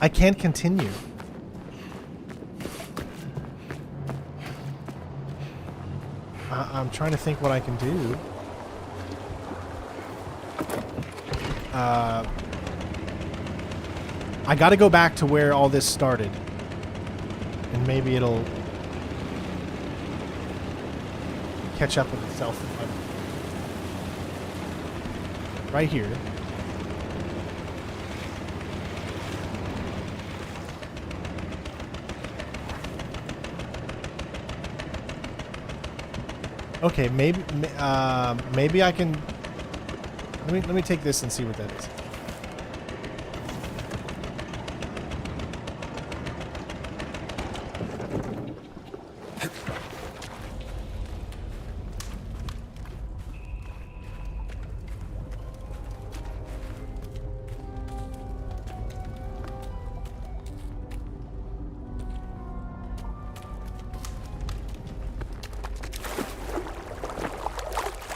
I can't continue. I'm trying to think what I can do. I gotta go back to where all this started. And maybe it'll catch up with itself. Right here. Okay, maybe maybe I can. Let me take this and see what that is.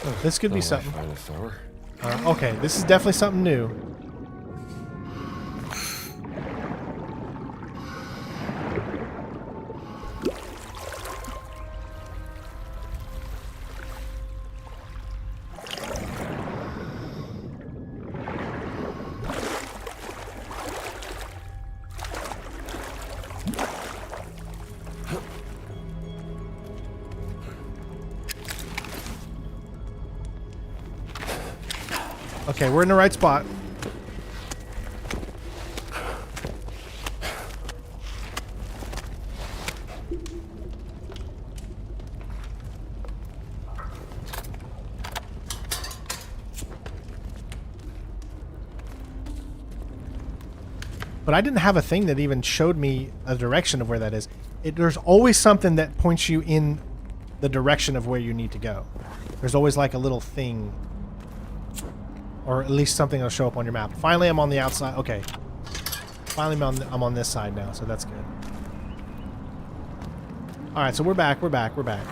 Oh, this could be something. Okay, this is definitely something new. Okay, we're in the right spot. But I didn't have a thing that even showed me a direction of where that is. There's always something that points you in the direction of where you need to go. There's always like a little thing. Or at least something will show up on your map. Finally, I'm on the outside. Okay. Finally, I'm on this side now, so that's good. Alright, so we're back, we're back, we're back.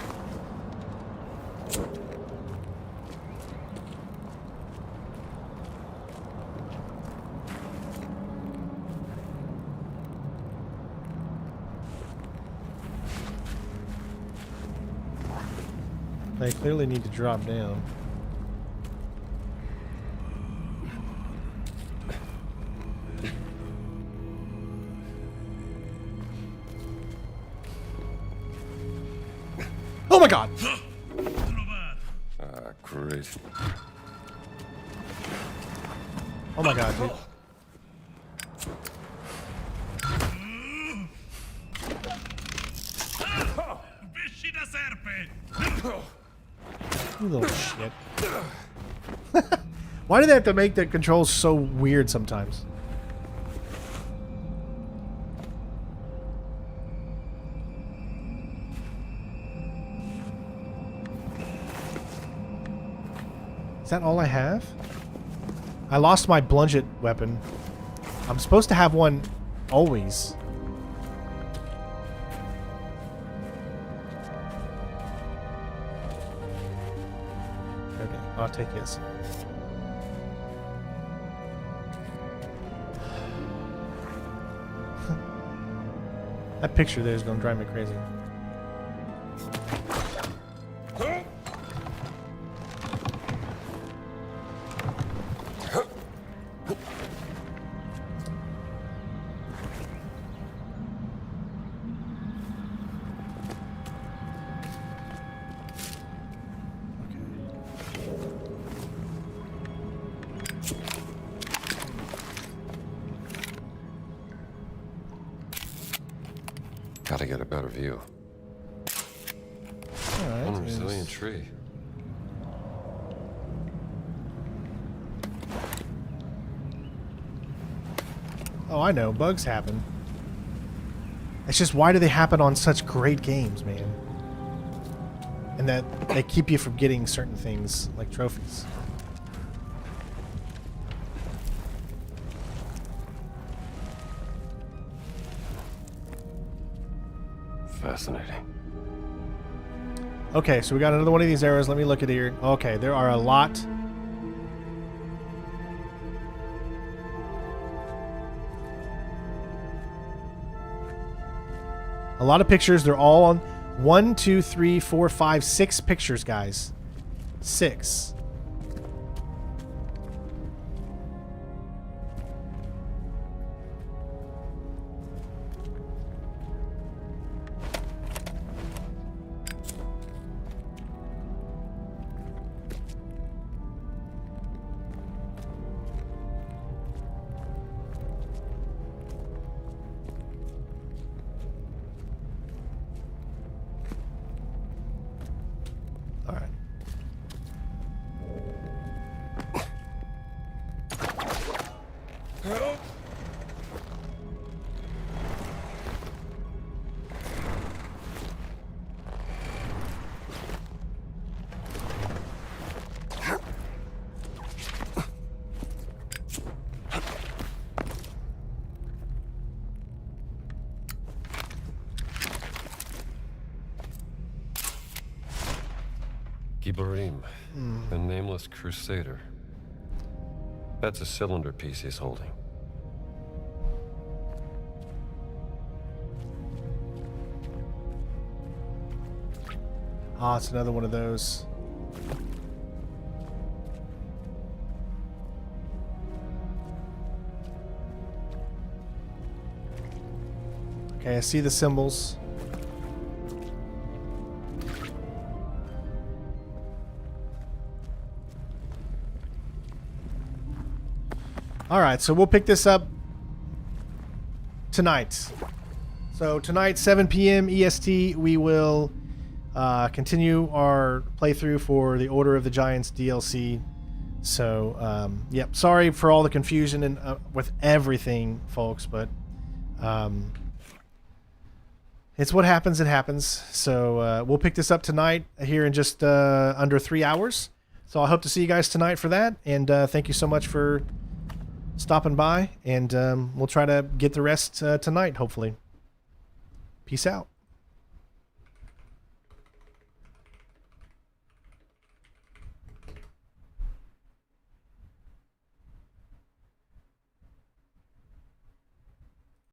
They clearly need to drop down. Oh my god! Ah, great. Oh my god, dude. You little shit. Why do they have to make the controls so weird sometimes? Is that all I have? I lost my bludgeon weapon. I'm supposed to have one always. Okay, I'll take this. That picture there is going to drive me crazy. Gotta get a better view. Alright. One resilient tree. Oh, I know. Bugs happen. It's just, why do they happen on such great games, man? and that they keep you from getting certain things like trophies. Fascinating. Okay, so we got another one of these arrows. Let me look at here. Okay, there are a lot. A lot of pictures. They're all on 1, 2, 3, 4, 5, 6 pictures, guys. 6. All right. Gibarim, a nameless crusader. That's a cylinder piece he's holding. Ah, it's another one of those. Okay, I see the symbols. All right, so we'll pick this up tonight. So tonight, 7 p.m. EST, we will continue our playthrough for the Order of the Giants DLC. So, yep, sorry for all the confusion and with everything, folks, but it's what happens. It happens. So we'll pick this up tonight here in just under 3 hours. So I hope to see you guys tonight for that, and thank you so much for stopping by, and we'll try to get the rest tonight, hopefully. Peace out.